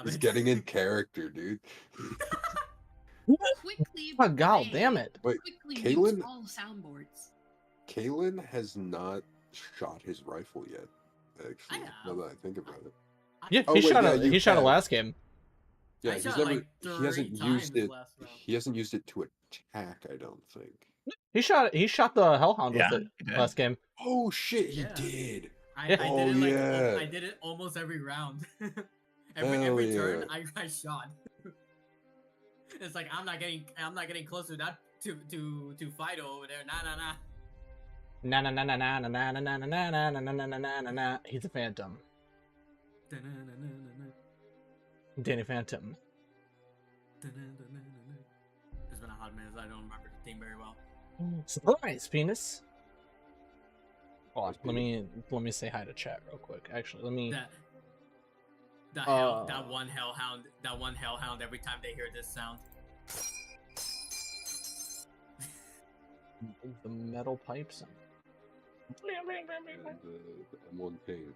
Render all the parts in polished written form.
He's getting in character, dude. Quickly, Oh, god damn it. Wait, quickly Kalen- mute all soundboards. Kalen has not shot his rifle yet. Actually, I now have. that I think about it. Yeah, Oh, he wait, shot yeah, it. you He shot it have. last game. Yeah, I he's shot never. like He hasn't 3 used times it. last round. He hasn't used it to attack. I don't think. He shot the Hellhound Yeah, with it he did. last game. Oh shit, he Yeah. did. I Yeah. did Oh, it like yeah. I did it almost every round. Hell every turn yeah. I shot. It's like I'm not getting close to that to Fido over there. Nah. Na na na na na na na na na na na na na na na na na. He's a phantom. Danny Phantom. It's been a hot minute. I don't remember the theme very well. Surprise, penis. Oh, let me say hi to chat real quick. Actually, let me. That one hellhound. Every time they hear this sound. The metal pipes. The M1 thing.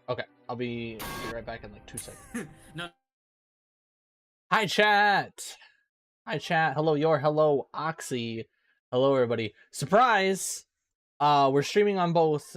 Okay, I'll be right back in like 2 seconds. No. Hi chat. Hi chat. Hello Oxy. Hello everybody. Surprise! We're streaming on both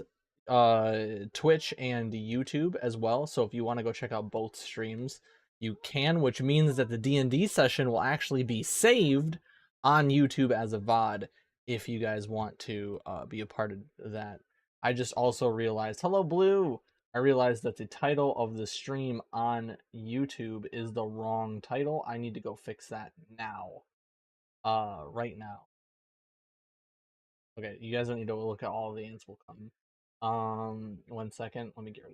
Twitch and YouTube as well. So if you want to go check out both streams, you can, which means that the D&D session will actually be saved on YouTube as a VOD if you guys want to be a part of that. I just also realized, hello Blue! I realized that the title of the stream on YouTube is the wrong title. I need to go fix that now. Right now. Okay, you guys don't need to look at all the ants will come. 1 second. Let me get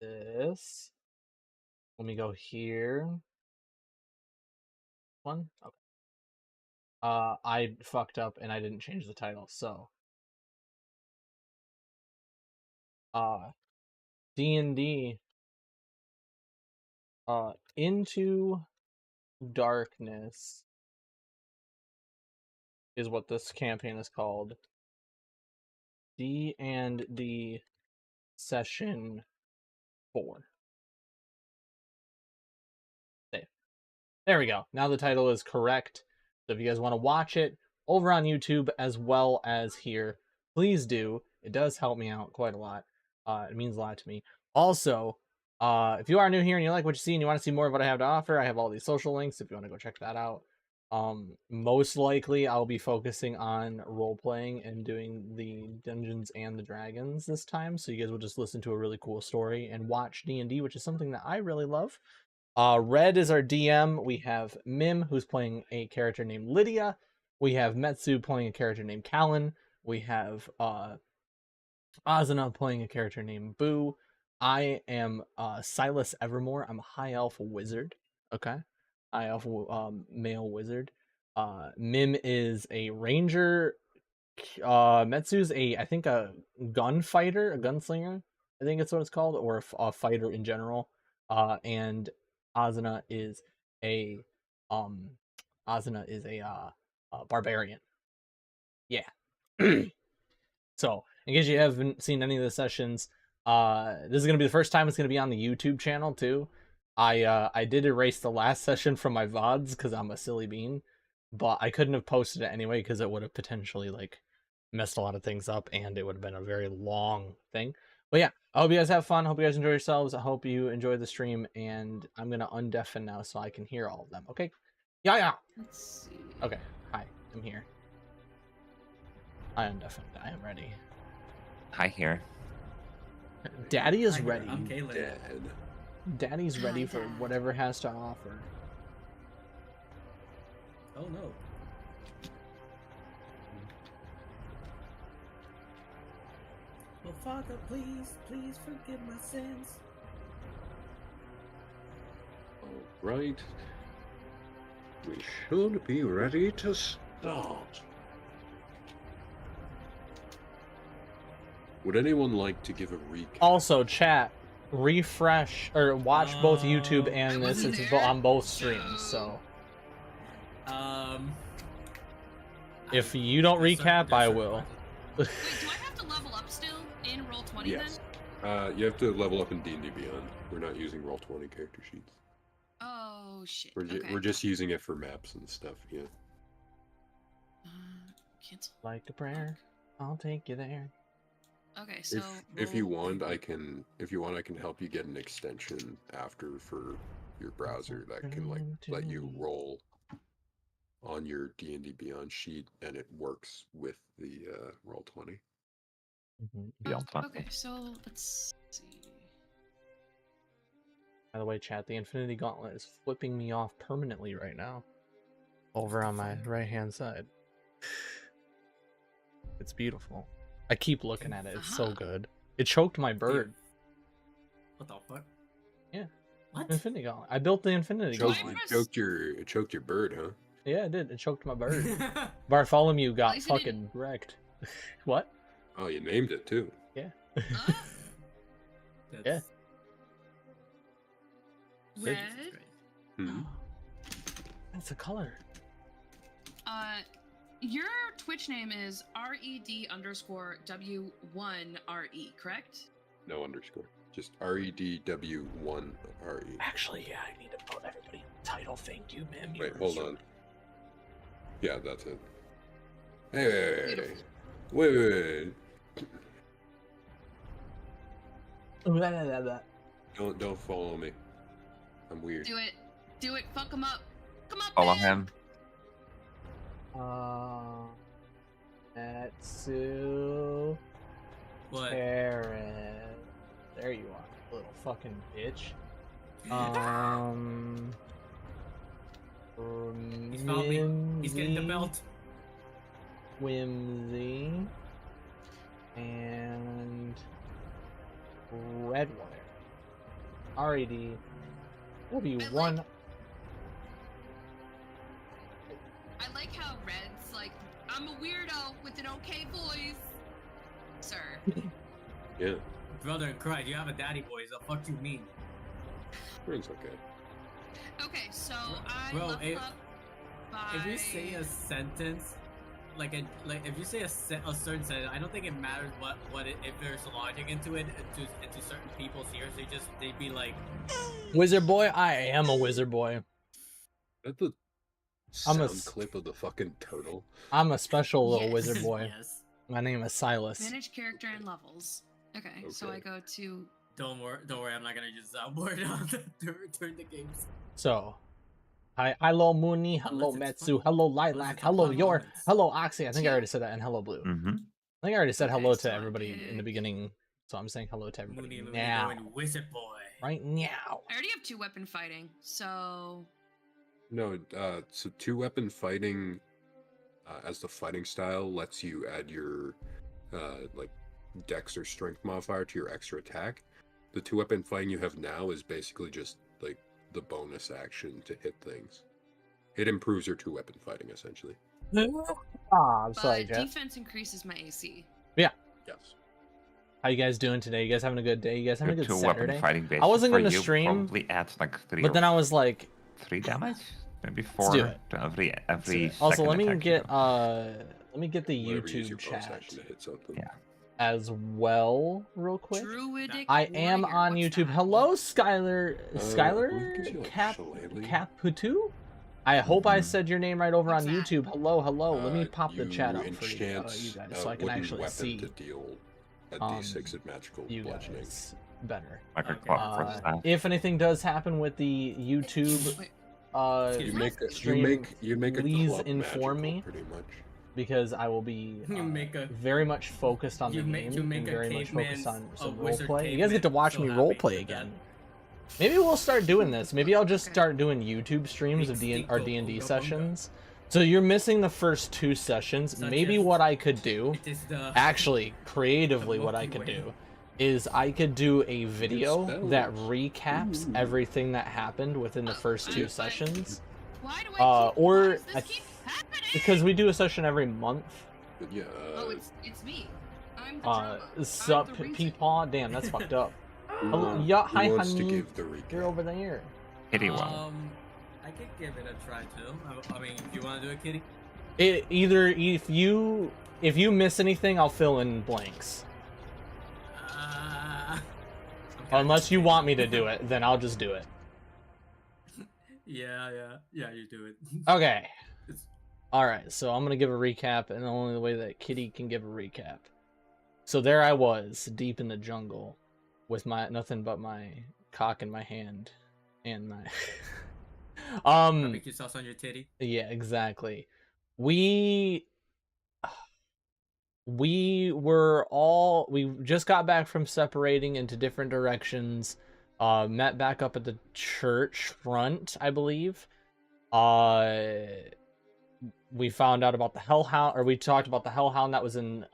rid of this. Let me go here. One? Okay. I fucked up and I didn't change the title, so. D&D. Into Darkness is what this campaign is called. D&D Session 4. There we go. Now the title is correct. So if you guys want to watch it over on YouTube as well as here, please do. It does help me out quite a lot. It means a lot to me. Also, if you are new here and you like what you see and you want to see more of what I have to offer, I have all these social links if you want to go check that out. Most likely I'll be focusing on role-playing and doing the Dungeons and the Dragons this time, so you guys will just listen to a really cool story and watch D&D, which is something that I really love. Red is our DM. We have Mim, who's playing a character named Lydia. We have Metsu playing a character named Callan. We have Azuna playing a character named Boo. I am Silas Evermore. I'm a high elf wizard. Okay, high elf male wizard. Mim is a ranger. Metsu's I think a gunfighter, a gunslinger. I think it's what it's called, or a fighter in general. And Azuna is a barbarian. Yeah. So, in case you haven't seen any of the sessions, this is gonna be the first time it's gonna be on the YouTube channel too. I did erase the last session from my VODs because I'm a silly bean, but I couldn't have posted it anyway because it would have potentially like messed a lot of things up and it would have been a very long thing. But yeah, I hope you guys have fun. Hope you guys enjoy yourselves. I hope you enjoy the stream, and I'm gonna undeafen now so I can hear all of them. Okay? Yeah. Let's see. Okay. Hi, I'm here. I undeafened. I am ready. Hi here. Daddy is Hi, ready. I'm Kalen. Dead. Daddy's ready Hi, for Dad. whatever has to offer. Oh no. Oh Father, please forgive my sins. Alright. We should be ready to start. Would anyone like to give a recap? Also, chat, refresh or watch both YouTube and I this. wasn't It's there, on both streams. So if you don't there's recap, there's I certain will. parts- Wait, do I have to level up still in Roll20 Yes. You have to level up in D&D Beyond. We're not using Roll20 character sheets. Oh shit. We're, Okay. we're just using it for maps and stuff. Yeah. Cancel. Like a prayer, I'll take you there. Okay, so If you roll- want, I can help you get an extension after for your browser that can like let you roll on your D&D Beyond sheet, and it works with the Roll20. Beyond fun. Okay, so let's see. By the way, chat, the Infinity Gauntlet is flipping me off permanently right now. Over on my right-hand side. It's beautiful. I keep looking at it. It's so good. It choked my bird. What the fuck? Yeah. What? Infinity Gauntlet. I built the Infinity Choked, Gauntlet. it choked your bird, huh? Yeah, it did. It choked my bird. Bartholomew got least you didn't- fucking wrecked. What? Oh, you named it too. Yeah. That's- Yeah. Red. that's great. Hmm. That's a color. Your Twitch name is red_w1re, correct? No underscore. Just REDW1RE. Actually, yeah, I need to put everybody title. Thank you, man. Wait, hold on. Yeah, that's it. Hey, wait. Don't follow me. I'm weird. Do it. Do it. Fuck him up. Come up. Follow man. him. Natsu What? Karen. There you are, little fucking bitch. He's found me. He's getting the belt. Whimsy and Redwire. RED W1. I like how Red's like, I'm a weirdo with an okay voice. Sir. Yeah, Brother in Christ, you have a daddy voice. The fuck you mean? it's okay. Okay, so I Bro, leveled if- up by... If you say a sentence, like if you say a certain sentence, I don't think it matters if there's logic into it into certain people's ears. They'd be like, Wizard boy, I am a wizard boy. That's the I'm a sound clip of the fucking turtle. I'm a special little Yes. wizard boy. Yes. My name is Silas. Manage character and levels. Okay, so I Okay. go to... Don't worry. I'm not gonna use soundboard on during the games. So, hi, hello Mooney, hello Unless it's Metsu, fun. hello Unless Lilac, it's hello fun Yor, moments. hello Oxy. I think I Two. already said that, and hello Blue. Mm-hmm. I think I already said Okay, hello so to I everybody in the pick- beginning, so I'm saying hello to everybody Mooney now. going wizard boy. Right now. I already have 2 weapon fighting, so... No, so 2-weapon fighting as the fighting style lets you add your like dex or strength modifier to your extra attack. The 2-weapon fighting you have now is basically just like the bonus action to hit things. It improves your 2-weapon fighting essentially. Ah, I'm sorry, But Jeff. defense increases my AC. Yes. How you guys doing today? You guys having a good day? You guys having a good Two weapon Saturday? fighting base. I wasn't for gonna you stream, Probably add like 3 But then I was like, 3 damage, maybe do 4 it. to every also second let me attack you get do. let me get the Whenever you use your YouTube bonus chat action to hit something. Yeah. as well, real quick. Druidic I am warrior, on what's YouTube. that? Hello, Skylar. who gives Skylar you, like, shillelagh? Caputu. I hope I Mhm. said your name right over What's on that? YouTube. Hello. Let me pop the You chat up for you, enchant you guys, a so I can wooden actually weapon see to deal a um, D6 of magical you bludgeoning. guys better. Like a Okay. clock for staff. If anything does happen with the YouTube Wait, You Excuse me? make a, stream, you make a please club inform magical, me. pretty much. because I will be You make a- very much focused on the you game make and a very much focused caveman's- on a some wizard roleplay. You guys get to caveman watch so me happy roleplay with that. again. Maybe we'll start doing this. Maybe I'll just Okay. start doing YouTube streams of our Extinto D&D Bunga Bunga. sessions. So you're missing the first 2 sessions. Such Maybe as- what I could do, It is the actually, creatively the what I Milky could Way. do, is I could do a video that spells. recaps Ooh. everything that happened within the first 2 sessions. why do I keep... Or why does I this th- keep happening? Because we do a session every month. But yeah, Oh, it's me. I'm the drama. Sup, I'm the reason. Peepaw. Damn, that's fucked up. who, Hello, yeah, who hi, wants to honey. give the recap? You're over there. Kitty well. I could give it a try too. I mean, if you want to do it, Kitty. Either if you miss anything, I'll fill in blanks. Unless you want me to do it, then I'll just do it. Yeah, you do it. Okay. It's- Alright, so I'm gonna give a recap, and only the way that Kitty can give a recap. So there I was, deep in the jungle, with my nothing but my cock in my hand, and my Barbecue sauce on your titty. yeah, exactly. We just got back from separating into different directions. Met back up at the church front, I believe. We found out about the Hellhound, or we talked about the Hellhound that was in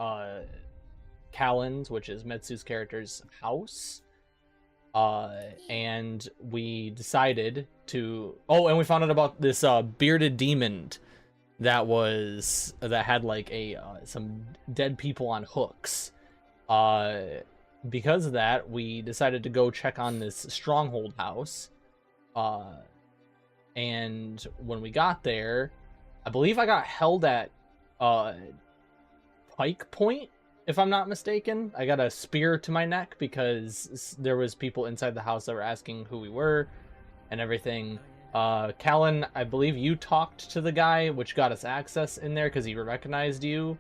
Callan's, which is Metsu's character's house. And we decided to. Oh, and we found out about this bearded demon that had like some dead people on hooks. Because of that, we decided to go check on this stronghold house. And when we got there, I believe I got held at Pike Point, if I'm not mistaken. I got a spear to my neck because there was people inside the house that were asking who we were and everything. Callan, I believe you talked to the guy, which got us access in there because he recognized you.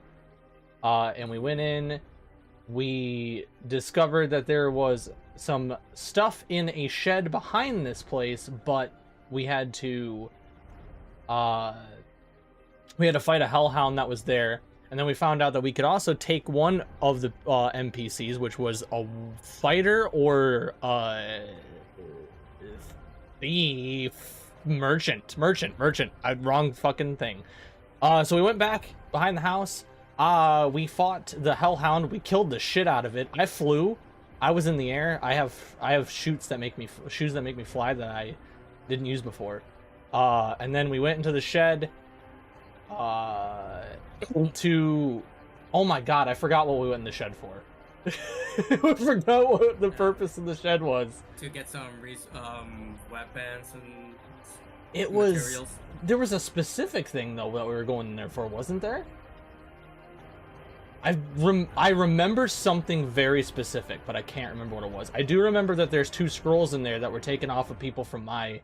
And we went in. We discovered that there was some stuff in a shed behind this place, but we had to fight a hellhound that was there. And then we found out that we could also take one of the NPCs, which was a fighter or thief, merchant. Wrong fucking thing. So we went back behind the house. We fought the hellhound. We killed the shit out of it. I flew. I was in the air. I have shoes that make me fly that I didn't use before. And then we went into the shed. Oh my god, I forgot what we went in the shed for. I forgot what the purpose of the shed was. To get some weapons and materials. There was a specific thing though that we were going in there for, wasn't there? I remember something very specific, but I can't remember what it was. I do remember that there's 2 scrolls in there that were taken off of people from my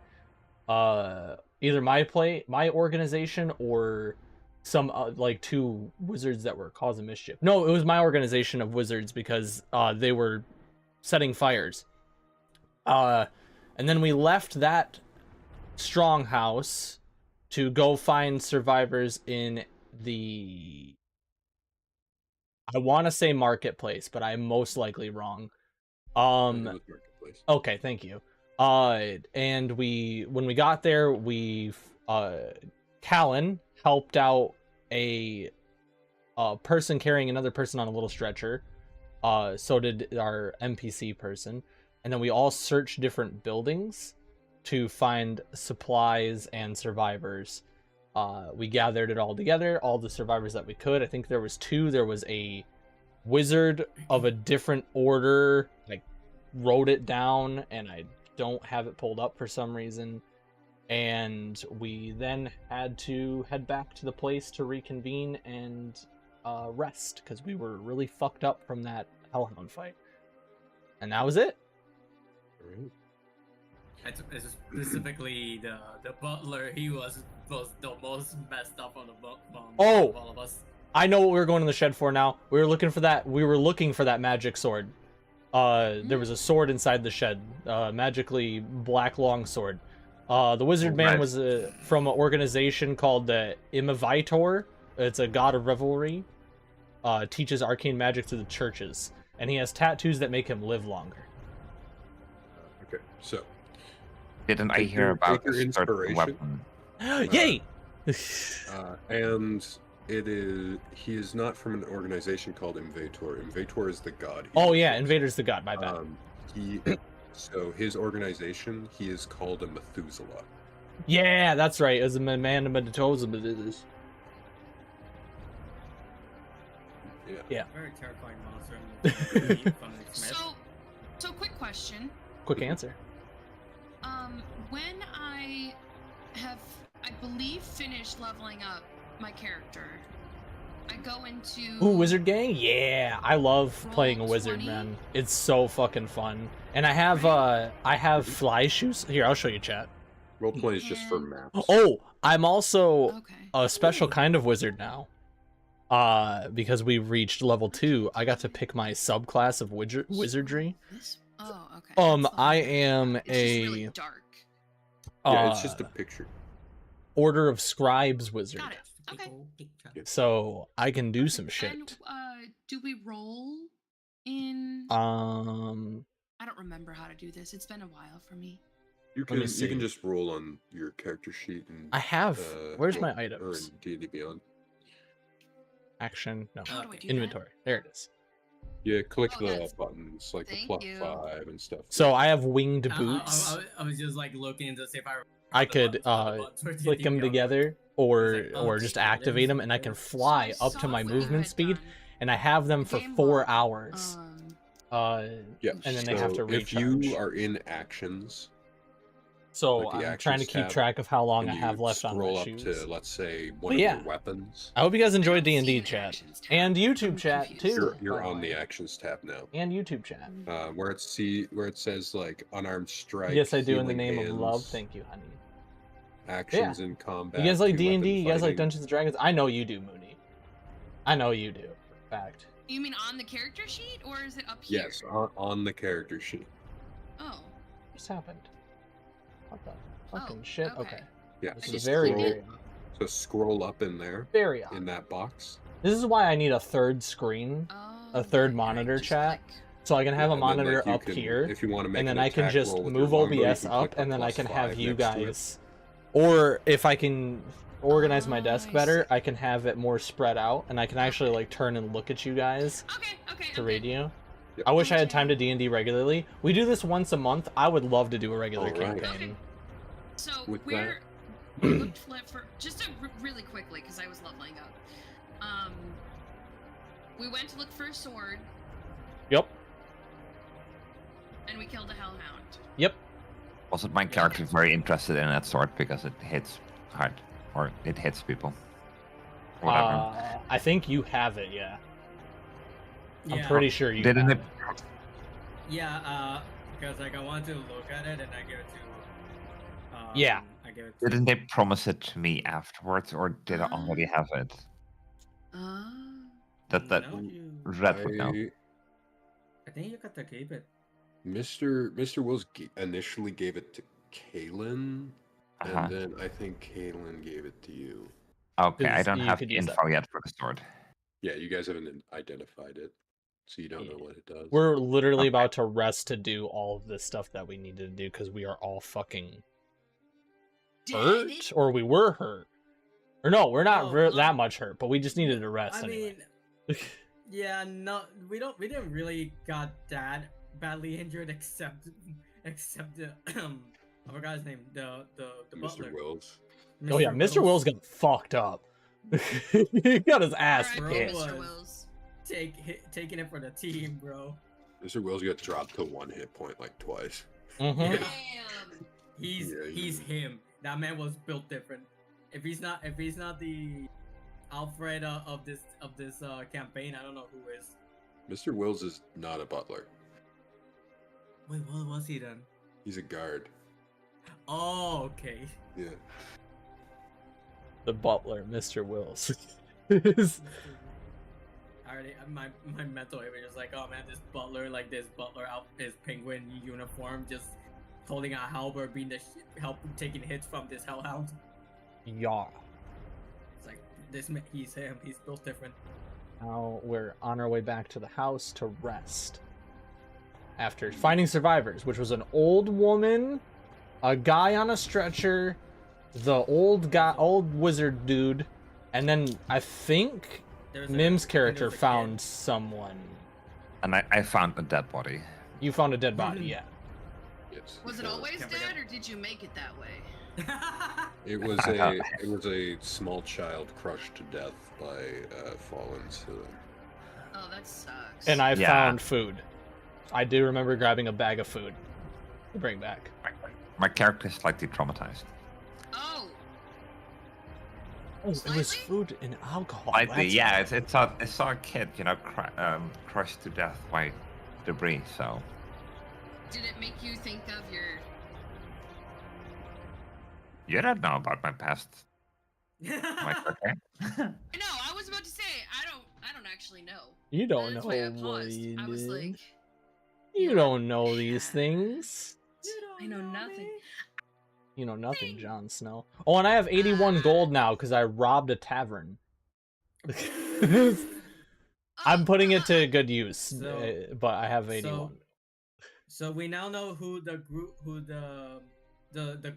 either my organization or some like 2 wizards that were causing mischief. No, it was my organization of wizards because they were setting fires. And then we left that strong house to go find survivors in the, I want to say marketplace, but I'm most likely wrong. Okay, thank you. And when we got there, Callan helped out a person carrying another person on a little stretcher. So did our NPC person. And then we all searched different buildings to find supplies and survivors. We gathered it all together, all the survivors that we could. I think there was 2. There was a wizard of a different order. I wrote it down, and I don't have it pulled up for some reason. And we then had to head back to the place to reconvene and rest, because we were really fucked up from that hellhound fight. And that was it. Specifically, the butler, he was the most messed up on the book of all of us. I know what we were going in the shed for now. We were looking for that magic sword. There was a sword inside the shed, magically black long sword. The wizard man was from an organization called the Vtuber. It's a god of revelry. Teaches arcane magic to the churches, and he has tattoos that make him live longer. Okay, so didn't I hear about this certain weapon? Yay! And he is not from an organization called Invator. Invator is the god. Oh yeah, Invader's the god, my bad. So his organization, he is called a Methuselah. Yeah, that's right. As a man of Methuselah. Yeah. Very terrifying monster. So quick question. Quick answer. When I believe finished leveling up my character, I go into. Ooh, Wizard Gang? Yeah, I love Roll playing a wizard, 20. man. It's so fucking fun. And I have fly shoes. Here, I'll show you, chat. Roll 20 is just for And- maps. Oh, I'm also Okay. a special kind of wizard now. Because we reached level 2, I got to pick my subclass of wizardry. This? Oh, okay. I am It's just really a dark. Yeah, it's just a picture. Order of Scribes wizard. Got it. Okay. So I can do some shit. And do we roll in? I don't remember how to do this. It's been a while for me. You me can see. just roll on your character sheet and I have. Where's or my in items? D&D Beyond. Action. No. How do I do Inventory. There it is. Yeah, click Oh, the that's- buttons like the Thank plus you. 5 and stuff. So I have winged boots. I was just like looking to see if I could click them together or It's like, or just okay, activate there's them, and I can fly So I up to saw my what you movement had speed, done. and I have them for Game 4 log. hours. Yeah, and then they have to so if you recharge. are in actions, So like the I'm trying to actions keep tab, track of how long and I you have left on scroll my up shoes. to, let's say, one But of yeah. your weapons. I hope you guys enjoyed I don't see D&D an chat actions tab. and I'm YouTube chat confused. too. You're by the on the way. actions tab now. And YouTube chat. Where it says like unarmed strike. Yes, I do in the healing name of love. hands, You, honey. Actions in combat. You guys like two D&D? weapon You guys like fighting. Dungeons and Dragons? I know you do, Mooney. I know you do. For a fact. You mean on the character sheet, or is it up here? Yes, on the character sheet. Oh. What just happened? What the Oh, fucking shit? okay. Okay. Yeah, This I is just very, clicked very, it. So scroll up in there, very odd. in that box. This is why I need a third screen, Oh, third right, monitor just chat, click. so I can have a And then, like, monitor you up can- here, If you want to make and then an I can attack just roll with your move longbow, you OBS can up, click the and then I can +5 have you next to it. guys. Or if I can organize my Oh, desk I better, see. I can have it more spread out, and I can actually like turn and look at you guys Okay, okay. to okay. raid you. Yep. I wish I had time to D&D regularly. We do this once a month. I would love to do a regular Alright. campaign. So With we're we looked for just to really quickly because I was leveling up. We went to look for a sword Yep. and we killed a hellhound. Yep. Wasn't my character very interested in that sword because it hits hard, or it hits people? Whatever. I think you have it, yeah. I'm Yeah. pretty sure you Didn't have it? it. Yeah, because like I wanted to look at it and I give it to. Yeah. I give it to. Didn't they promise it to me afterwards, or did I already have it? That No, you- red would know. I think you got to keep it. Mr. Wills initially gave it to Kaylin, Uh-huh. and then I think Kaylin gave it to you. Okay, I Because don't you have could the use that. info yet for the sword. Yeah, you guys haven't identified it, so you don't know what it does. We're literally Okay. about to rest to do all of this stuff that we needed to do because we are all fucking hurt, or we were hurt. Or no, we're not No, that much hurt, but we just needed to rest I anyway. mean, yeah, no, we didn't really got that badly injured except the I forgot his name, the butler. Mr. Wills. Oh yeah, Mr. Wills got fucked up. He got his ass Alright, bro. kicked. Mr. was- Wills. taking it for the team, bro. Mr. Wills got dropped to 1 hit point like twice. Mhm. Yeah. Damn. He's him. That man was built different. If he's not the Alfred of this campaign, I don't know who is. Mr. Wills is not a butler. Wait, what was he then? He's a guard. Oh, okay. Yeah. The butler, Mr. Wills. I already my mental image is like, oh man, this butler out his penguin uniform, just holding a halberd, being the taking hits from this hellhound. Yeah. It's like he's him. He's built different. Now we're on our way back to the house to rest. After finding survivors, which was an old woman, a guy on a stretcher, the old wizard dude, and then I think Mim's character found someone. And I found a dead body. You found a dead body, yeah. Yes. Was it Uh, always Can't dead, forget. or did you make it that way? It was a small child crushed to death by fallen ceiling. Oh, that sucks. And I Yeah. found food. I do remember grabbing a bag of food to bring back. My character is slightly traumatized. Oh, Oh, it was food and alcohol. Slightly, that's yeah. why. It saw a kid, crushed to death by debris. So Did it make you think of your? you don't know about my past. Okay. No, I was about to say I don't actually know. You don't That's know why I what paused. you I was did. like, You your don't know these things. I know nothing. You know nothing, Jon Snow. Oh, and I have 81 gold now because I robbed a tavern. I'm putting it to good use, but I have 81. So we now know who the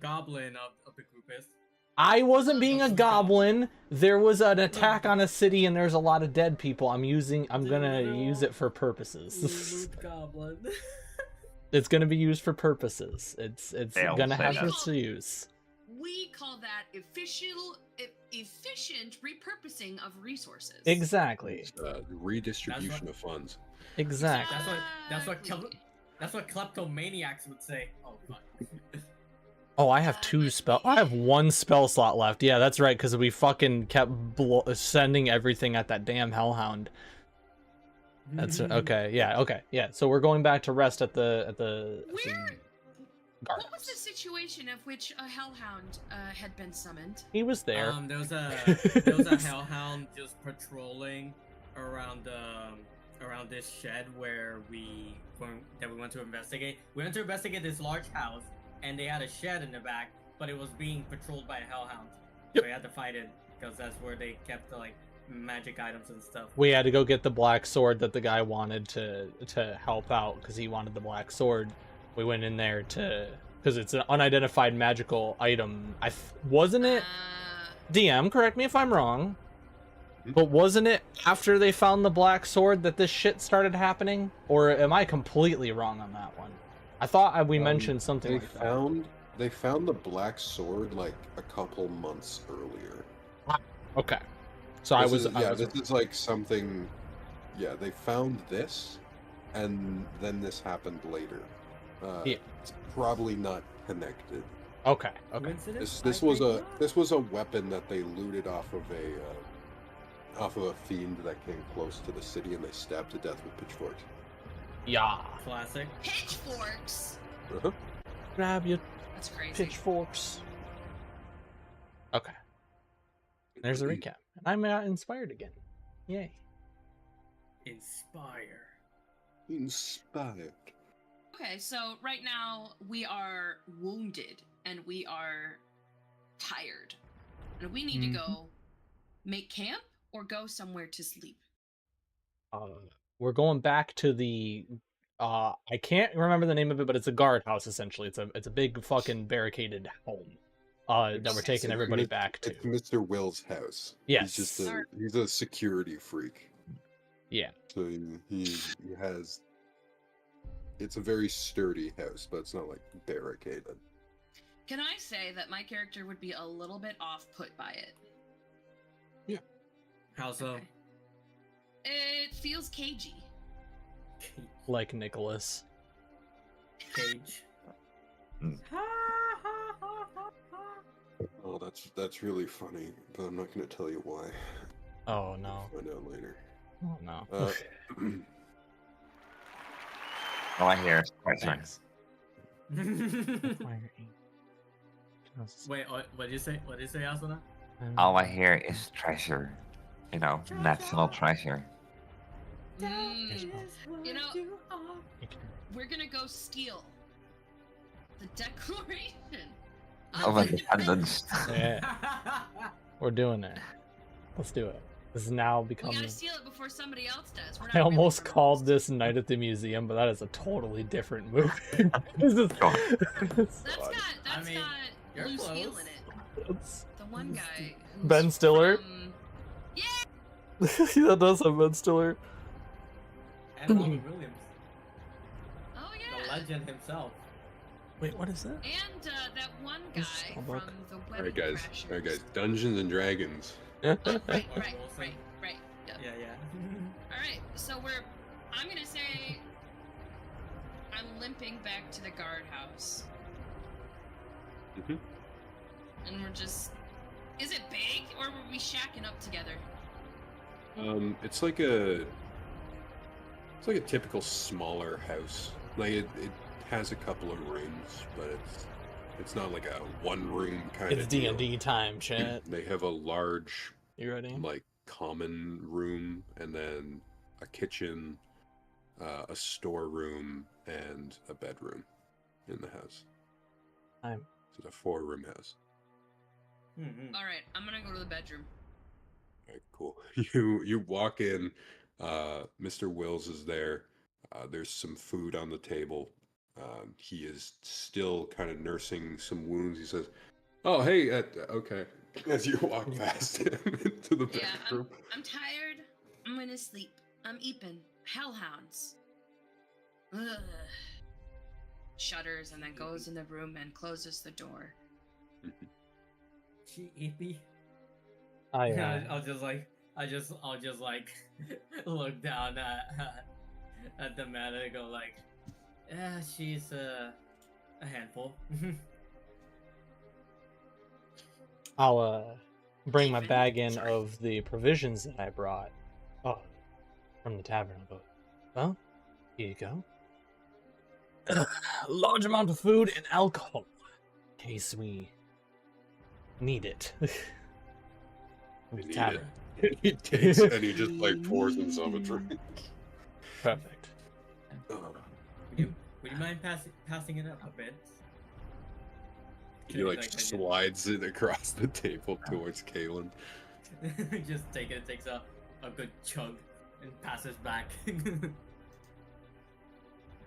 goblin of the group is. I wasn't being a Goblin. goblin. There was an attack on a city and there's a lot of dead people. I'm gonna use it for purposes. Goblin. It's gonna be used for purposes. It's They'll gonna say have that. its use. We call that efficient repurposing of resources. Exactly. It's, redistribution of funds. Exactly. That's what kleptomaniacs would say. Oh fuck. Oh, I have I have 1 spell slot left. Yeah, that's right, because we fucking kept sending everything at that damn hellhound. That's okay. Yeah. Okay. Yeah. So we're going back to rest at the guard What was the situation of which a hellhound had been summoned? He was there. There was a hellhound just patrolling around this shed where we went to investigate. We went to investigate this large house, and they had a shed in the back, but it was being patrolled by a hellhound. Yep. So we had to fight it because that's where they kept the magic items and stuff. We had to go get the black sword that the guy wanted to help out because he wanted the black sword. We went in there because it's an unidentified magical item. Wasn't it? DM, correct me if I'm wrong, but wasn't it after they found the black sword that this shit started happening? Or am I completely wrong on that one? I thought we mentioned something like that. They found the black sword like a couple months earlier. Okay. So This is like something. Yeah, they found this, and then this happened later. Yeah. It's probably not connected. Okay. This was a weapon that they looted off of a fiend that came close to the city, and they stabbed to death with pitchforks. Yeah. Classic. Pitchforks. Grab your That's crazy. pitchforks. Okay. There's a recap. I'm inspired again. Yay. Inspired. Okay, so right now we are wounded and we are tired, and we need to go make camp or go somewhere to sleep. We're going back to the I can't remember the name of it, but it's a guardhouse essentially. It's a big fucking barricaded home that we're taking everybody back to. It's Mr. Will's house. Yes. He's a security freak. Yeah. So he has. It's a very sturdy house, but it's not like barricaded. Can I say that my character would be a little bit off-put by it? Yeah. How so? Okay. It feels cagey. Like Nicholas. Cage. Oh, that's really funny, but I'm not going to tell you why. Oh no. I'll find out later. Oh no. All I hear is quite nice. Wait, what did you say? What did you say, Asuna? All I hear is treasure. You know, national treasure. You know, we're gonna go steal the Declaration Of Independence. Yeah. We're doing it. Let's do it. This is now We becoming. gotta steal it before somebody else does. We're not I almost really called this Night at the Museum, but that is a totally different movie. This is- That's got I mean, you're Blue Steel close. in it. It's- The one guy. Who's Ben Stiller? from- that does have Ben Stiller. And Robin Williams, Oh the yeah. legend himself. Wait, what is that? And that one guy This from Starbuck. the All Wedding right, guys. Crashers. All right, guys. Dungeons and Dragons. Oh, right. Wilson. Yep. Yeah. All right, so I'm gonna say I'm limping back to the guardhouse, Mhm. and we're just Is it big, or were we shacking up together? It's like a typical smaller house. Like it has a couple of rooms, but it's not like a one room kind It's of deal. D&D time, chat. They have a large You ready? like common room, and then a kitchen, a storeroom, and a bedroom in the house. Time. So it's a 4-room house. Mm-hmm. All right, I'm gonna go to the bedroom. All right, cool. You walk in. Mr. Wills is there. There's some food on the table. He is still kind of nursing some wounds. He says, "Oh, hey, okay." As you walk past him into the Yeah, bedroom. I'm tired. I'm gonna sleep. I'm eeping. Hellhounds. Ugh. Shudders and then goes in the room and closes the door. She eepy. I I'll just like look down at the man and go like, yeah, she's a handful. I'll bring my Even? bag in Sorry. of the provisions that I brought. Oh, from the tavern. But well, here you go. Large amount of food and alcohol, in case we need it. From the need tavern. He takes it and he just like pours himself a drink. Perfect. Would you mind passing it up a bit? He like Like I did. slides it across the table towards Kaylin. Just takes a good chug and passes back.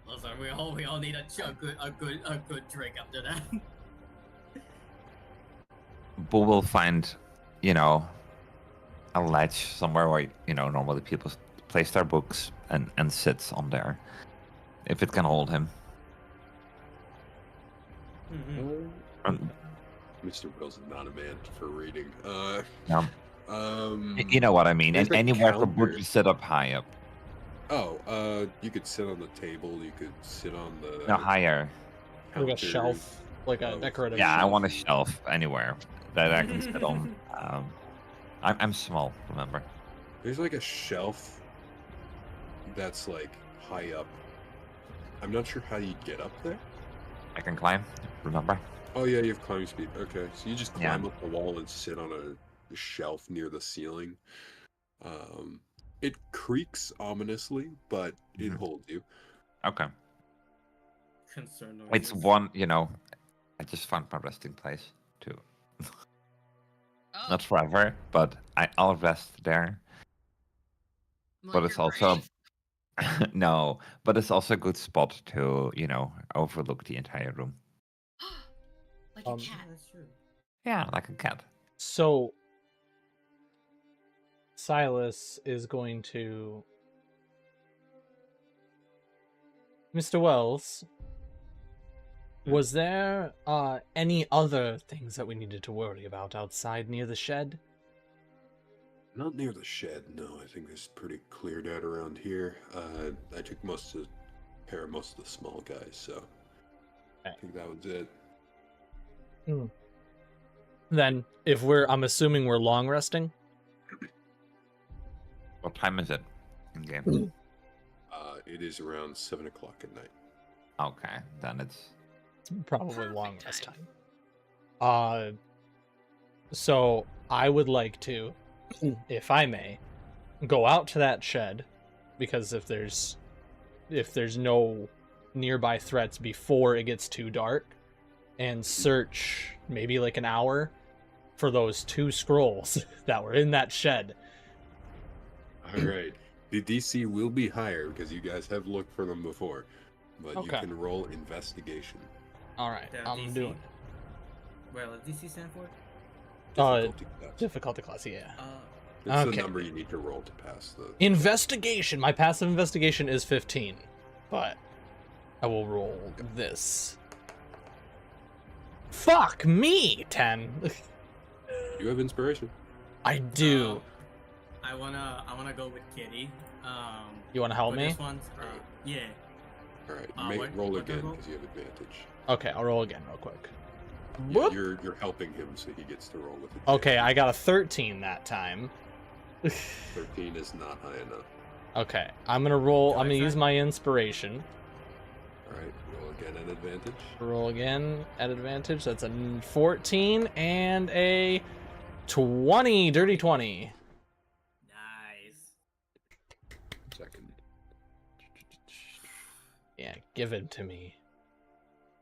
Listen, we all need a good drink after that. Boo will find, a ledge somewhere where, normally people place their books and sits on there. If it can hold him. Mm-hmm. Mr. Will's not a man for reading. No. You know what I mean. There's And a anywhere for book counter. you sit up high up. Oh, you could sit on the table. You could sit on the No, higher. Like a counters. shelf, like a Oh, decorative. Yeah, I shelf. want a shelf anywhere that I can sit on. I'm small, remember? There's like a shelf that's like high up. I'm not sure how you get up there. I can climb, remember? Oh yeah, you have climbing speed. Okay, so you just Yeah. climb up the wall and sit on a shelf near the ceiling. It creaks ominously, but it Mhm. holds you. Okay. Concern It's noises. one, I just found my resting place too. Oh, Not forever, but I'll rest there. like But it's your also grave? no, but it's also a good spot to, overlook the entire room. Like a Um, Yeah, cat. that's true. Yeah, like a cat. So Silas is going to Mr. Wells, was there any other things that we needed to worry about outside near the shed? Not near the shed, no. I think it's pretty cleared out around here. I took most of the small guys, so I Okay. think that was it. Then I'm assuming we're long resting? What time is it in game? It is around 7 o'clock at night. Okay, then it's Probably Perfect long rest time. time. So I would like to, if I may, go out to that shed, because if there's no nearby threats before it gets too dark, and search maybe like an hour for those 2 scrolls that were in that shed. All right. The DC will be higher because you guys have looked for them before, but Okay. you can roll investigation. All right, The I'm DC? doing it. Well, what does DC stand for? Difficulty class. Difficulty class, yeah. It's okay. the number you need to roll to pass the. Investigation. My passive investigation is 15, but I will roll this. Fuck me, 10. You have inspiration. I do. I wanna go with Kitty. You want to help for me? This one, yeah. All right. What- roll what do I again roll? because you have advantage. Okay, I'll roll again real quick. Yeah, Whoop. you're helping him, so he gets to roll with it. Okay, I got a 13 that time. 13 is not high enough. Okay, I'm gonna roll. Do I'm I gonna try? use my inspiration. All right, roll again at advantage. Roll again at advantage. That's a 14 and a 20. Dirty 20. Nice. Second. Yeah, give it to me.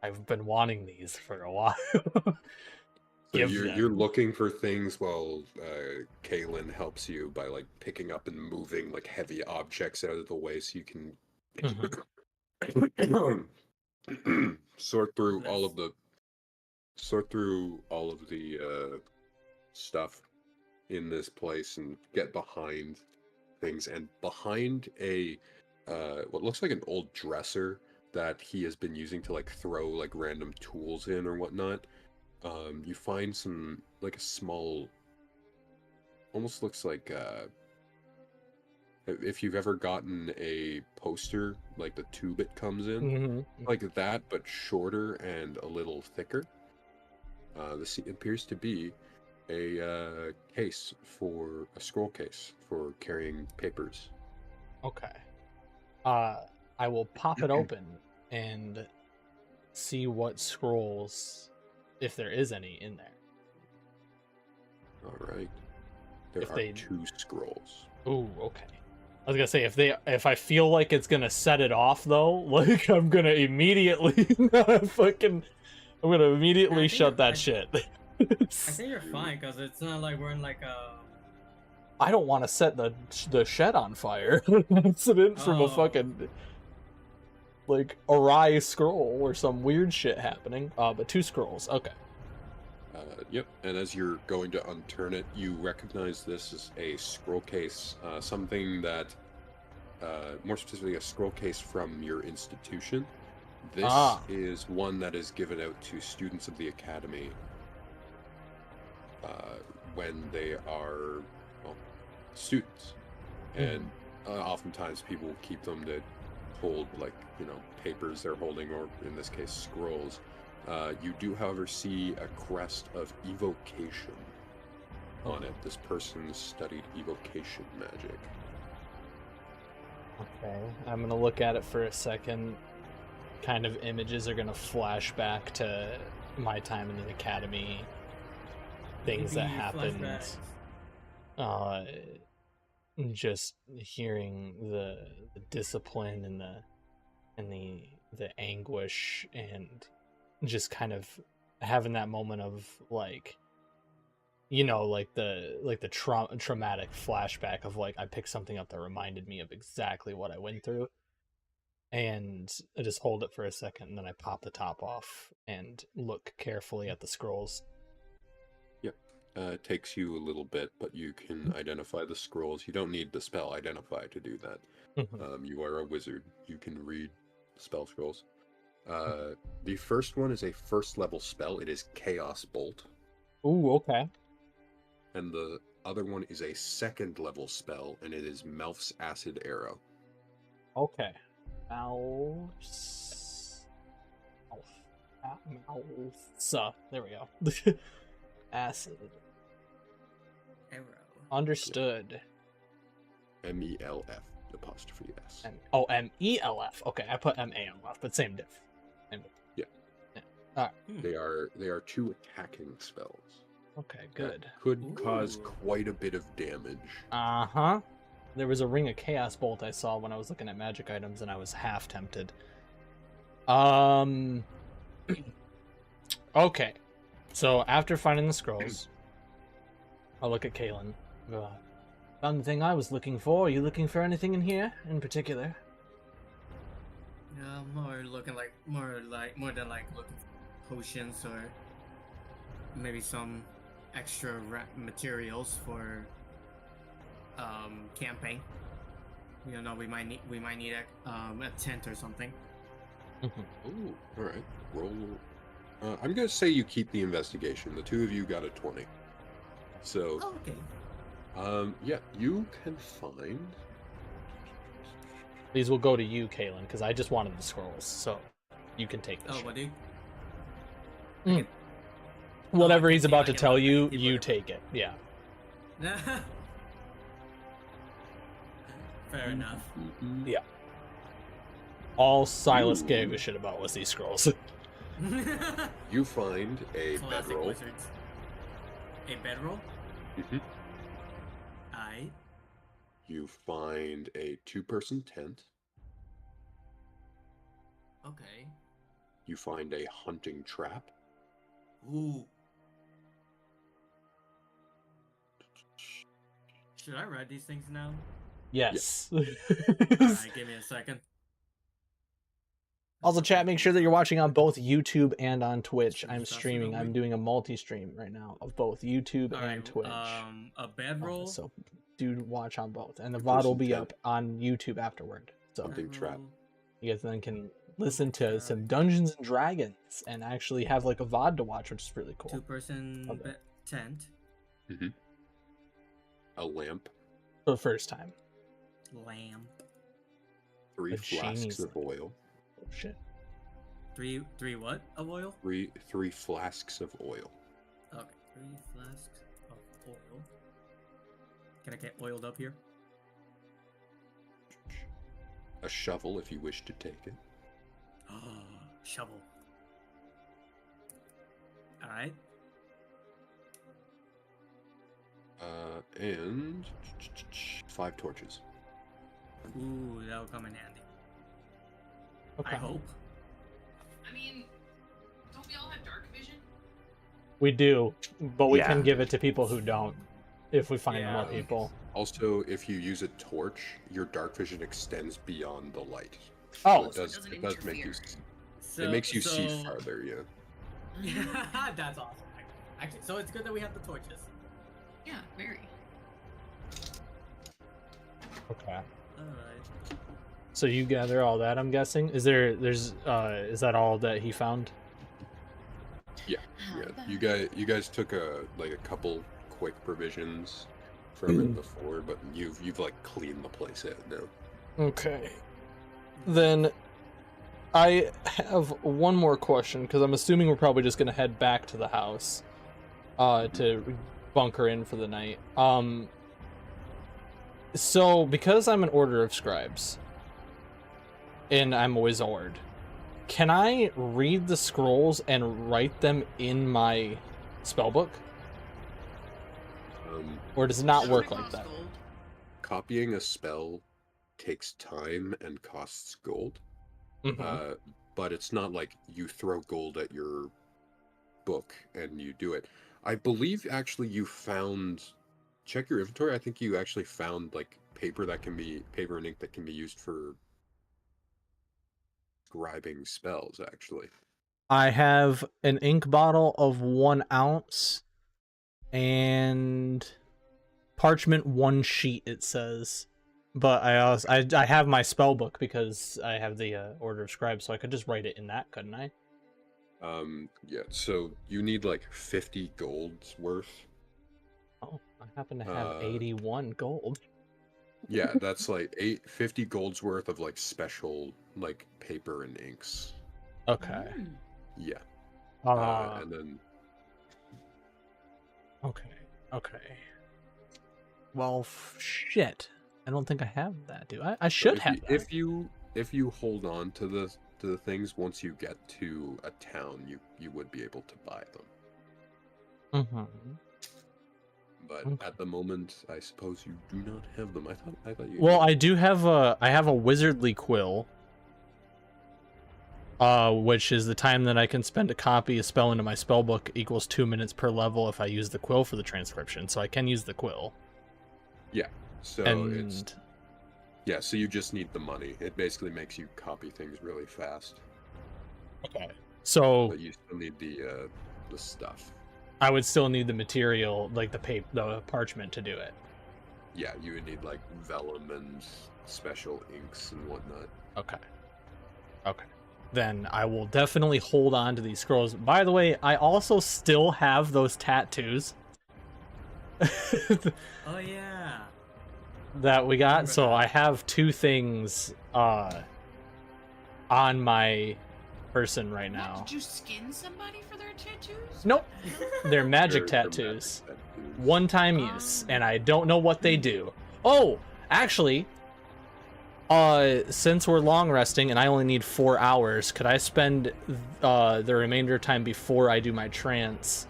I've been wanting these for a while. So Give you're them. looking for things while Kaylin helps you by like picking up and moving like heavy objects out of the way so you can sort through all of the stuff in this place and get behind things. And behind a what looks like an old dresser that he has been using to like throw like random tools in or whatnot, you find some like a small, almost looks like if you've ever gotten a poster, like the tube it comes in, Mm-hmm. like that, but shorter and a little thicker. This appears to be a case for a scroll case for carrying papers. Okay. I will pop it open and see what scrolls, if there is any in there. All right, there If are they- 2 scrolls. Ooh, okay. I was gonna say if I feel like it's gonna set it off though, like I'm gonna immediately I'm gonna immediately I think shut I- that shit. I think you're fine because it's not like we're in like a. I don't want to set the shed on fire. Incident from a Oh. fucking like awry scroll or some weird shit happening. But 2 scrolls. Okay. Yep, and as you're going to unturn it, you recognize this as a scroll case, something that, more specifically, a scroll case from your institution. This is one that is given out to students of the academy when they are students, and oftentimes people will keep them to hold, like, papers they're holding, or in this case, scrolls. You do, however, see a crest of evocation on it. This person studied evocation magic. Okay. I'm gonna look at it for a second. Kind of images are gonna flash back to my time in the academy. Things that Maybe happened. flashbacks. Just hearing the discipline and the anguish, and just kind of having that moment of like, like the traumatic flashback of like I picked something up that reminded me of exactly what I went through, and I just hold it for a second, and then I pop the top off and look carefully at the scrolls. It takes you a little bit, but you can identify the scrolls. You don't need the spell identify to do that. You are a wizard. You can read spell scrolls. The first one is a 1st level spell. It is Chaos Bolt. Ooh, okay. And the other one is a 2nd level spell, and it is Melf's Acid Arrow. Okay. Mouse. There we go. Acid. Arrow. Understood. MELF apostrophe S. MELF. Okay, I put MALF, but same diff. They are 2 attacking spells. Okay, that good. could cause Ooh. quite a bit of damage. Uh-huh. There was a Ring of Chaos Bolt I saw when I was looking at magic items, and I was half tempted. Okay. So, after finding the scrolls, I'll look at Kaylin. Found the thing I was looking for. Are you looking for anything in here in particular? More than like looking for potions or maybe some extra materials for camping. We might need a tent or something. Ooh, all right. Roll. I'm gonna say you keep the investigation. The 2 of you got a 20. So, Oh, okay. yeah, you can find. These will go to you, Kaylin, because I just wanted the scrolls, so you can take this. Oh, shit. what do you? Mm. Whatever can he's see about I to can tell let you, people you do take it. Yeah. Fair enough. Yeah. All Silas Ooh. gave a shit about was these scrolls. You find a Classic bedroll. wizards. A bedroll? Mhm. Aight. You find a 2-person tent. Okay. You find a hunting trap. Ooh. Should I write these things now? Yes. Alright, give me a second. Also, chat, make sure that you're watching on both YouTube and on Twitch. I'm Stuff, streaming. don't I'm we? doing a multi-stream right now of both YouTube and Alright, Twitch. a bedroll. So do watch on both. And the Two VOD will person be tent. up on YouTube afterward. So Hunting trap. bedroll, you guys then can listen to trap. some Dungeons and Dragons and actually have like a VOD to watch, which is really cool. 2-person Okay. tent. A lamp. For the first time. Lamp. 3 A flasks genie's of oil. Oh shit. Three what of oil? 3 flasks of oil. Okay, 3 flasks of oil. Can I get oiled up here? A shovel if you wish to take it. Shovel. Alright. And 5 torches. Ooh, that'll come in handy. Okay. I hope. I mean, don't we all have dark vision? We do, but we Yeah. can give it to people who don't if we find Yeah. more people. Also, if you use a torch, your dark vision extends beyond the light. Oh. So So it it doesn't does make you. interfere. So, It makes you see so- farther. Yeah. That's awesome. Actually, so it's good that we have the torches. Yeah, very. Okay. Alright. So you gather all that, I'm guessing. Is that all that he found? Yeah. You guys took a couple quick provisions from it before, but you've like cleaned the place out now. Okay. Then I have one more question, because I'm assuming we're probably just gonna head back to the house to bunker in for the night. So because I'm an order of scribes and I'm a wizard, can I read the scrolls and write them in my spellbook? Or does it not Doesn't work it like cost that? gold? Copying a spell takes time and costs gold. Mhm. But it's not like you throw gold at your book and you do it. I believe actually you found, check your inventory. I think you actually found like paper and ink that can be used for scribing spells. Actually, I have an ink bottle of 1 ounce and parchment 1 sheet, it says. But I have my spell book because I have the order of scribes, so I could just write it in that, couldn't I? yeah. So you need like 50 gold's worth. Oh, I happen to have 81 gold. Yeah, that's like 50 gold's worth of like special like paper and inks. Okay. Mm. Yeah. And then Okay. Well, shit. I don't think I have that, do I? I should have that. if you hold on to the things, once you get to a town, you would be able to buy them. Mm-hmm. But Okay. at the moment, I suppose you do not have them. I thought you. Well, did. I do have a wizardly quill. Which is the time that I can spend to copy a spell into my spellbook equals 2 minutes per level if I use the quill for the transcription, so I can use the quill. So And so you just need the money. It basically makes you copy things really fast, okay. So but you still need the stuff. I would still need the material, like the parchment to do it. Yeah, you would need like vellum and special inks and whatnot. Okay. Then I will definitely hold on to these scrolls. By the way, I also still have those tattoos. Oh yeah. That we got. Remember So that. I have 2 things on my person right now. What, did you skin somebody for their tattoos? Nope. They're magic They're tattoos. tattoos. One-time use, and I don't know what they do. Oh, actually, since we're long resting and I only need 4 hours, could I spend the remainder of time before I do my trance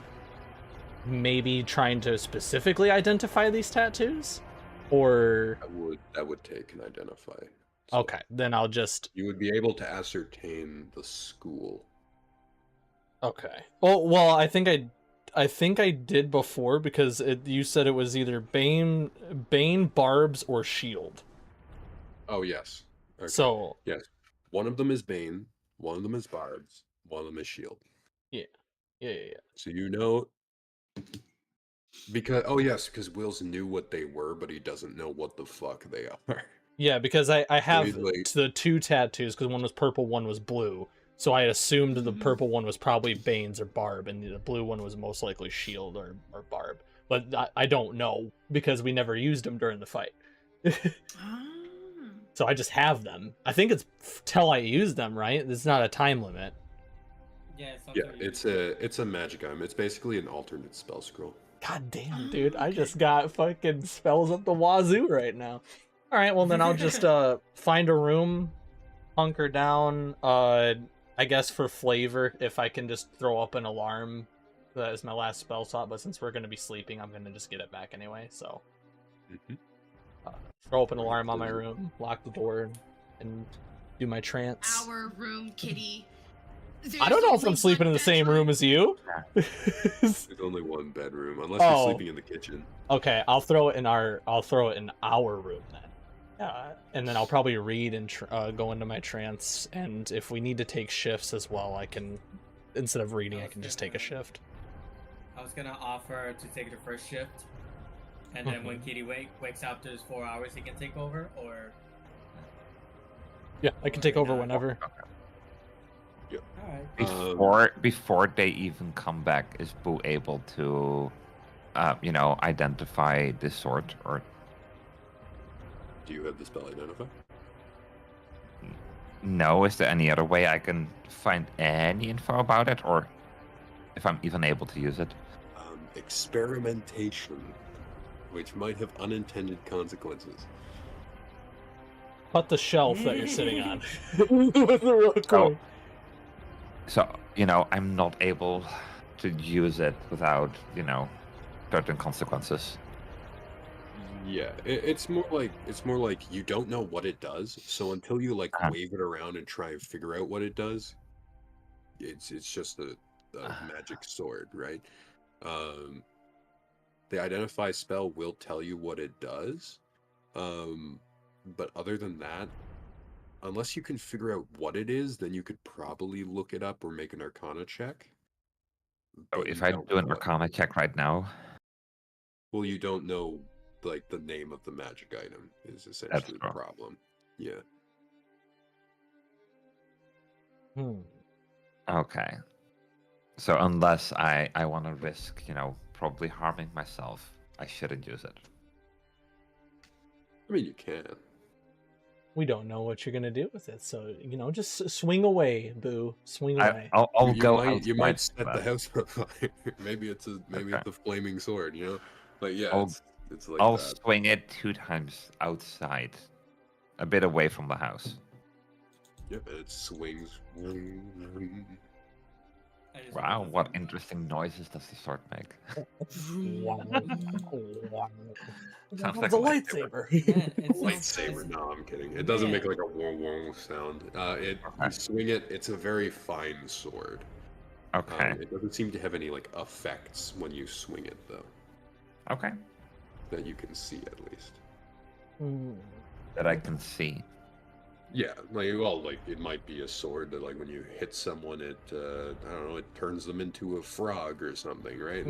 maybe trying to specifically identify these tattoos? Or That would take an identify. So okay, then I'll just you would be able to ascertain the school. okay. Oh, well, I think I did before because you said it was either Bane, Barbs, or Shield. Oh yes. Okay. So yes, one of them is Bane, one of them is Barbs, one of them is Shield. yeah. So you know, because Wills knew what they were, but he doesn't know what the fuck they are. Yeah, because I have he's like- the 2 tattoos, because one was purple, one was blue. So I assumed the purple one was probably Bane's or Barb, and the blue one was most likely Shield or Barb. But I don't know, because we never used them during the fight. So I just have them. I think it's till I use them, right? There's not a time limit. Yeah, it's a magic item. It's basically an alternate spell scroll. God damn, dude. I just got fucking spells up the wazoo right now. Alright, well then I'll just find a room, hunker down, I guess for flavor, if I can just throw up an alarm. That is my last spell slot, but since we're going to be sleeping, I'm going to just get it back anyway, so. Throw up an alarm on my room, lock the door, and do my trance. Our room, kitty. I don't know if I'm sleeping in the same room as you. There's only one bedroom, unless you're sleeping in the kitchen. Okay, I'll throw it in our room then. And then I'll probably read and go into my trance, and if we need to take shifts as well, I can, instead of reading, I can just take a shift. I was gonna offer to take the first shift, and then when Kitty wakes up, there's 4 hours he can take over, or... Yeah, I can take over whenever. Alright. Before they even come back, is Boo able to, identify this sword, or... Do you have the spell identify? No, is there any other way I can find any info about it, or if I'm even able to use it? Experimentation, which might have unintended consequences. Cut the shelf that you're sitting on. With the real quick. So, I'm not able to use it without, certain consequences. Yeah, it's more like you don't know what it does, so until you wave it around and try and figure out what it does, it's just a magic sword, right? The identify spell will tell you what it does, but other than that, unless you can figure out what it is, then you could probably look it up or make an Arcana check. So But if you I don't do an know what Arcana it is. check right now, Well, you don't know the name of the magic item is essentially the problem. Yeah. okay. So unless I want to risk, probably harming myself, I shouldn't use it. I mean, you can. We don't know what you're gonna do with it, so just swing away, Boo. Swing away. I'll go. You might outside, set the house on fire. maybe it's a flaming sword, But yeah, it's like I'll that. swing it 2 times outside, a bit away from the house. Yep, and it swings. Wow, what interesting noises does the sword make? Sounds like a a lightsaber. Yeah, it's Lightsaber? No, I'm kidding. It doesn't make like a wong wong sound. You swing it. It's a very fine sword. Okay. It doesn't seem to have any effects when you swing it though. Okay. That you can see at least. That I can see. Yeah, it might be a sword that when you hit someone, it I don't know, it turns them into a frog or something, right?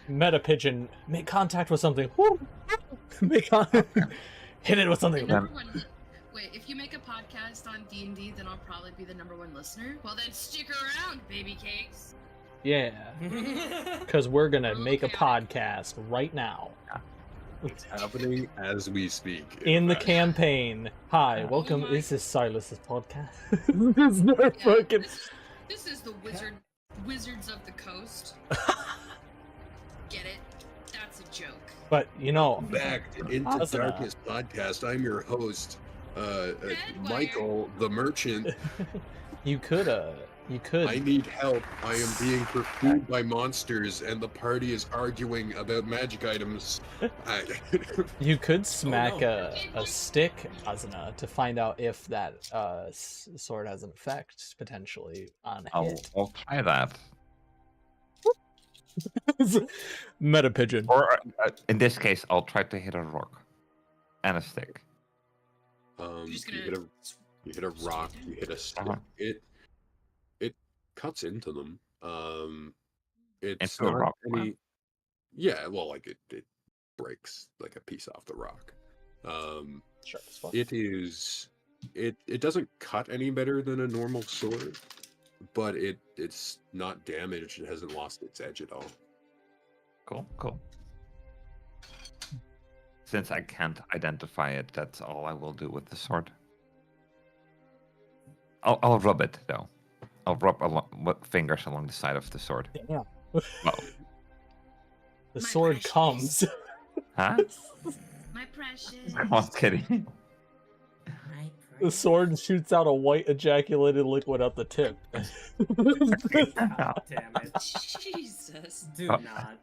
Meta pigeon, make contact with something. Hit it with something. Wait, if you make a podcast on D&D, then I'll probably be the #1 listener. Well, then stick around, baby cakes. Yeah, because we're gonna make a podcast right now. It's happening as we speak. In the fact. campaign. Hi, welcome. my- This is Silas's podcast. This is not fucking. This is the wizard Wizards of the Coast. Get it? That's a joke. But you know, Back into Asuna. Darkness podcast. I'm your host, Redwire. Michael the Merchant. you could I need help. I am being pursued by monsters, and the party is arguing about magic items. you could smack no. a stick, Asuna, to find out if that sword has an effect potentially on hit. I'll try that. Meta pigeon. Or in this case, I'll try to hit a rock and a stick. You're just You gonna hit a rock, you hit a stick. Uh-huh. It cuts into them. It's Into a not rock, any. Yeah, well, like it breaks like a piece off the rock. Sure, as fuck. It doesn't cut any better than a normal sword, but it's not damaged. It hasn't lost its edge at all. Cool. Since I can't identify it, that's all I will do with the sword. I'll rub it though. I'll rub fingers along the side of the sword. Damn. Well, The My sword precious. comes. huh? My precious. I'm not kidding. The sword shoots out a white ejaculated liquid at the tip. God damn it. Jesus. Do not.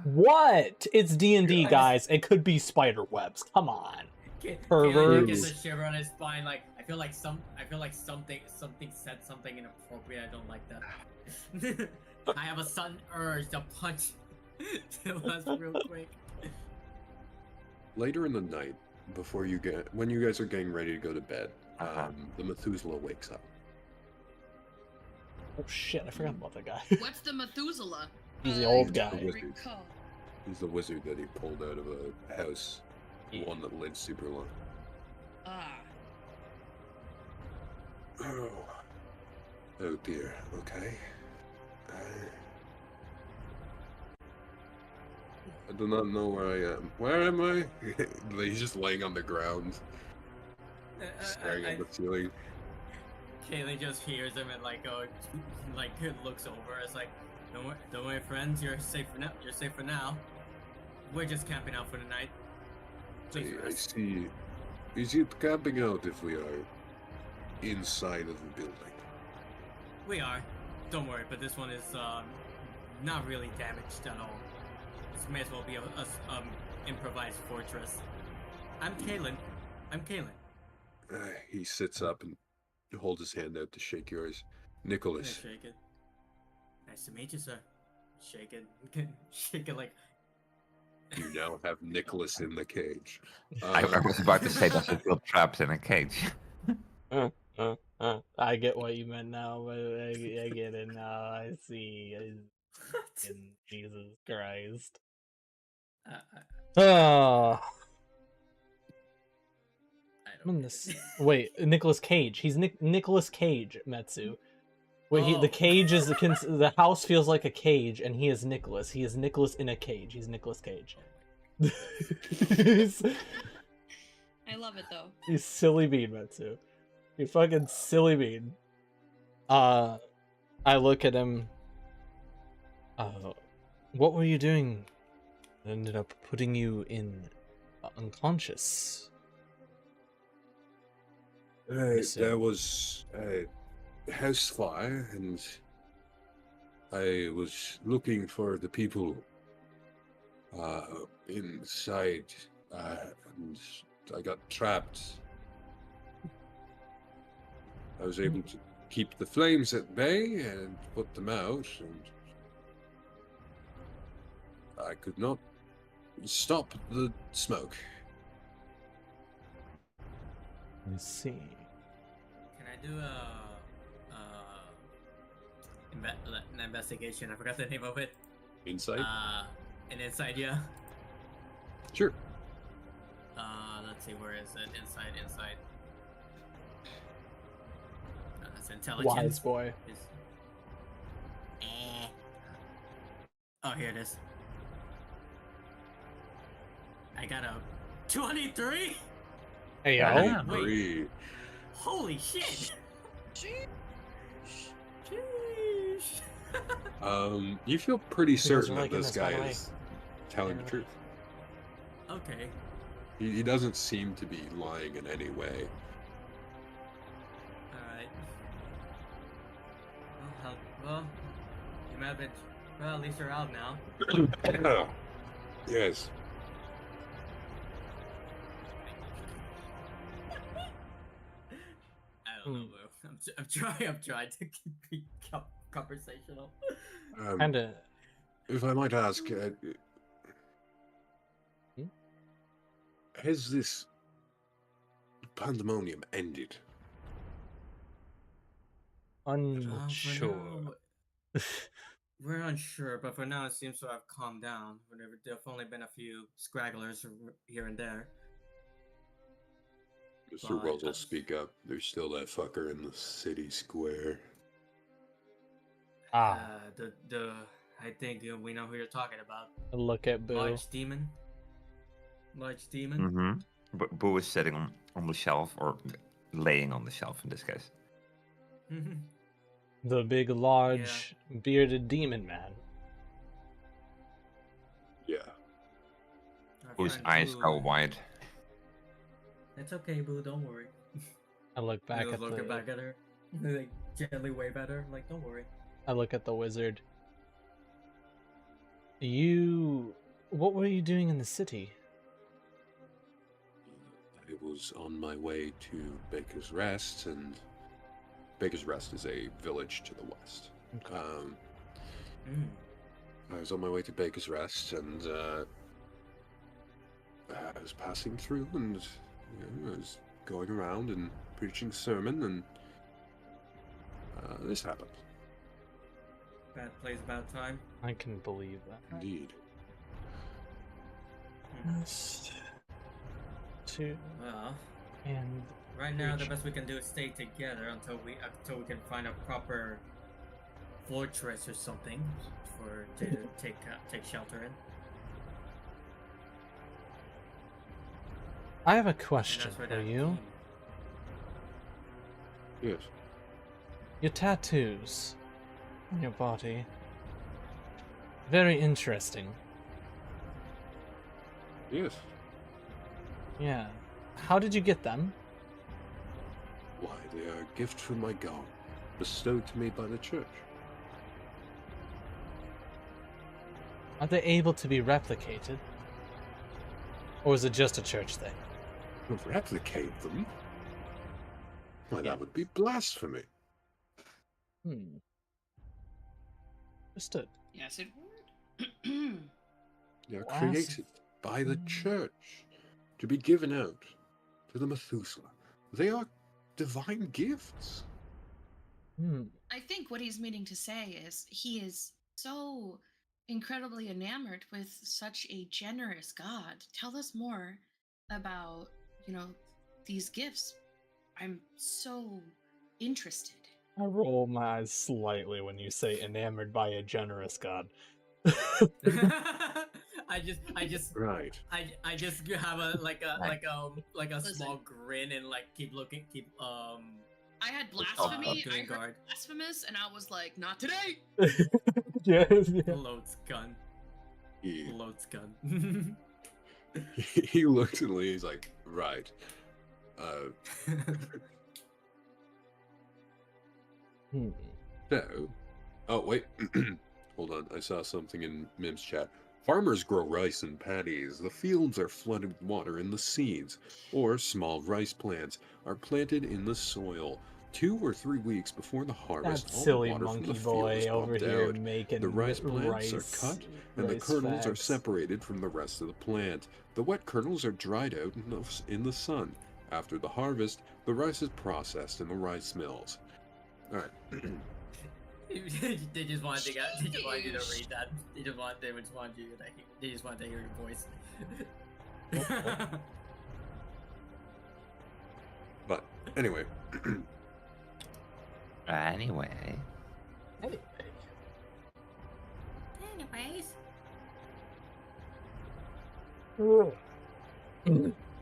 What? It's D&D, guys. It could be spider webs. Come on. Caleb gets Perverts. a shiver on his spine. Like I feel like something said something inappropriate. I don't like that. I have a sudden urge to punch Tilas real quick. Later in the night, when you guys are getting ready to go to bed, Uh-huh. the Methuselah wakes up. Oh shit, I forgot about that guy. What's the Methuselah? He's the I old don't guy. recall. He's the wizard that he pulled out of a house, Yeah. one that lived super long. Ah. Oh dear. Okay. I do not know where I am. Where am I? He's just laying on the ground, staring at the ceiling. Kaylee just hears him and looks over. It's like, don't worry, friends. You're safe for now. You're safe for now. We're just camping out for the night. Please I rest. see. Is it camping out if we are inside of the building? We are. Don't worry, but this one is not really damaged at all. This may as well be a improvised fortress. I'm Kalen. He sits up and holds his hand out to shake yours. Nicholas. Shake it. Nice to meet you, sir. Shake it. Shake it like. You now have Nicholas in the cage. I was about to say that you feel trapped in a cage. I get what you meant now, but I get it now. I see. Jesus Christ. Oh, I I'm in don't this. get it. Wait, Nicolas Cage. He's Nicolas Cage, Metsu. Wait, the Oh. cage is the house feels like a cage, and he is Nicholas. He is Nicholas in a cage. He's Nicolas Cage. he's I love it though. silly bean, Metsu. You fucking silly bean. I look at him. What were you doing? I ended up putting you in unconscious. There was a house fire, and I was looking for the people inside, and I got trapped. I was able to keep the flames at bay and put them out, and I could not stop the smoke. I see. Can I do an investigation? I forgot the name of it. Insight? An insight, yeah. Sure. Let's see, where is it? Inside. That's intelligence. Wise boy. Oh, here it is. I got a 23. Hey Yeah. yo. Wait. Three. Holy shit! You feel pretty guys certain are that liking this this, by guy the way? is telling the Yeah. truth. Okay. He doesn't seem to be lying in any way. Alright. Well, you might have been. Well, at least you're out now. Yes. I don't know, bro. I'm trying to keep conversational. Kind of. If I might ask, has this pandemonium ended? Unsure. We're unsure, but for now it seems to have calmed down. There have definitely been a few scragglers here and there. Mr. Wells will speak up. There's still that fucker in the city square. I think we know who you're talking about. Look at Boo. Large demon. Large demon. Mm-hmm. But Boo is sitting on the shelf, or laying on the shelf in this case. The big, large, bearded demon man. Yeah. Boo's eyes go wide. It's okay, Boo. Don't worry. I look back at looking back at her, like gently wave at her, like don't worry. I look at the wizard. What were you doing in the city? I was on my way to Baker's Rest, and Baker's Rest is a village to the west. I was on my way to Baker's Rest, and I was passing through, and I was going around and preaching sermon, and this happened. Bad place, bad time. I can believe that. Indeed. Two Well, and right now the preach. best we can do is stay together until we can find a proper fortress or something to take shelter in. I have a And question that's where for that you. came. Yes. Your tattoos on your body. Very interesting. Yes. Yeah. How did you get them? Why, they are a gift from my God, bestowed to me by the church. Are they able to be replicated? Or is it just a church thing? Replicate them? Why, Yeah. that would be blasphemy. Understood. Yes, it would. They are Blasphemy. created by the church to be given out to the Methuselah. They are divine gifts. I think what he's meaning to say is he is so incredibly enamored with such a generous God. Tell us more about, these gifts. I'm so interested. I roll my eyes slightly when you say enamored by a generous god. I just Right. I just have a Listen. small grin and keep I had blasphemy. doing I heard guard. blasphemous, and I was like, not today. Yes, yeah. Loads gun. He, Loads gun. he looked at Lee, he's like, right. So, oh wait, hold on, I saw something in Mim's chat. Farmers grow rice in paddies. The fields are flooded with water, and the seeds, or small rice plants, are planted in the soil. 2 or 3 weeks before the harvest, That all silly the water from monkey the field boy is over pumped here out. making The rice plants rice, are cut, and the rice kernels are facts. separated from the rest of the plant. The wet kernels are dried out in the sun. After the harvest, the rice is processed in the rice mills. All right. They just wanted you to read that. They just wanted to hear your voice. But anyway, Anyway. Anyways.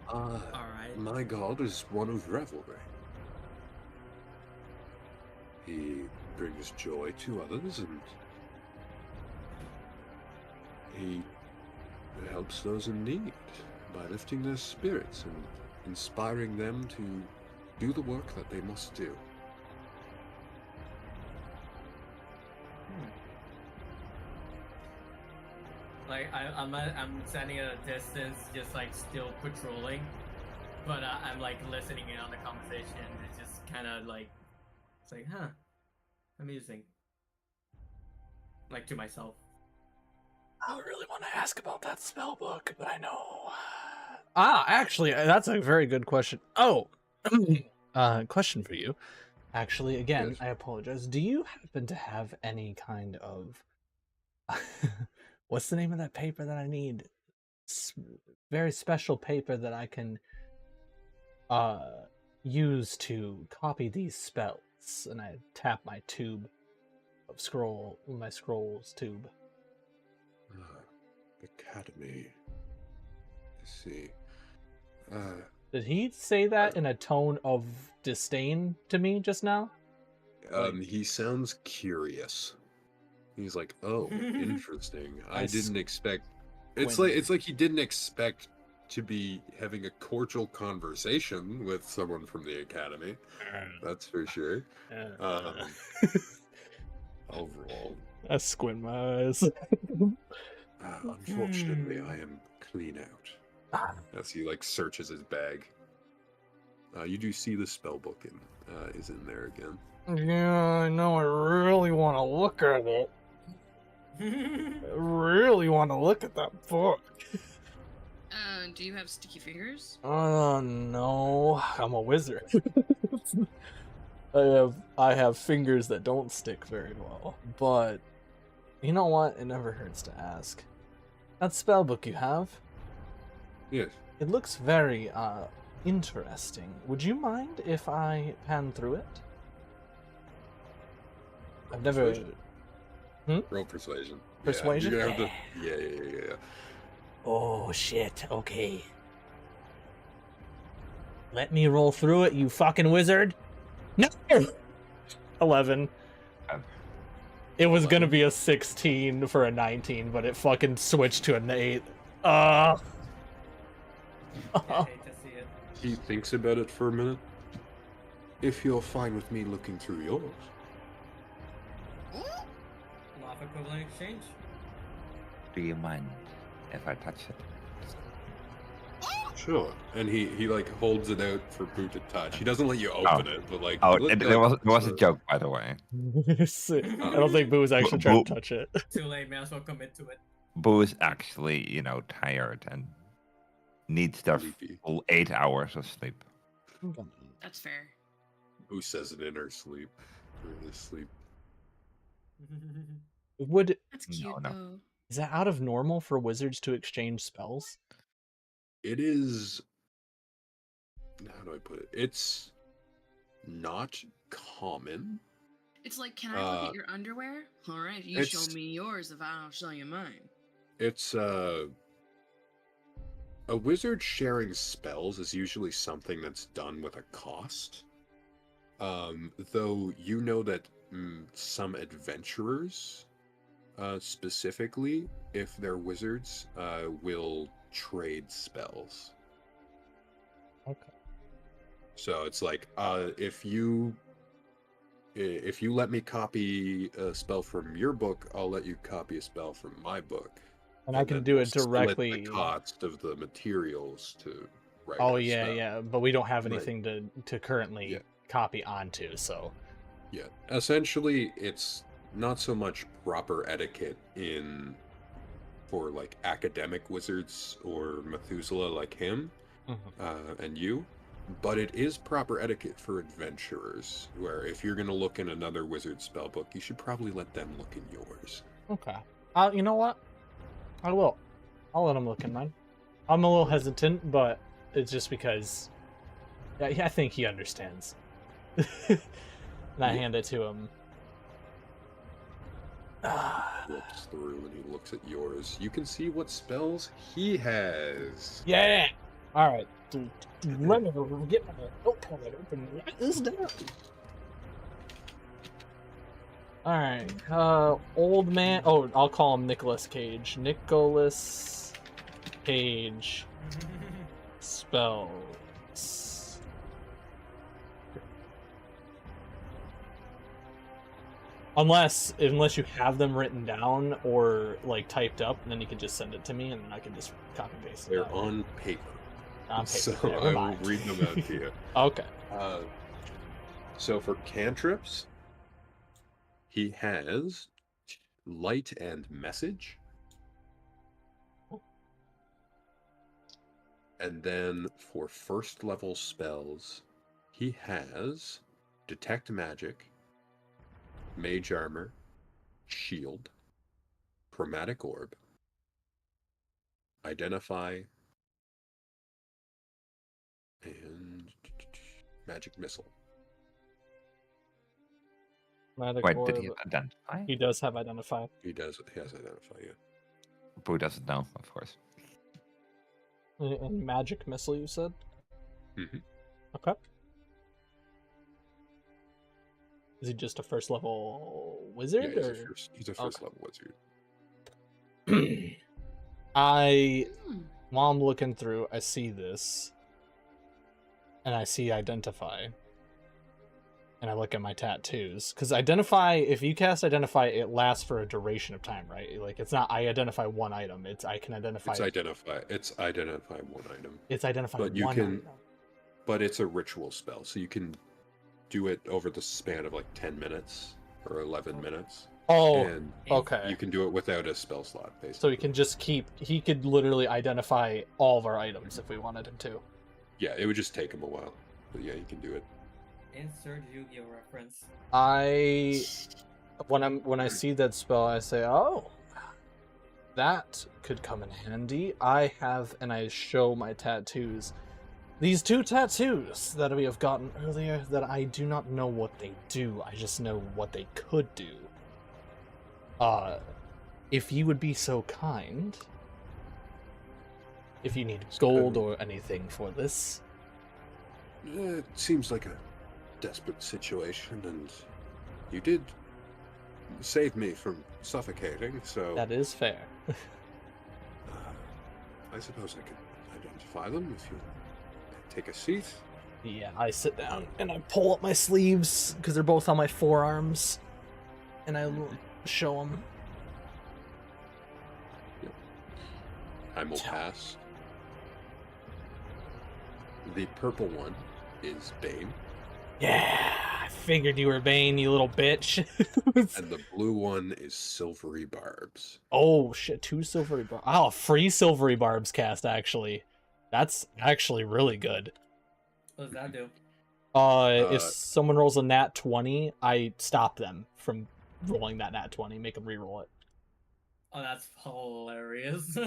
Alright. my God is one of revelry. He brings joy to others, and He helps those in need by lifting their spirits and inspiring them to do the work that they must do. Like I'm standing at a distance, just like still patrolling, but I'm like listening in on the conversation. It's just kind of like, it's like, huh, amusing. Like to myself. I really want to ask about that spell book, but I know. Actually, that's a very good question. Oh, question for you. Actually, again, Yes. I apologize. Do you happen to have any kind of what's the name of that paper that I need? Very special paper that I can use to copy these spells. And I tap my tube of my scrolls tube. Academy. Let's see. Did he say that in a tone of disdain to me just now? He sounds curious. He's like, "Oh, interesting. I didn't expect." It's like he didn't expect to be having a cordial conversation with someone from the academy. That's for sure. Overall, I squint my eyes. unfortunately, I am clean out. As he like searches his bag, you do see the spell book is in there again. Yeah, I know. I really want to look at it. I really want to look at that book. Do you have sticky fingers? Oh no, I'm a wizard. I have fingers that don't stick very well. But you know what? It never hurts to ask. That spell book you have, Yes. it looks very interesting. Would you mind if I pan through it? I've never. Persuasion. Roll persuasion. Persuasion? Yeah, you're gonna have to... yeah. Oh shit, okay. Let me roll through it, you fucking wizard. No! 11. It was gonna be a 16 for a 19, but it fucking switched to an 8. I hate to see it. He thinks about it for a minute. If you're fine with me looking through yours. Law of equivalent exchange. Do you mind if I touch it? Sure. And he like holds it out for Boo to touch. He doesn't let you open it, but like. Oh, look it up, was a so- joke, by the way. I don't think Boo was actually trying to touch it. Too late, may as well commit to it. Boo is actually, tired and needs their Sleepy. full 8 hours of sleep. That's fair. Boo says it in her sleep. Or his sleep. Would That's cute No. though. is that out of normal for wizards to exchange spells? It is. How do I put it? It's not common. It's like, can I look at your underwear? All right, you show it's- me yours if I don't show you mine. It's a wizard sharing spells is usually something that's done with a cost. Though you know that some adventurers, specifically, if they're wizards, will trade spells. Okay. So it's like, if you let me copy a spell from your book, I'll let you copy a spell from my book. And I can then do we'll it split directly. the cost of the materials to write. Oh our yeah, spell. yeah, but we don't have Right. anything to currently Yeah. copy onto, so Yeah. Essentially, it's not so much proper etiquette for like academic wizards or Methuselah like him and you, but it is proper etiquette for adventurers. Where if you're gonna look in another wizard spellbook, you should probably let them look in yours. okay. You know what? I will. I'll let him look in mine. I'm a little hesitant, but it's just because I think he understands. And I hand it to him. Flips through and he looks at yours. You can see what spells he has. Yeah. All right. Let me get my notepad open. Right this down. All right. Old man. Oh, I'll call him Nicolas Cage. Nicolas Cage spells. Unless you have them written down or like typed up, and then you can just send it to me, and then I can just copy and paste it. They're on paper. On paper. So Never I will mind. read them out to you. Okay. So for cantrips, he has light and message. And then for first level spells, he has detect magic, mage armor, shield, chromatic orb, identify, and magic missile. Chromatic Wait, orb. did he identify? He does have identify. He has identify, yeah. Boo doesn't know, of course. And magic missile, you said? Mhm. Okay. Is he just a first level wizard? Yeah, or... he's a first level wizard. While I'm looking through, I see this. And I see identify. And I look at my tattoos. Because identify, if you cast identify, it lasts for a duration of time, right? Like, it's not I identify one item. It's I can identify... It's identify one item. It's identify But you one can- item. But it's a ritual spell, so you can do it over the span of like 10 minutes or 11 minutes. Oh, And okay. you can do it without a spell slot, basically. So he can just he could literally identify all of our items if we wanted him to. Yeah, it would just take him a while. But yeah, you can do it. Insert Yu-Gi-Oh reference. When I see that spell, I say, oh, that could come in handy. I have, and I show my tattoos. These 2 tattoos that we have gotten earlier that I do not know what they do. I just know what they could do. If you would be so kind, if you need gold or anything for this. It seems like a desperate situation, and you did save me from suffocating, so... That is fair. I suppose I could identify them if you take a seat. Yeah, I sit down and I pull up my sleeves because they're both on my forearms, and I show them. Time will pass. The purple one is Bane, Yeah, I figured you were Bane, you little bitch. and the blue one is Silvery Barbs. Oh shit, 2 silvery barbs. Oh, free silvery barbs cast actually. That's actually really good. What does that do? If someone rolls a nat 20, I stop them from rolling that nat 20, make them re-roll it. Oh, that's hilarious.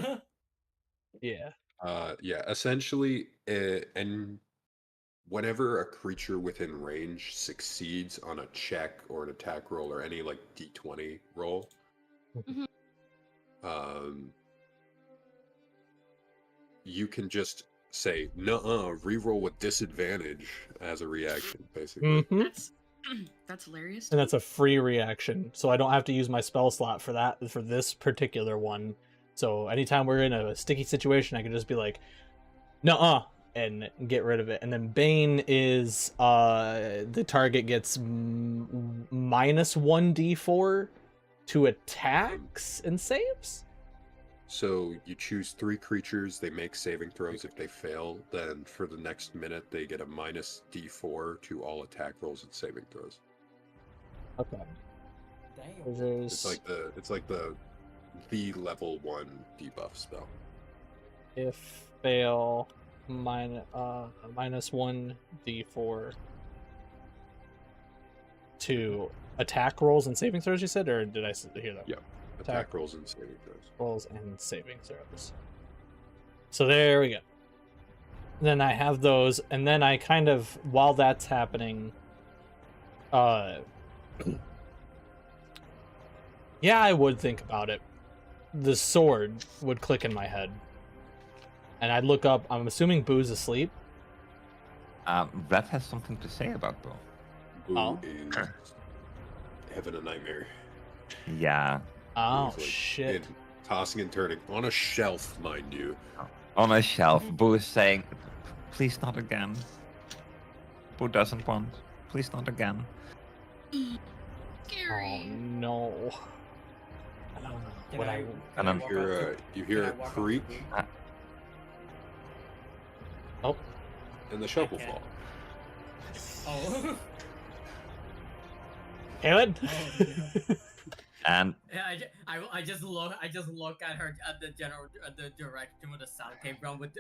Yeah. Yeah, essentially, and whenever a creature within range succeeds on a check or an attack roll or any like d20 roll, you can just say nuh-uh, reroll with disadvantage as a reaction, basically. That's hilarious. And that's a free reaction, so I don't have to use my spell slot for that for this particular one. So anytime we're in a sticky situation, I can just be like, nuh-uh, and get rid of it. And then Bane is the target gets minus 1d4 to attacks and saves. So you choose 3 creatures, they make saving throws. If they fail, then for the next minute they get a minus d4 to all attack rolls and saving throws. Okay. Damn. It's like the level 1 debuff spell. If fail, minus 1d4 to attack rolls and saving throws, you said, or did I hear that? Yeah. Attack rolls and saving throws. Rolls and saving throws. So there we go. Then I have those, and then I kind of, while that's happening, yeah, I would think about it. The sword would click in my head. And I'd look up, I'm assuming Boo's asleep. That has something to say about Boo. Boo Oh. is having a nightmare. Yeah. Oh He's, like, shit! tossing and turning on a shelf, mind you. On a shelf, Boo is saying, "Please not again." Boo doesn't want. Please not again. Oh Scary. no! I don't know Can what I- I. can And I then walk You up hear to- you can hear I a walk up to creak, Boo? Oh, and the shelf will Okay. fall. Oh. Caleb. Oh, And Yeah, I just look at her at the direction where the sound came from with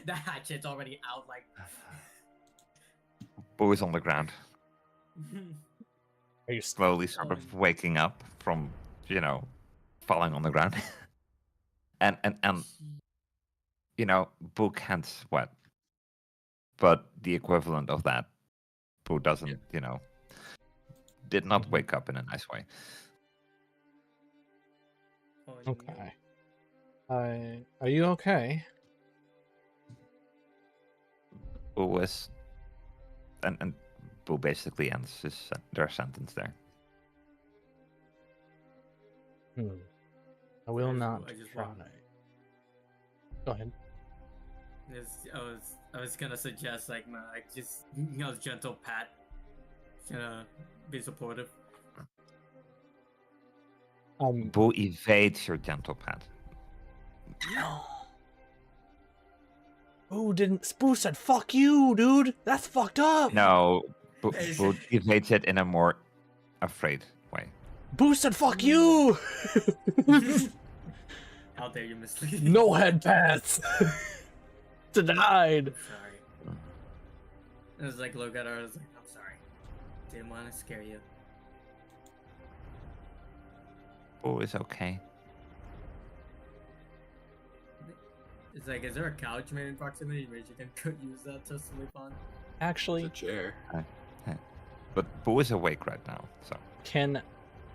the hatchet's already out like. Boo is on the ground, Are you? slowly sort of waking up from, falling on the ground. and Boo can't sweat, but the equivalent of that, Boo doesn't, did not Mhm. wake up in a nice way. Oh, no. Okay. Are you okay? Boo is, and Boo basically ends their sentence there. I will I just- not I just try. want- Go ahead. I was gonna suggest like just gentle pat, gonna be supportive. Boo evades your gentle pat. No. Boo didn't. Boo said, "Fuck you, dude. That's fucked up." No, Boo Is- evades it in a more afraid way. Boo said, "Fuck you." How dare you mislead? No head pats. Denied. Sorry. I was like, look at her. I was like, I'm sorry. Didn't want to scare you. Boo is okay. It's like, is there a couch maybe in proximity where you can use that to sleep on? It's Actually, a chair. But Boo is awake right now, so. can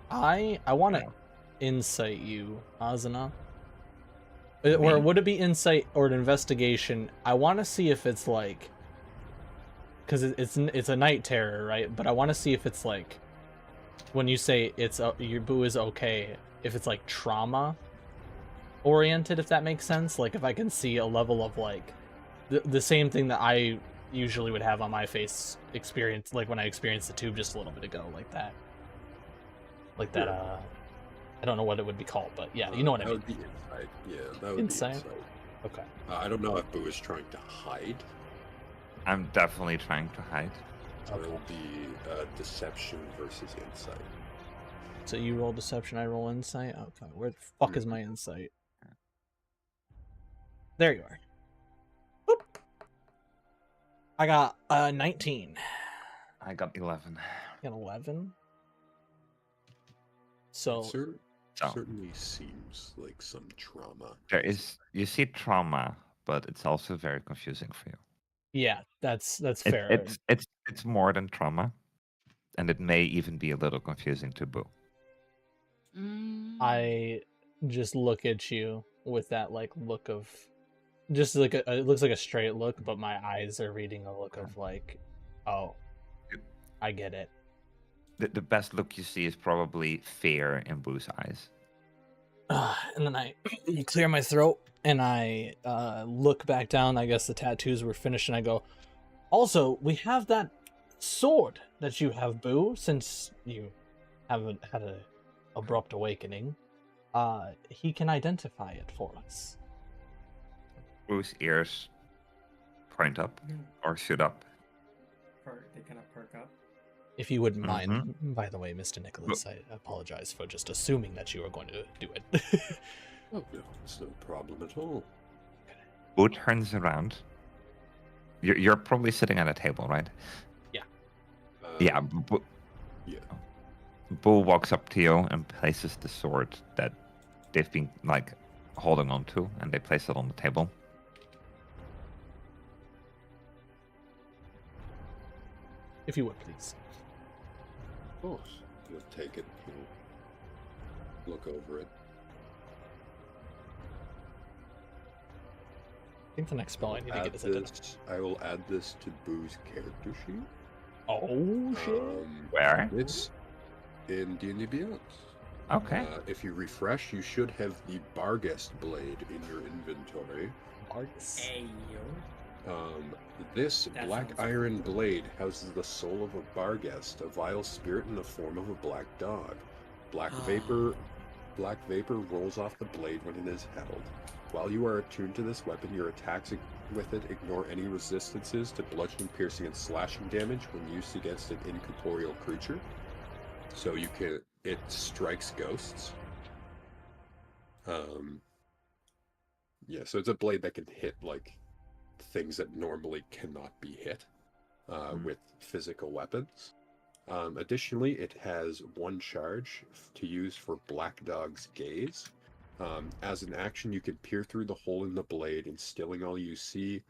I want to insight you, Azana? Or Me? would it be insight or an investigation? I want to see if it's like, because it's a night terror, right? But I want to see if it's like, when you say your Boo is okay, if it's like trauma oriented, if that makes sense. Like if I can see a level of like the same thing that I usually would have on my face experience, like when I experienced the tube just a little bit ago, like that. I don't know what it would be called, but yeah, you know what I That mean. would be insight. Yeah, that would Insight? be insight. Okay. I don't know if Boo is trying to hide. I'm definitely trying to hide. So it'll be deception versus insight. So you roll deception, I roll insight. Okay, where the fuck is my insight? There you are. Boop. I got 19. I got 11. I got 11. So It So. certainly seems like some trauma. You see trauma, but it's also very confusing for you. yeah, that's It- fair. it's more than trauma, and it may even be a little confusing to Boo. I just look at you with that like look of, just like it looks like a straight look, but my eyes are reading a look of like, oh, I get it. The best look you see is probably fear in Boo's eyes. And then I clear my throat and I look back down. I guess the tattoos were finished, and I go, also, we have that sword that you have, Boo, since you haven't had a abrupt awakening. He can identify it for us. Boo's ears point up or shoot up. They kind of perk up. If you wouldn't mind, by the way, Mr. Nicholas, I apologize for just assuming that you were going to do it. Oh, no, it's no problem at all. Boo turns around. You're probably sitting at a table, right? Yeah. Boo, Yeah. Boo walks up to you and places the sword that they've been like holding on to, and they place it on the table. If you would, please. Of course. You'll take it. You'll look over it. I think the next spell I need to get is identify. I will add this to Boo's character sheet. Oh, shit. Where? in D&D Beyond. Okay. If you refresh, you should have the Barghest blade in your inventory. Bargus. Hey yo. This That black sounds iron cool. blade houses the soul of a Barghest, a vile spirit in the form of a black dog. Black vapor rolls off the blade when it is held. While you are attuned to this weapon, your attacks with it ignore any resistances to bludgeoning, piercing, and slashing damage when used against an incorporeal creature. So it strikes ghosts. Yeah, so it's a blade that can hit like things that normally cannot be hit with physical weapons. Additionally, it has one charge to use for Black Dog's Gaze. As an action, you can peer through the hole in the blade, instilling all you see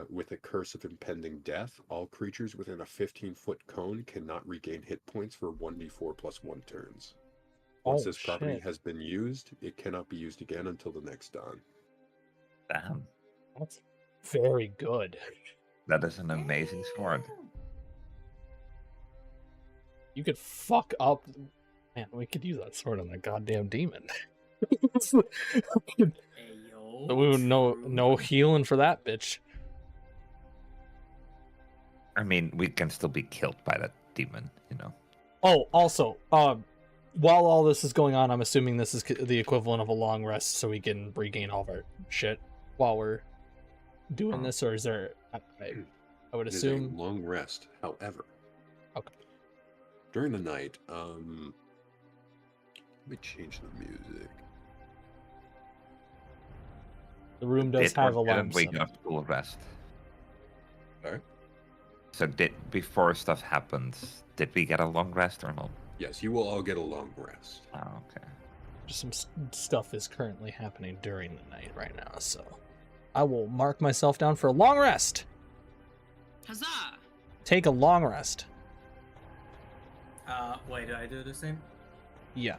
with a curse of impending death. All creatures within a 15-foot cone cannot regain hit points for 1d4 plus 1 turns. Once this property has been used, it cannot be used again until the next dawn. Damn. That's very good. That is an amazing sword. You could fuck up. Man, we could use that sword on that goddamn demon. Hey yo. We would no healing for that bitch. I mean, we can still be killed by that demon, you know. Oh, also, while all this is going on, I'm assuming this is the equivalent of a long rest, so we can regain all of our shit while we're doing this, or is there? I would assume It is a long rest. However, okay. During the night, let me change the music. The room does have alarms. We got full rest. Sorry? So before stuff happens, did we get a long rest or not? Yes, you will all get a long rest. Oh, okay. Just some stuff is currently happening during the night right now, so I will mark myself down for a long rest. Huzzah! Take a long rest. Wait, did I do the same? Yeah.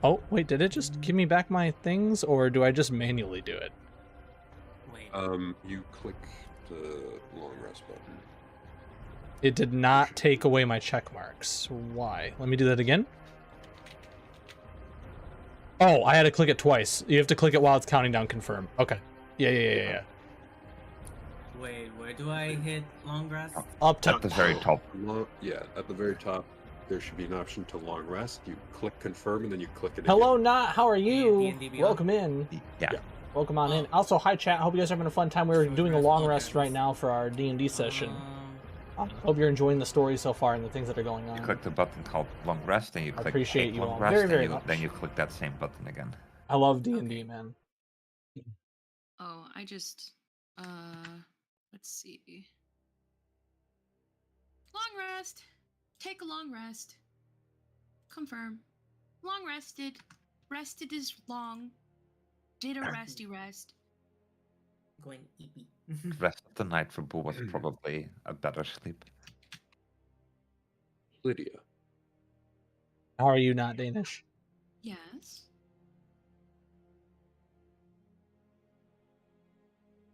Oh, wait, did it just give me back my things, or do I just manually do it? Wait. You click the long rest button. It did not take away my check marks. Why? Let me do that again. Oh, I had to click it twice. You have to click it while it's counting down confirm. Okay. Yeah. Wait, where do I hit long rest? Up top. At the very top. At the very top, there should be an option to long rest. You click confirm, and then you click it Hello, again. Not. How are you? D&D Beyond? Welcome in. Yeah. Welcome on in. Also, hi chat. Hope you guys are having a fun time. We're doing a long rest right now for our D&D session. Hope you're enjoying the story so far and the things that are going on. You click the button called long rest, and you click appreciate take you long all rest, very, very and much. then you click that same button again. I love D&D, Okay. man. Oh, I just let's see. Long rest. Take a long rest. Confirm. Long rested. Rested is long. Did a resty rest. Going eepy. The rest of the night for Boo was probably a better sleep. Lydia, How are you not Danish? Yes.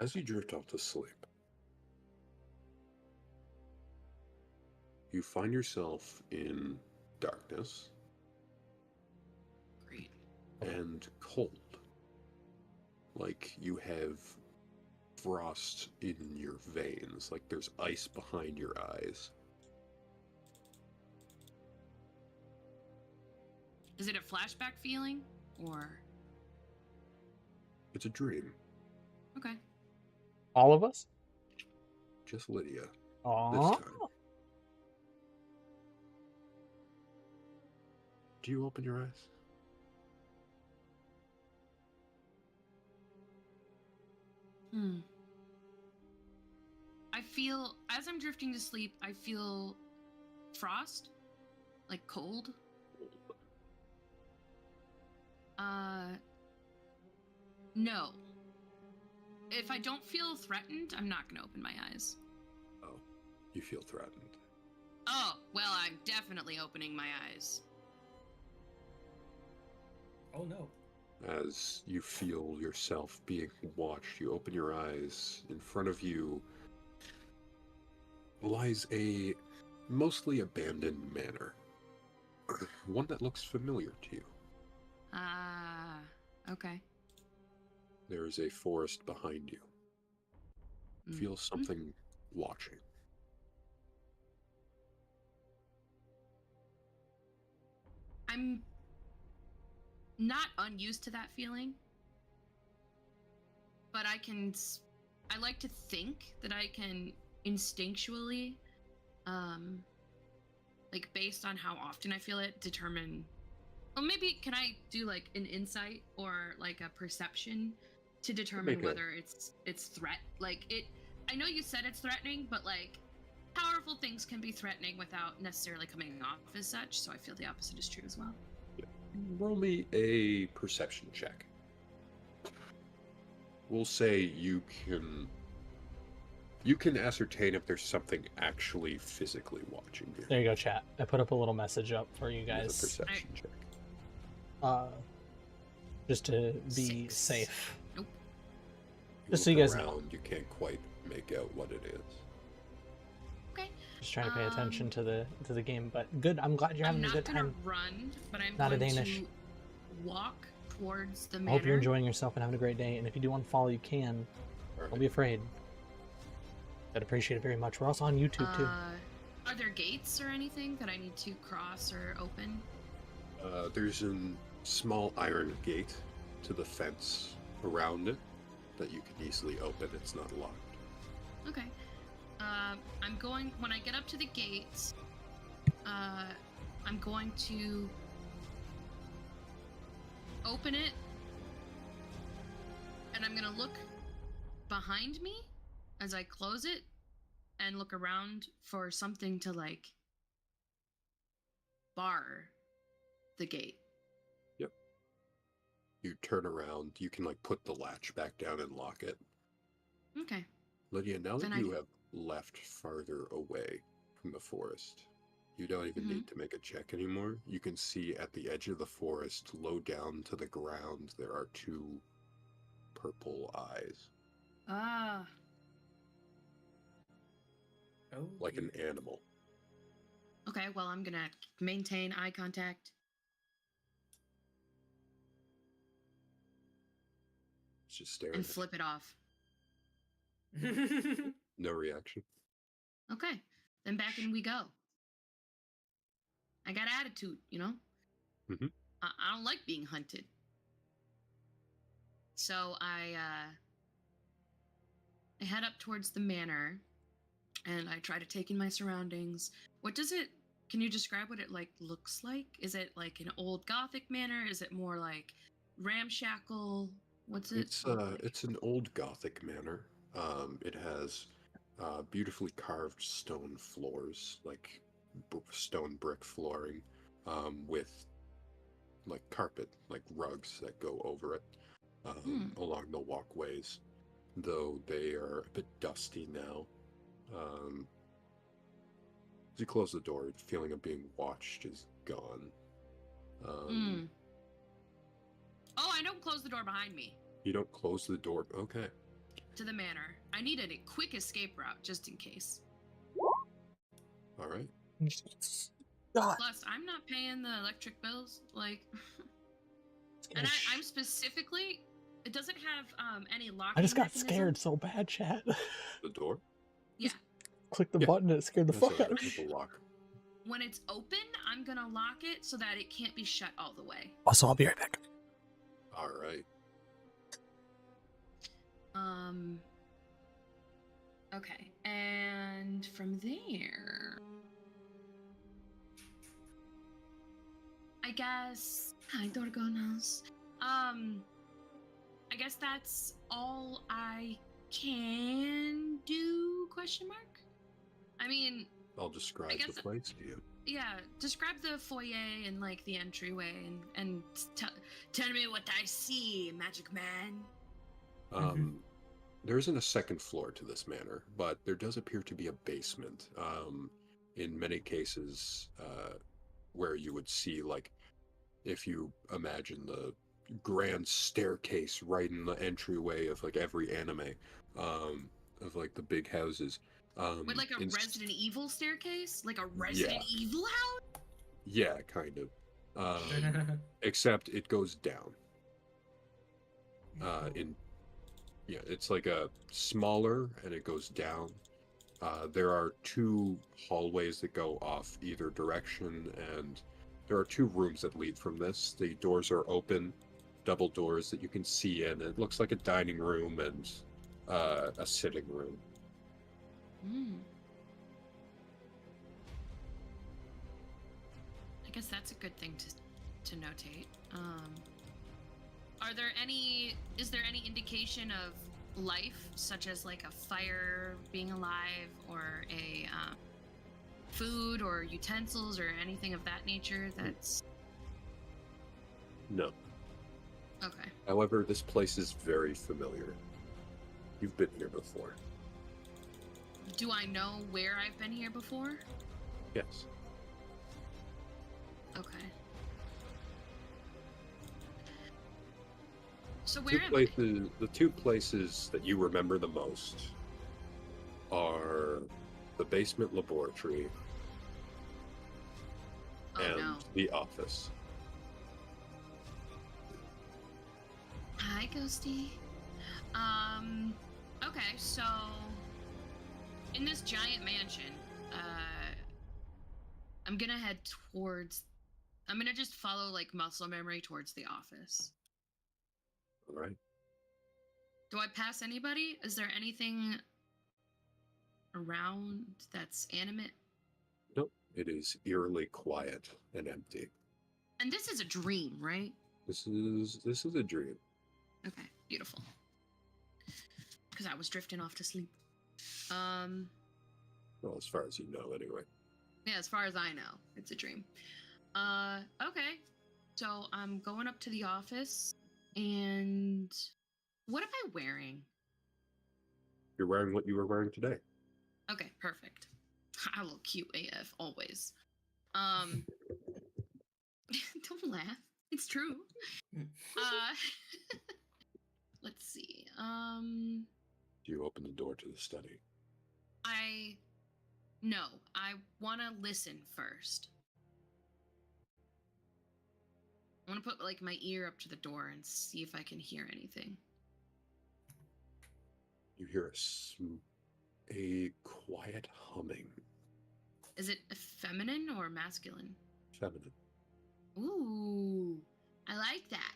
as you drift off to sleep, you find yourself in darkness Great. and cold. Like you have frost in your veins, like there's ice behind your eyes. Is it a flashback feeling or It's a dream. okay? All of us? Just Lydia. This Aww. time. Do you open your eyes? I feel, as I'm drifting to sleep, I feel frost, like cold. No. If I don't feel threatened, I'm not gonna open my eyes. Oh, you feel threatened. Oh, well, I'm definitely opening my eyes. Oh no. As you feel yourself being watched, you open your eyes. In front of you lies a mostly abandoned manor. one that looks familiar to you. Ah, okay. There is a forest behind you. Feel something watching. I'm not unused to that feeling, but I like to think that I can instinctually, like based on how often I feel it, determine, well, maybe can I do like an insight or like a perception to determine whether it's threat, like it, I know you said it's threatening, but like powerful things can be threatening without necessarily coming off as such, so I feel the opposite is true as well. Yeah. Roll me a perception check. We'll say you can ascertain if there's something actually physically watching you. There you go, chat. I put up a little message up for you With guys. a perception check. Just to be 6. safe. Nope. Just so you guys know. Around, you can't quite make out what it is. Okay. Just trying to pay attention to the game, but good. I'm glad you're having a good time. I'm not gonna run, but I'm Not a going Danish. to walk towards the I manor. hope you're enjoying yourself and having a great day. And if you do want to follow, you can. All Don't be afraid. I'd appreciate it very much. We're also on YouTube too. Are there gates or anything that I need to cross or open? There's a small iron gate to the fence around it that you can easily open. It's not locked. Okay. I'm going, when I get up to the gates, I'm going to open it, and I'm gonna look behind me as I close it and look around for something to like bar the gate. Yep. You turn around, you can like put the latch back down and lock it. Okay. Lydia, now that Then you have left farther away from the forest, you don't even need to make a check anymore. You can see at the edge of the forest, low down to the ground, there are 2 purple eyes. Ah. Oh, Like an animal. Okay, well, I'm gonna maintain eye contact. It's just staring And at flip it off. you. No reaction. Okay, then back in we go. I got attitude, you know? Mhm. I don't like being hunted. So I head up towards the manor, and I try to take in my surroundings. Can you describe what it like looks like? Is it like an old Gothic manor? Is it more like ramshackle? What's it? It's an old Gothic manor. It has beautifully carved stone floors, like stone brick flooring, with like carpet, like rugs that go over it along the walkways. Though they are a bit dusty now. As you close the door, the feeling of being watched is gone. Oh, I don't close the door behind me. You don't close the door. Okay. To the manor. I needed a quick escape route just in case. All right. God. Plus, I'm not paying the electric bills. Like, and I'm specifically. It doesn't have any locking. I just got mechanism. scared so bad, chat. The door? Yeah. Click the button and it scared the fuck out of me. The lock. When it's open, I'm gonna lock it so that it can't be shut all the way. Also, I'll be right back. All right. Okay, and from there, I guess I don't go now. I guess that's all I can do? Question mark. I mean, I'll describe the place to you. Yeah, describe the foyer and like the entryway, and tell me what I see, magic man. There isn't a second floor to this manor, but there does appear to be a basement. In many cases, where you would see, like, if you imagine the grand staircase right in the entryway of like every anime, of like the big houses. With like a Resident Evil staircase, like a Resident Evil house. Yeah, kind of. Except it goes down. It's like a smaller, and it goes down. There are 2 hallways that go off either direction, and there are 2 rooms that lead from this. The doors are open, double doors that you can see in. It looks like a dining room and a sitting room. I guess that's a good thing to notate. Is there any indication of life, such as like a fire being alive, or a food or utensils or anything of that nature? That's No. okay. However, this place is very familiar. You've been here before. Do I know where I've been here before? Yes. Okay. So where am I? The 2 places that you remember the most are the basement laboratory and the office. Hi, Ghosty. Okay, so in this giant mansion, I'm gonna just follow like muscle memory towards the office. All right. Do I pass anybody? Is there anything around that's animate? Nope. It is eerily quiet and empty. And this is a dream, right? This is a dream. Okay, beautiful. Because I was drifting off to sleep. Well, as far as you know, anyway. Yeah, as far as I know, it's a dream. Okay. So I'm going up to the office, and what am I wearing? You're wearing what you were wearing today. Okay, perfect. I look cute AF always. Don't laugh. It's true. Let's see. Do you open the door to the study? No, I want to listen first. I want to put like my ear up to the door and see if I can hear anything. You hear a quiet humming. Is it feminine or masculine? Feminine. Ooh, I like that.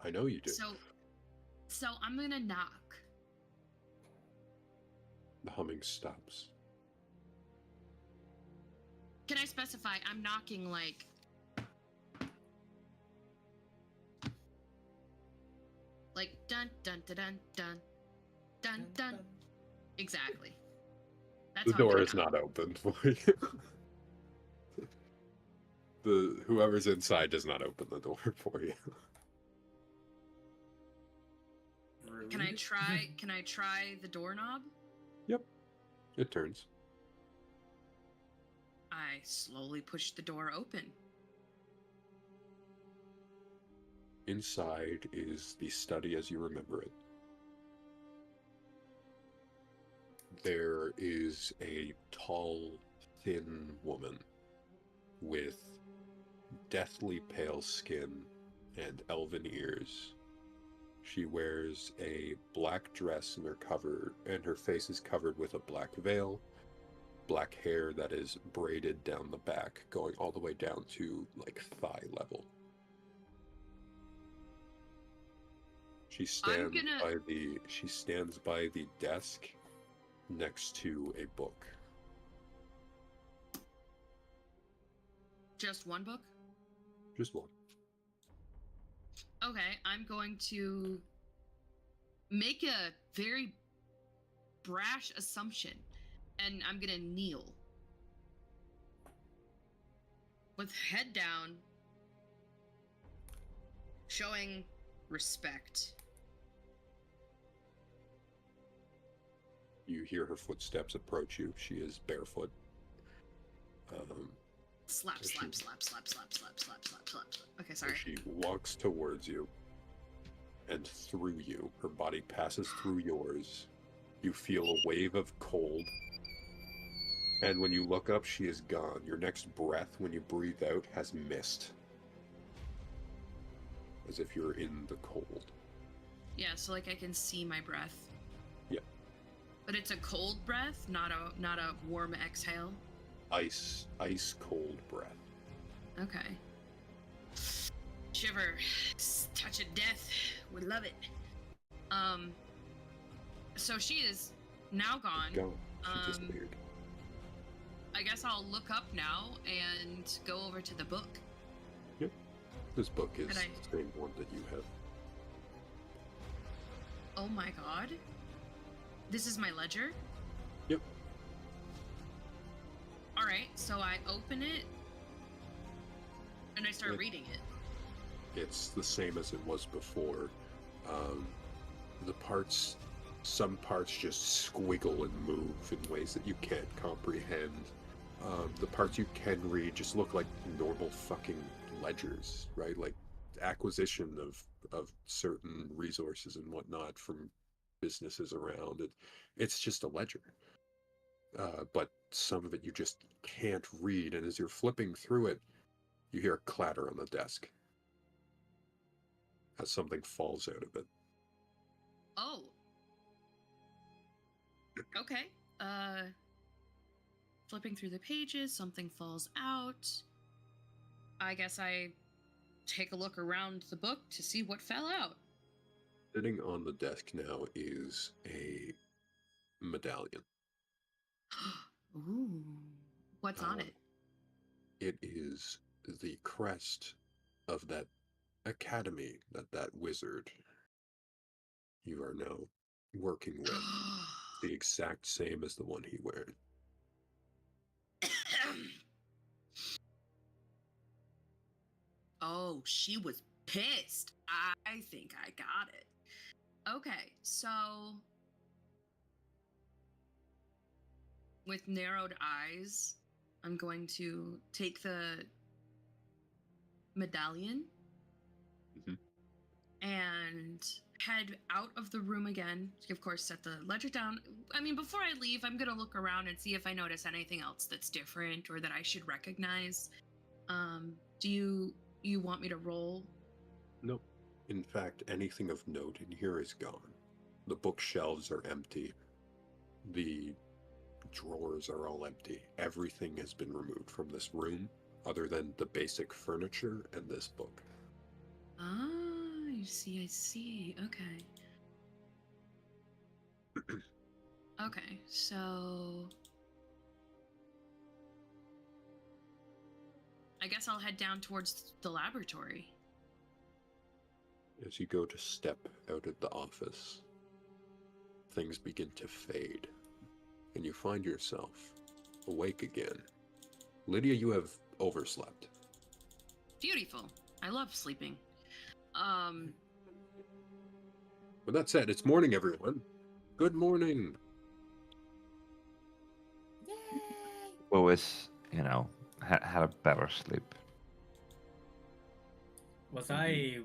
I know you do. So I'm gonna knock. The humming stops. Can I specify? I'm knocking like. Like dun dun dun dun dun dun dun. Exactly. That's The door is not open for you. Whoever's inside does not open the door for you. Can I try the doorknob? Yep. It turns. I slowly push the door open. Inside is the study as you remember it. There is a tall, thin woman with deathly pale skin and elven ears. She wears a black dress and her face is covered with a black veil, black hair that is braided down the back, going all the way down to like thigh level. She stands by the desk next to a book. Just one book? Just one. Okay, I'm going to make a very brash assumption, and I'm gonna kneel. With head down, showing respect. You hear her footsteps approach you. She is barefoot. Slap, slap, slap, slap, slap, slap, slap, slap, slap. Okay, sorry. She walks towards you, and through you, her body passes through yours. You feel a wave of cold, And when you look up, she is gone. Your next breath, when you breathe out, has mist. As if you're in the cold. Yeah, so like I can see my breath. Yeah. But it's a cold breath, not a warm exhale. Ice cold breath. Okay. Shiver. Touch of death. Would love it. So she is now gone. Gone. She disappeared. I guess I'll look up now and go over to the book. Yep. This book is the same one that you have. Oh my god. This is my ledger? Yep. Alright, so I open it and I start reading it. It's the same as it was before. Some parts just squiggle and move in ways that you can't comprehend. The parts you can read just look like normal fucking ledgers, right? Like acquisition of certain resources and whatnot from businesses around. It's just a ledger. But some of it you just can't read, and as you're flipping through it, you hear a clatter on the desk as something falls out of it. Oh. Okay. Flipping through the pages, something falls out. I guess I take a look around the book to see what fell out. Sitting on the desk now is a medallion. Ooh. What's on it? It is the crest of that academy that wizard you are now working with. The exact same as the one he wears. Oh, she was pissed. I think I got it. Okay, so with narrowed eyes, I'm going to take the medallion and head out of the room again. Of course, set the ledger down. I mean, before I leave, I'm going to look around and see if I notice anything else that's different or that I should recognize. Do you want me to roll? Nope. In fact, anything of note in here is gone. The bookshelves are empty. The drawers are all empty. Everything has been removed from this room, other than the basic furniture and this book. Ah, I see. Okay. Okay, so I guess I'll head down towards the laboratory. As you go to step out of the office, things begin to fade, and you find yourself awake again. Lydia, you have overslept. Beautiful. I love sleeping. With that said, it's morning, everyone. Good morning. Always, had a better sleep. Was I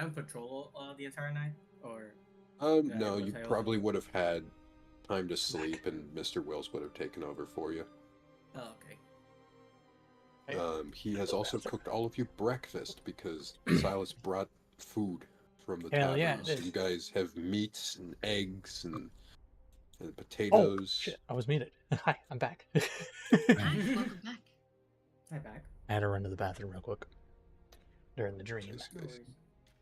on patrol the entire night, or? No, you probably would have had time to sleep, and Mr. Wills would have taken over for you. Oh, okay. He has also cooked all of you breakfast because Silas brought food from the Hell tavern. yeah, So it is. you guys have meats and eggs and potatoes. Oh, shit. I was muted. Hi, I'm back. Hi, welcome back. Hi, back. I had to run to the bathroom real quick during the dream. Nice.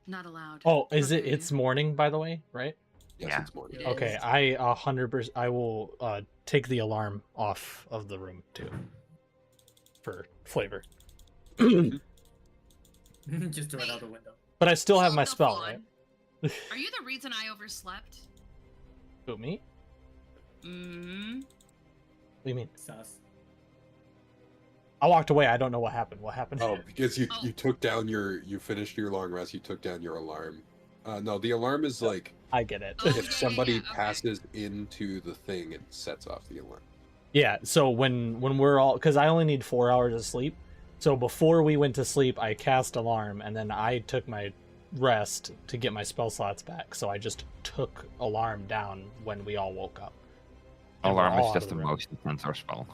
Not allowed. Oh, is Not it? very It's morning, by the way, right? Yes, Yeah. it's morning. It Okay, is. I 100%. I will take the alarm off of the room too, for flavor. Just throw it out the window. But I still have Hold my the spell, phone. right? Are you the reason I overslept? Who, me? Mm-hmm. What do you mean? Sus. I walked away. I don't know what happened. What happened? Oh, because you Oh. took down you finished your long rest, you took down your alarm. No, the alarm is like I get it. Oh, if somebody okay. passes into the thing, it sets off the alarm. Yeah, so when we're all, because I only need 4 hours of sleep, so before we went to sleep, I cast alarm, and then I took my rest to get my spell slots back, so I just took alarm down when we all woke up. And we're Alarm is all out just of a the room. motion sensor spell.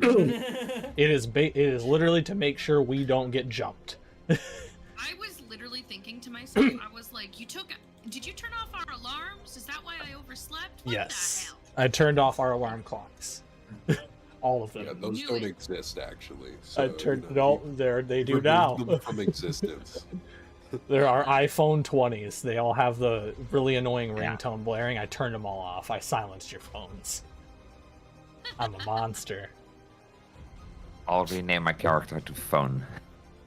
It is literally to make sure we don't get jumped. I was literally thinking to myself, I was like, did you turn off our alarms? Is that why I overslept? What Yes. the hell? I turned off our alarm clocks. All of them. Yeah, those Knew don't it. exist actually. I So, turned you know, they do remove now. them from existence. There are iPhone 20s. They all have the really annoying Yeah. ringtone blaring. I turned them all off. I silenced your phones. I'm a monster. I'll rename my character to Phone.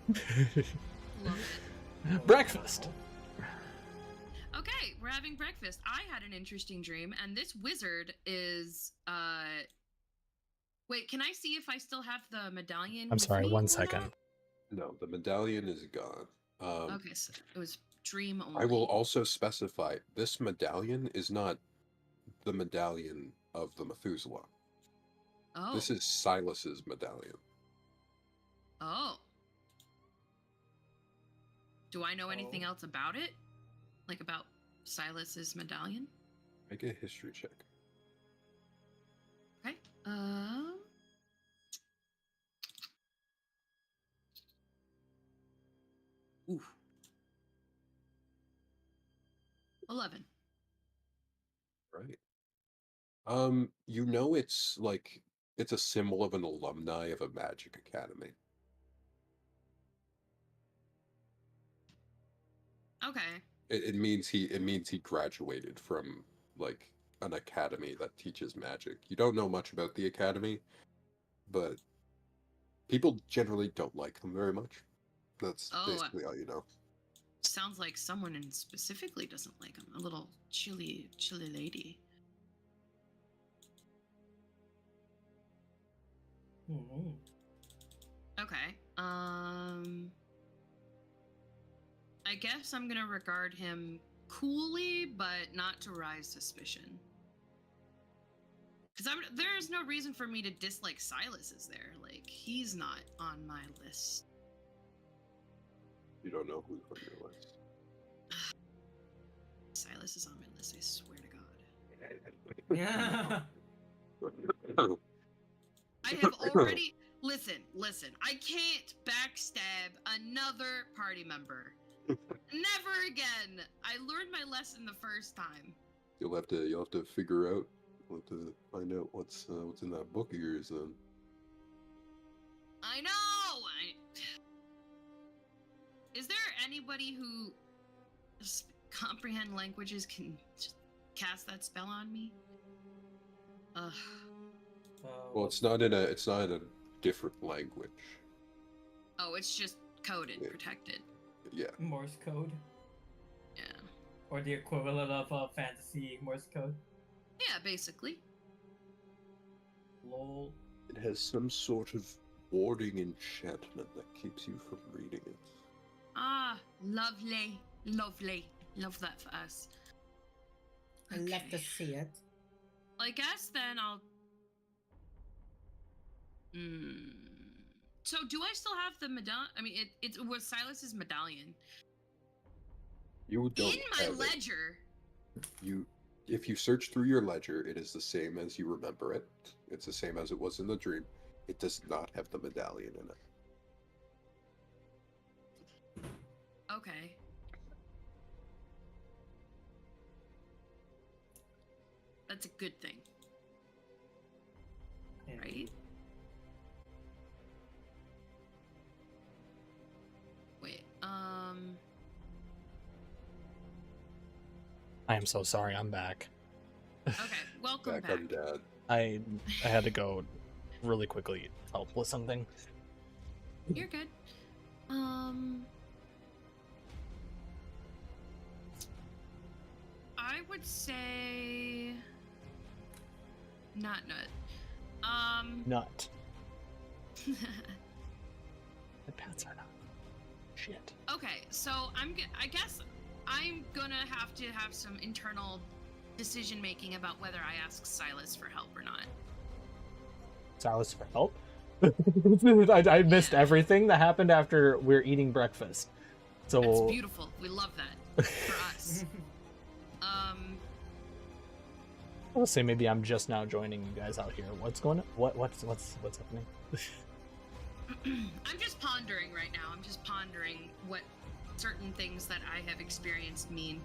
Love it. Breakfast. Okay, we're having breakfast. I had an interesting dream, and this wizard is Wait, can I see if I still have the medallion? I'm with sorry, me 1 or second. not? No, the medallion is gone. Okay, so it was dream only. I will also specify this medallion is not the medallion of the Methuselah. Oh. This is Silas's medallion. Oh. Do I know anything else about it? Like about Silas's medallion? Make a history check. Okay. Ooh. 11. Right. You know it's like it's a symbol of an alumni of a magic academy. Okay. It means he graduated from like an academy that teaches magic. You don't know much about the academy, but people generally don't like them very much. That's Oh, basically all you know. Sounds like someone in specifically doesn't like him. A little chilly lady. Mhm. Okay. I guess I'm gonna regard him coolly, but not to rise suspicion. Because there's no reason for me to dislike Silas, is there? Like, he's not on my list. You don't know who's on your list. Silas is on my list, I swear to God. Yeah. I have already... Listen. I can't backstab another party member. Never again. I learned my lesson the first time. You'll have to figure out. You'll have to find out what's in that book of yours then. I know. Is there anybody who comprehend languages can just cast that spell on me? Ugh. Well, it's not in a different language. Oh, it's just coded, Yeah. protected. Yeah. Morse code, Yeah. or the equivalent of fantasy Morse code. Yeah, basically. Lol. It has some sort of warding enchantment that keeps you from reading it. Ah, lovely. Love that for us. I love to Okay. see it. I guess then I'll. So do I still have the medallion? I mean, it was Silas's medallion You don't in my have it. ledger. If you search through your ledger, it is the same as you remember it. It's the same as it was in the dream. It does not have the medallion in it. Okay. That's a good thing, right? Wait, I am so sorry. I'm back. okay, welcome Back back. on Dad. I had to go really quickly to help with something. You're good. I would say not nut. Nut. My pants are not. Shit. Okay, so I guess I'm gonna have to have some internal decision making about whether I ask Silas for help or not. Silas for help? I missed everything that happened after we're eating breakfast. So That's beautiful. We love that for us. I'll say maybe I'm just now joining you guys out here. What's going on? What's happening? I'm just pondering right now. I'm just pondering what certain things that I have experienced mean.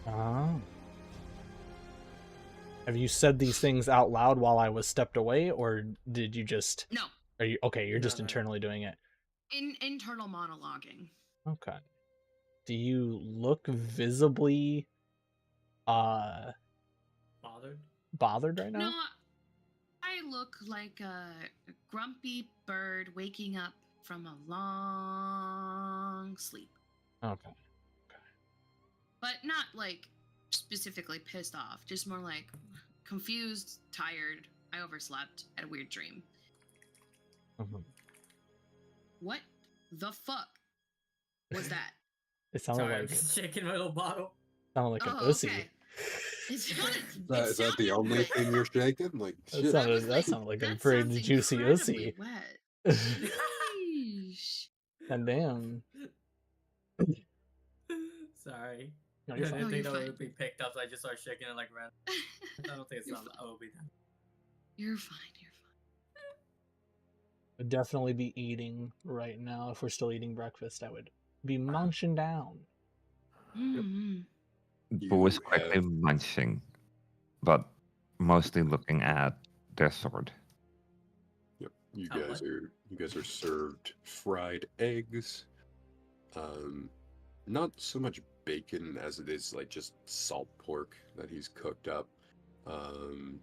Oh. Have you said these things out loud while I was stepped away, or did you just? No. Are you okay? You're just No. internally doing it. Internal monologuing. Okay. Do you look visibly bothered right now? No, I look like a grumpy bird waking up from a long sleep. Okay. But not like specifically pissed off, just more like confused, tired, I overslept, had a weird dream. Mhm. What the fuck was that? It sounded Sorry, I'm like just shaking my little bottle. an ussy. Okay. It sounded, Is that the only thing you're shaking? Like, That shit. sounded like a that pretty sounds juicy incredibly ussy. wet. Yeesh. And damn. Sorry. No, I you're didn't fine. think you're that fine. would be picked up, so I just started shaking it like random. I don't think it's You're on. fine. I will be done. You're fine. You're I'd definitely be eating right now. If we're still eating breakfast, I would be munching down. fine. Yep. Mm-hmm. Boo is You quickly have- munching, but mostly looking at their sword. Yep. You Oh, guys what? are served fried eggs. Not so much bacon as it is like just salt pork that he's cooked up. And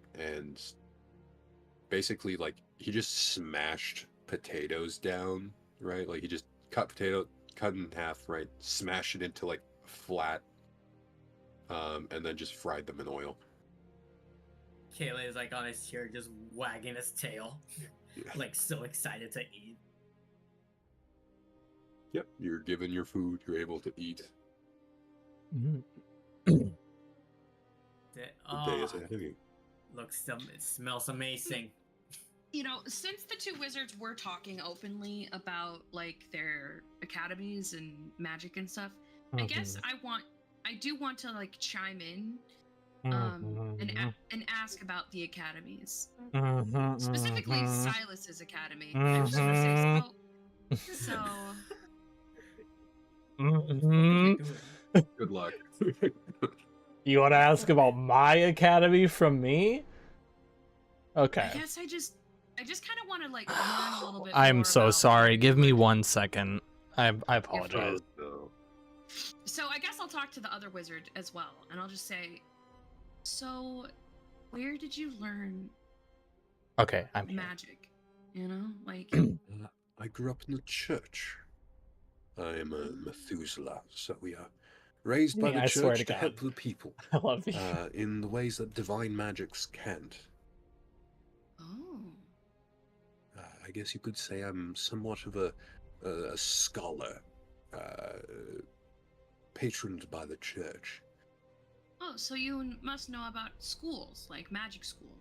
basically like he just smashed potatoes down, right? Like he just cut in half, right? Smash it into like flat, and then just fried them in oil. Kayla is like on his chair, just wagging his tail, Yeah. like so excited to eat. Yep, you're given your food, you're able to eat. Mhm. The day Oh, is ahead of you. it smells amazing. You know, since the two wizards were talking openly about like their academies and magic and stuff, I guess I do want to like chime in and ask about the academies. Specifically Silas's academy. I was just gonna say so Good luck. You want to ask about my academy from me? Okay. I guess I just kind of want to like learn a little bit I'm more so about, sorry. like, Give me what- 1 second. I apologize. Oh, no. So I guess I'll talk to the other wizard as well, and I'll just say, so where did you learn Okay, I'm here. magic? You know, like I grew up in the church. I am a Methuselah, so we are raised by the I swear church to to God. help the people I love you. in the ways that divine magics can't. oh, I guess you could say I'm somewhat of a scholar, patroned by the church. oh, so you must know about schools, like magic school.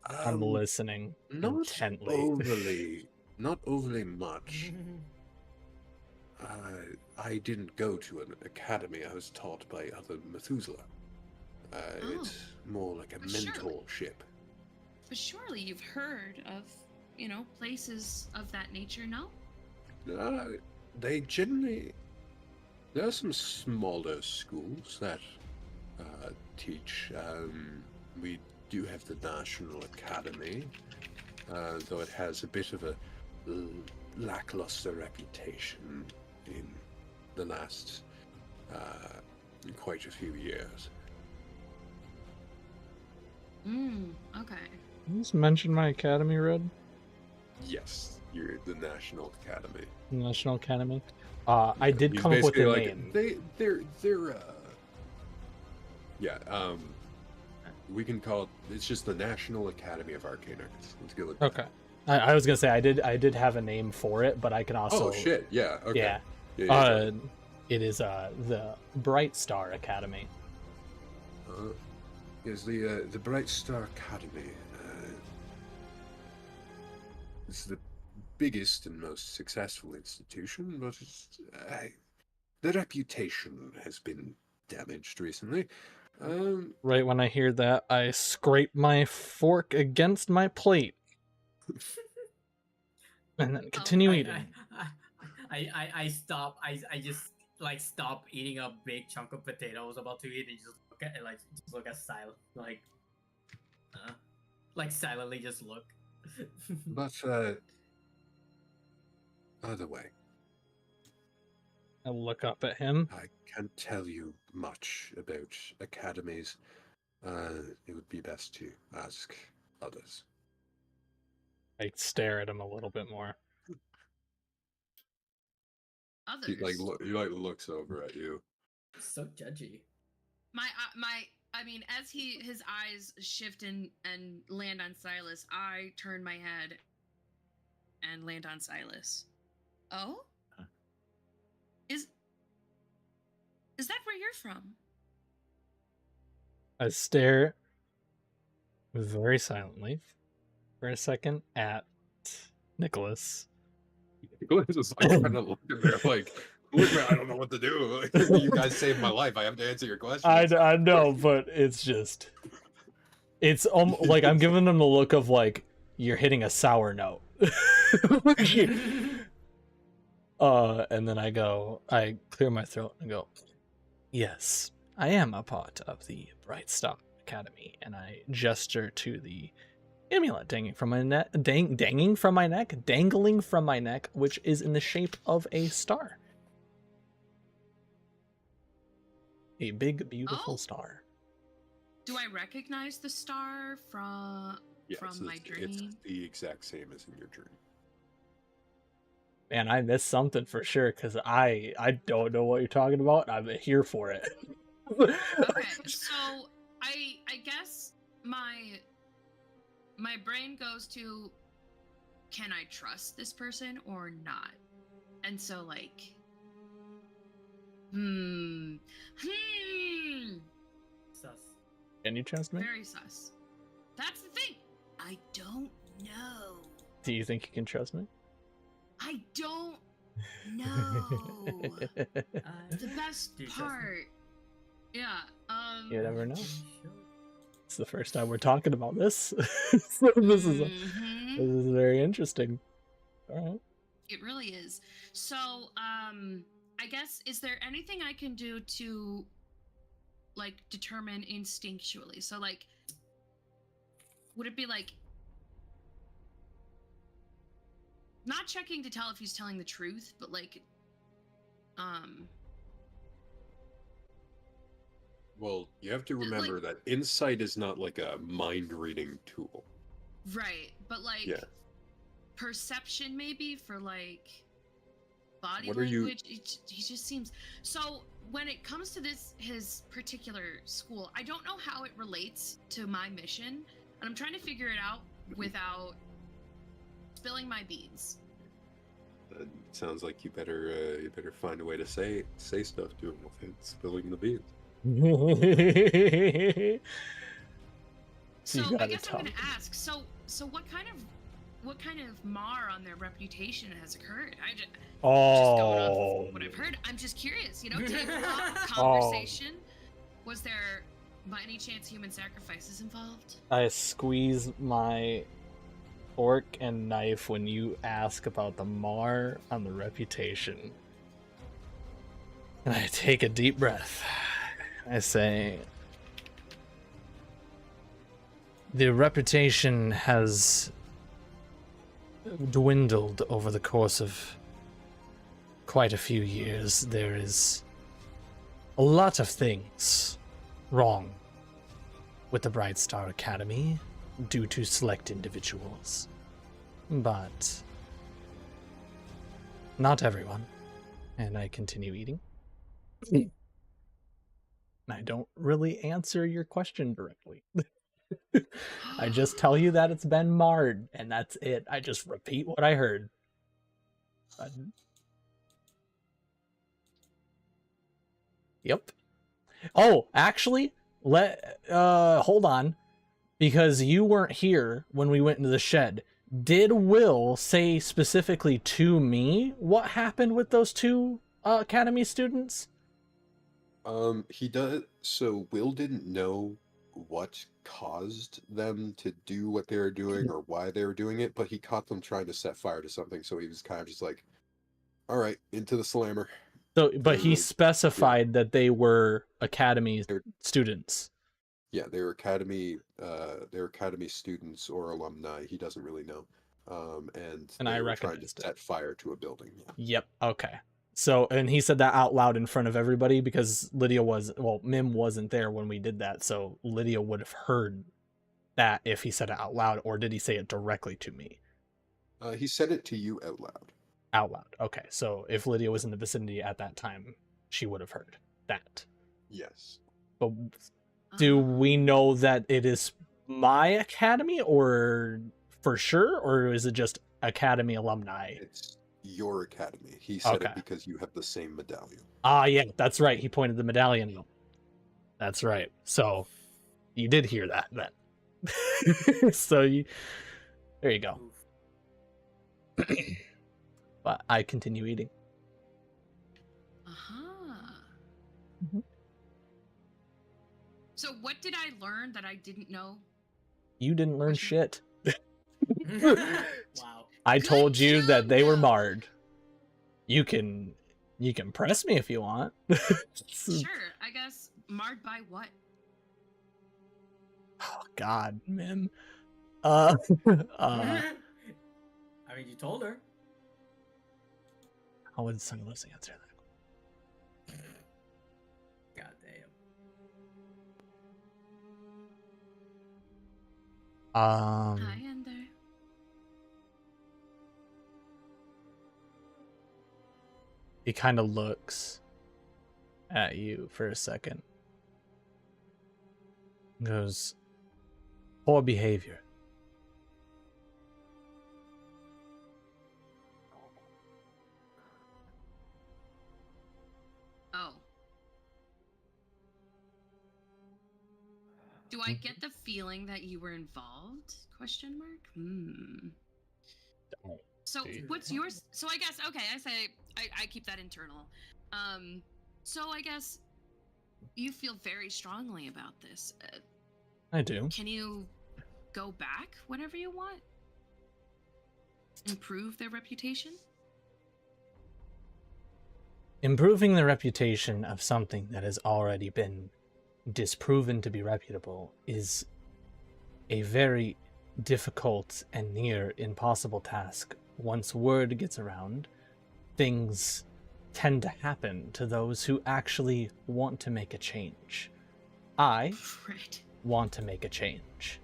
I'm listening Not intently. not overly much. I didn't go to an academy. I was taught by other Methuselah. It's more like a But surely- mentorship. But surely you've heard of, you know, places of that nature, no? They generally. There are some smaller schools that teach. We do have the National Academy, though it has a bit of a lackluster reputation in the last quite a few years. Okay. You just mentioned my academy, Red? Yes, you're at the National Academy. National Academy. I did He's come up with the basically name. They're yeah, we can call it, it's just the National Academy of Arcane Arts. Let's go with that. Okay. I was gonna say I did have a name for it, but I can also Oh shit, yeah, okay. yeah. Yeah, It is the Bright Star Academy. is the Bright Star Academy. It's the biggest and most successful institution, but the reputation has been damaged recently. Right when I hear that, I scrape my fork against my plate. And then continue eating. I stop. I just like stop eating a big chunk of potato I was about to eat and just look at it, like just look at silent, like silently just look. But other way, I look up at him. I can't tell you much about academies. It would be best to ask others. I stare at him a little bit more. Others. He looks over at you. So judgy. I mean, as his eyes shift and land on Silas, I turn my head and land on Silas. Oh? Is that where you're from? I stare very silently for a second at Nicholas. Nicholas is like kind of looking there like, look, man, I don't know what to do. Like, you guys saved my life. I have to answer your question. I know, but it's like I'm giving him the look of like you're hitting a sour note. And then I clear my throat and go, yes, I am a part of the Bright Star Academy, and I gesture to the amulet dangling from my neck, which is in the shape of a star. A big, beautiful star. Do I recognize the star from my dream? It's the exact same as in your dream. Man, I missed something for sure because I don't know what you're talking about. I'm here for it. Okay, so I guess my brain goes to, can I trust this person or not? And so like, Sus. Can you trust me? Very sus. That's the thing. I don't know. Do you think you can trust me? I don't know. The best part. Yeah. You never know. It's the first time we're talking about this. So this is very interesting. All right. It really is. So, I guess, is there anything I can do to, like, determine instinctually? So, like, would it be like not checking to tell if he's telling the truth, but like, Well, you have to remember that insight is not like a mind reading tool. Right, but like perception maybe for like body language. He just seems so. When it comes to his particular school, I don't know how it relates to my mission, and I'm trying to figure it out without spilling my beans. It sounds like you better find a way to say stuff to him without spilling the beans. So I guess I'm gonna ask. So what kind of mar on their reputation has occurred? Just going off what I've heard. I'm just curious. Tabletop conversation. Was there, by any chance, human sacrifices involved? I squeeze my fork and knife when you ask about the mar on the reputation, and I take a deep breath. I say, the reputation has dwindled over the course of quite a few years. There is a lot of things wrong with the Bright Star Academy due to select individuals, but not everyone. And I continue eating. I don't really answer your question directly. I just tell you that it's been marred, and that's it. I just repeat what I heard. Yep. Oh, actually, hold on. Because you weren't here when we went into the shed. Did Will say specifically to me what happened with those two Academy students? He does. So Will didn't know what caused them to do what they were doing or why they were doing it, but he caught them trying to set fire to something, so he was kind of just like, "All right, into the slammer." So, but And he like, specified that they were academy They're- students. yeah, they were academy students or alumni. He doesn't really know. And And they I were trying to recognized it. set fire to a building. Yeah. Yep. Okay. So, and he said that out loud in front of everybody because Mim wasn't there when we did that. So Lydia would have heard that if he said it out loud, or did he say it directly to me? He said it to you out loud. Out loud. Okay. So if Lydia was in the vicinity at that time, she would have heard that. Yes. But do Uh, we know that it is my academy, or for sure, or is it just academy alumni? It's your academy. He said Okay. it because you have the same medallion. Ah, yeah, that's right. He pointed the medallion out. That's right. So you did hear that then. There you go. But I continue eating. Uh-huh. Mhm. So what did I learn that I didn't know? You didn't learn shit. Wow. I Good told you that job, they were though. marred. You can press me if you want. Sure, I guess marred by what? Oh God, Mim. I mean, you told her. How would Sunless answer that? God damn. Hi, Ender. He kind of looks at you for a second. Goes, poor behavior. Oh. Do I get the feeling that you were involved? Question mark. Don't So do what's yours? So I guess okay. I say I keep that internal. So I guess you feel very strongly about this. I do. Can you go back whenever you want? Improve their reputation? Improving the reputation of something that has already been disproven to be reputable is a very difficult and near impossible task. Once word gets around, things tend to happen to those who actually want to make a change. I Right. want to make a change.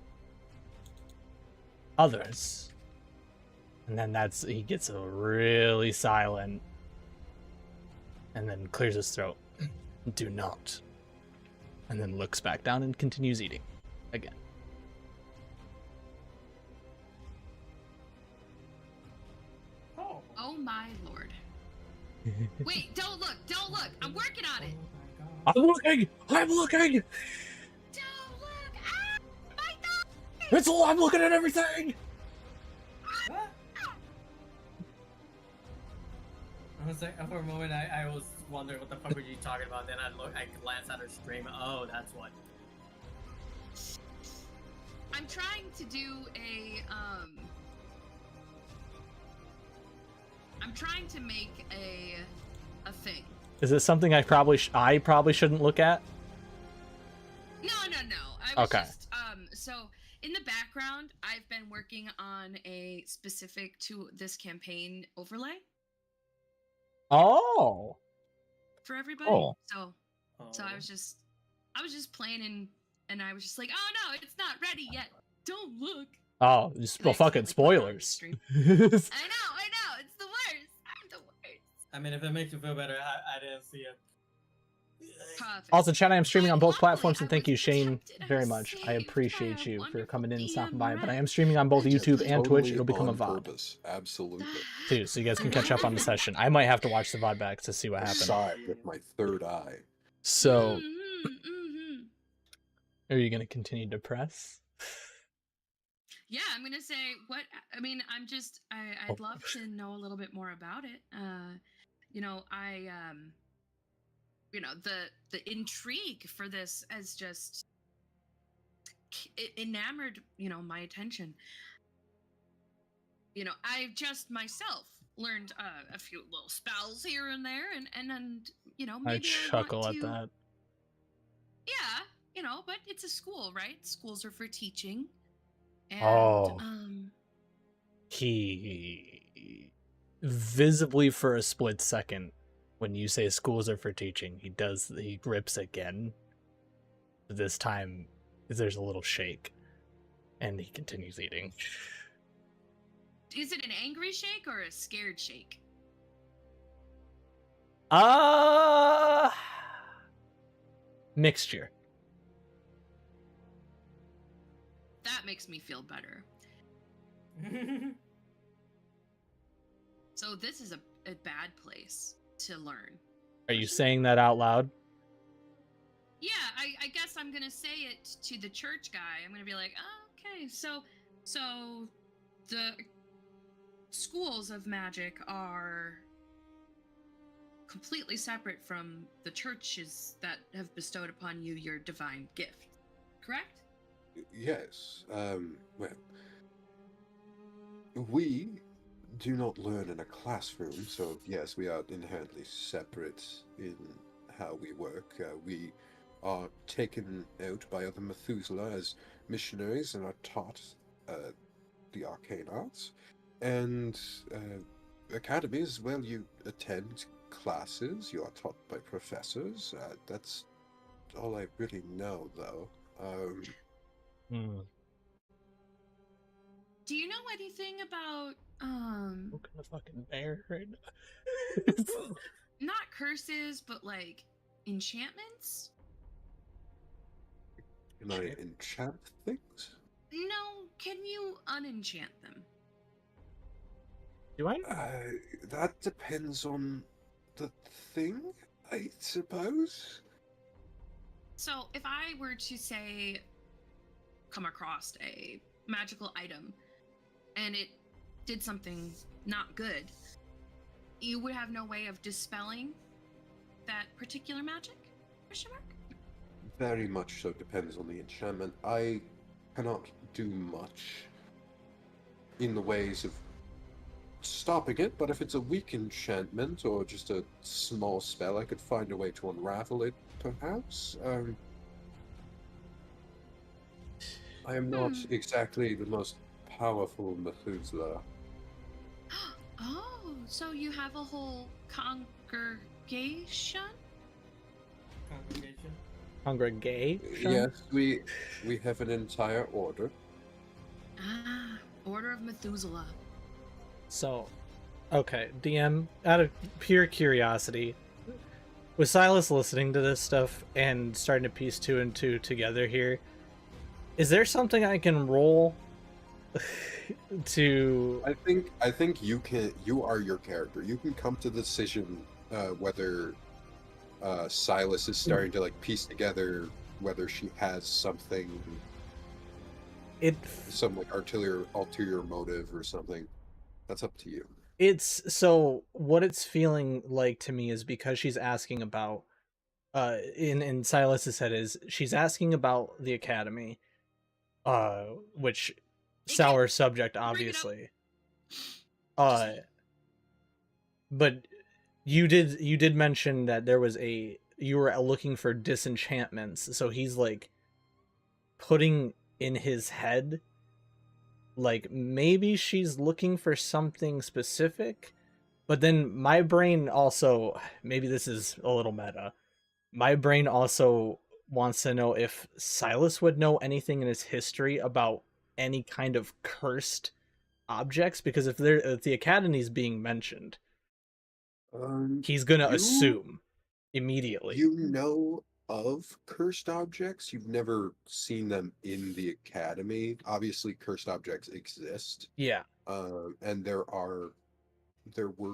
Others, and then he gets really silent and then clears his throat. Do not. And then looks back down and continues eating again. Oh my lord. Wait, don't look, don't look. I'm working on it. I'm looking! Don't look. Ah, my thumb. I'm looking at everything! I was like, for a moment, I was wondering what the fuck were you talking about. Then I glanced at her stream. Oh, that's what. I'm trying to do I'm trying to make a thing. Is this something I probably shouldn't look at? No. I was Okay. just so in the background, I've been working on a specific to this campaign overlay Oh. for everybody. Oh. So I was just playing and I was just like, oh no, it's not ready yet. Don't look. Oh, Well, fucking spoilers. I know, it's the worst. I'm the worst. I mean, if it makes you feel better, I didn't see it. Perfect. Also, chat, I am streaming on both Luckily, platforms, and I thank was you, Shane, protected. I very was much. I saved appreciate by a you for wonderful coming in and stopping DM by. But I am rep. streaming on both I just YouTube like- and Twitch. Totally It'll become a on VOD purpose. Absolutely. too, so you guys can catch up on the session. I might have to watch the VOD back to see what I happened. saw it with my third eye. So, Mhm. are you gonna continue to press? Yeah, I'm gonna say what I mean. I'd love to know a little bit more about it. You know, the intrigue for this has just enamored my attention. I've just myself learned a few little spells here and there, and I maybe I want chuckle at to. that. Yeah, but it's a school, right? Schools are for teaching, and Oh. He visibly for a split second, when you say schools are for teaching, he grips again. This time there's a little shake, and he continues eating. Is it an angry shake or a scared shake? Mixture. That makes me feel better. So this is a bad place to learn. Are you saying that out loud? Yeah, I guess I'm gonna say it to the church guy. I'm gonna be like, oh, okay, so the schools of magic are completely separate from the churches that have bestowed upon you your divine gift, correct? Yes. Well, we do not learn in a classroom, so yes, we are inherently separate in how we work. We are taken out by other Methuselah as missionaries and are taught the arcane arts. And academies, well, you attend classes, you are taught by professors. That's all I really know, though. Do you know anything about What kind of fucking bear right now? not curses, but like enchantments? Can I enchant things? No, can you unenchant them? Do I? That depends on the thing, I suppose. So if I were to say come across a magical item and it did something not good, you would have no way of dispelling that particular magic? Question mark? Very much so depends on the enchantment. I cannot do much in the ways of stopping it, but if it's a weak enchantment or just a small spell, I could find a way to unravel it, perhaps. I am not exactly the most powerful Methuselah. Oh, so you have a whole congregation? Congregation? Yes, we have an entire order. Ah, Order of Methuselah. So, okay, DM, out of pure curiosity, with Silas listening to this stuff and starting to piece two and two together here, is there something I can roll to? I think you are your character. You can come to the decision whether Silas is starting to like piece together whether she has something, some like ulterior motive or something. That's up to you. It's so what it's feeling like to me is because she's asking about in Silas's head is she's asking about the academy, which sour subject obviously. But you did mention that there was you were looking for disenchantments, so he's like putting in his head like maybe she's looking for something specific, but then my brain also, maybe this is a little meta, my brain also wants to know if Silas would know anything in his history about any kind of cursed objects, because if the academy's being mentioned, he's gonna assume immediately. You know of cursed objects. You've never seen them in the academy. Obviously, cursed objects exist. Yeah. And there were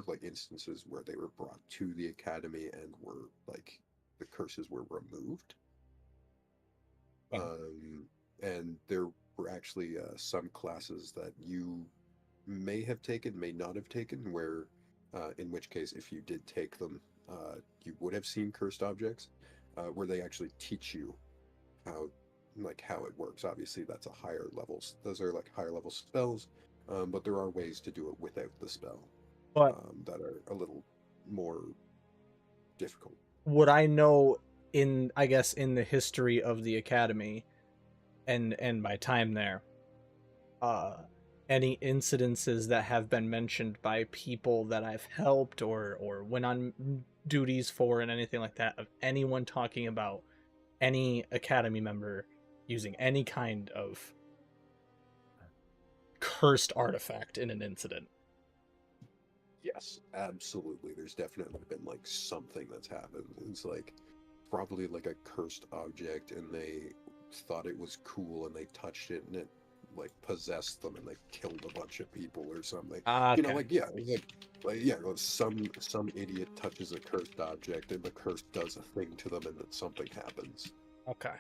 like instances where they were brought to the academy and were like the curses were removed. And there were actually some classes that you may have taken, may not have taken, where in which case, if you did take them, you would have seen cursed objects, where they actually teach you how it works. Obviously, that's a higher levels. Those are like higher level spells, but there are ways to do it without the spell But that are a little more difficult. would I know in the history of the academy and my time there, any incidences that have been mentioned by people that I've helped or went on duties for and anything like that, of anyone talking about any academy member using any kind of cursed artifact in an incident? Yes, absolutely. There's definitely been like something that's happened. It's like probably like a cursed object, and they thought it was cool, and they touched it, and it like possessed them, and they killed a bunch of people or something. You know, like some idiot touches a cursed object, and the curse does a thing to them, and then something happens. Okay.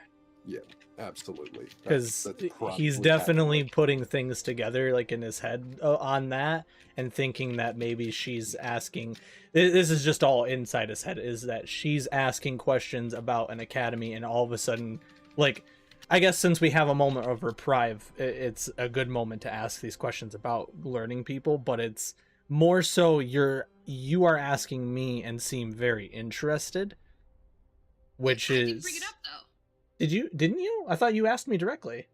Yeah, absolutely. Because That's he's probably definitely happened. putting things together like in his head on that, and thinking that maybe she's asking, this is just all inside his head, is that she's asking questions about an academy, and all of a sudden, like, I guess since we have a moment of reprieve, it's a good moment to ask these questions about learning people, but it's more so you are asking me and seem very interested, which I is... didn't bring it up though. Didn't you? I thought you asked me directly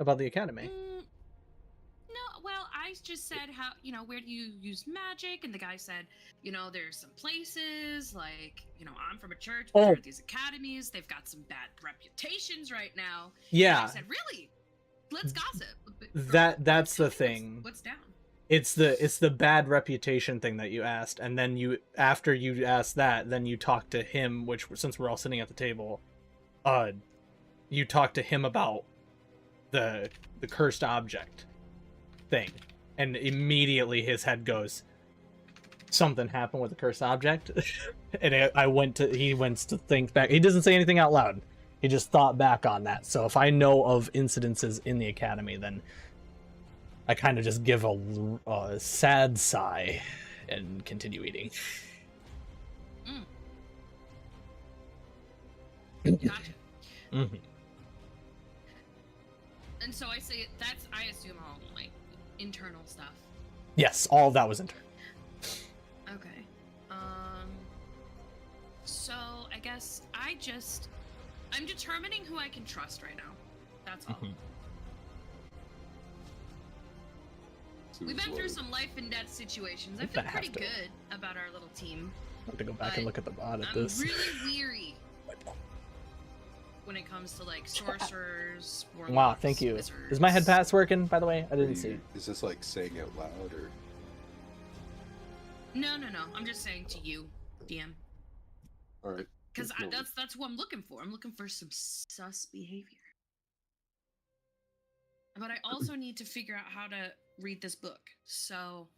about the academy. No, well, I just said how, where do you use magic? And the guy said, there's some places, like, I'm from a church, but there are these academies, they've got some bad reputations right now. Yeah. And I said, really? Let's gossip. That's the thing. What's down? It's the bad reputation thing that you asked, and then after you asked that, then you talked to him, which, since we're all sitting at the table, you talk to him about the cursed object thing, and immediately his head goes, something happened with the cursed object. And he went to think back. He doesn't say anything out loud, he just thought back on that. So if I know of incidences in the academy, then I kind of just give a sad sigh and continue eating. Gotcha. Mm-hmm. And so I say I assume all like internal stuff. Yes, all of that was internal. Okay. So I guess I'm determining who I can trust right now. That's all. Mm-hmm. We've been through some life and death situations. I feel pretty good about our little team. I have to go back and look at this. I'm really weary when it comes to like sorcerers. Warlocks, wow, thank you. wizards. Is my head pass working, by the way? I didn't see. Is this like saying out loud or? No. I'm just saying to you, DM. All right. Because that's what I'm looking for. I'm looking for some sus behavior. But I also need to figure out how to read this book. So,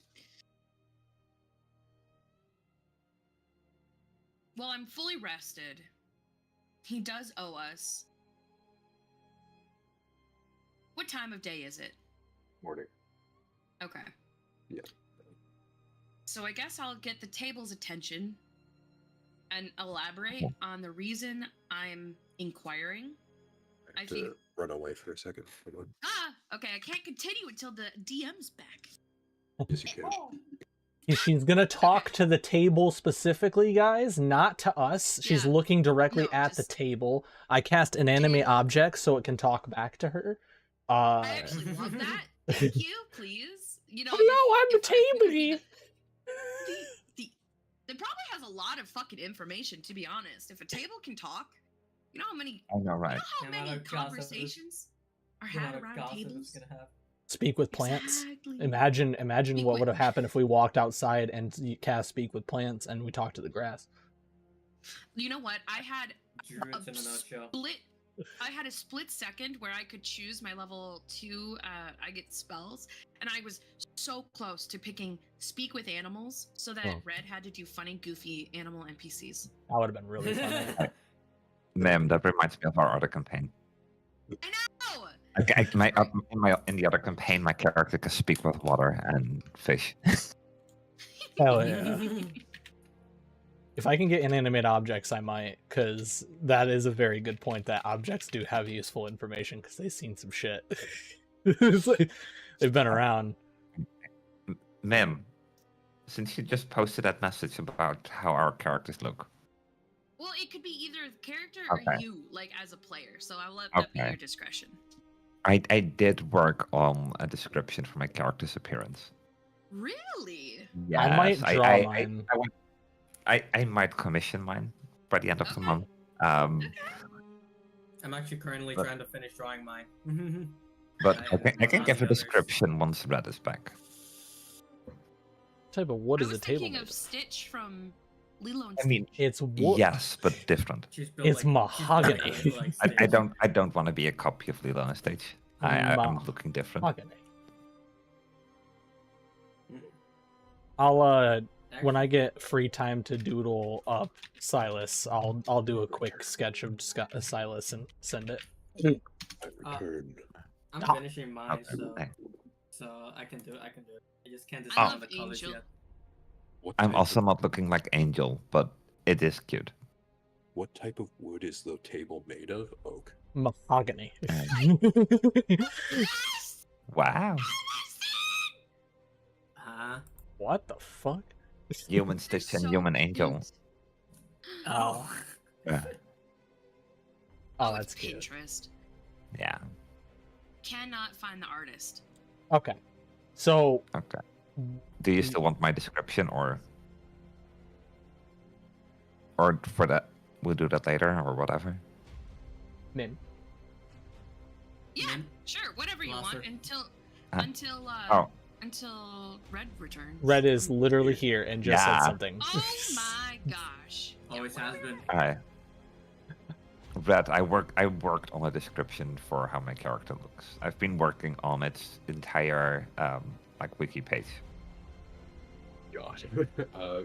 well, I'm fully rested. He does owe us. What time of day is it? Morning. Okay. Yeah. So I guess I'll get the table's attention and elaborate on the reason I'm inquiring. I have to run away for a second. Okay, I can't continue until the DM's back. Yes, you can. She's gonna talk to the table specifically, guys, not to us. She's looking directly at the table. I cast inanimate objects so it can talk back to her. I actually love that. Thank you, please. Hello, I'm the table. It probably has a lot of fucking information, to be honest. If a table can talk, you know how many? I know, right? You know how many conversations are had around tables? Speak with plants. Exactly. Imagine what would have happened if we walked outside and you cast speak with plants and we talked to the grass. You know what? I had Druids in a nutshell. I had a split second where I could choose my level 2. I get spells, and I was so close to picking speak with animals, so that Red had to do funny, goofy animal NPCs. That would have been really fun. Ma'am, that reminds me of our other campaign. I know. In the other campaign, my character can speak with water and fish. Hell yeah. If I can get inanimate objects, I might, because that is a very good point that objects do have useful information because they've seen some shit. It's like, they've been around. Ma'am, since you just posted that message about how our characters look. Well, it could be either the character or Okay. you, like as a player. So I'll let that be Okay. your discretion. I did work on a description for my character's appearance. Really? Yes, I might draw mine. I might commission mine by the end of the Okay. month. I'm actually currently But- trying to finish drawing mine. But I I can am give a others. description once Red is back. What type of wood I is was the table thinking made of of? Stitch from Lilo and I mean, It's wood. yes, but different. She's built It's she's built mahogany. like I Stitch. don't want to be a copy of Lilo on stage. I'm looking different. Mahogany. I'll when I get free time to doodle up Silas, I'll do a quick sketch of Silas and send it. I returned. I'm Ah. finishing mine, Okay. so I can do it. I just can't I decide love on the colors Angel. yet. What I'm type also of, not looking like Angel, but it is cute. what type of wood is the table made of? Oak. Mahogany. Yes! Wow. What the fuck? Human They're Stitch and so Human Angel. cute. Oh. Yeah. Oh, it's that's cute. Pinterest. Yeah. Cannot find the artist. Okay. So Okay. Do you still want my description or for that we'll do that later or whatever? Min. Yeah, Min? sure, whatever you Blaster. want until Oh. until Red returns. Red is literally here and just Yeah. said something. Oh my gosh. Always has been. Alright. Red, I worked on a description for how my character looks. I've been working on its entire like wiki page. God.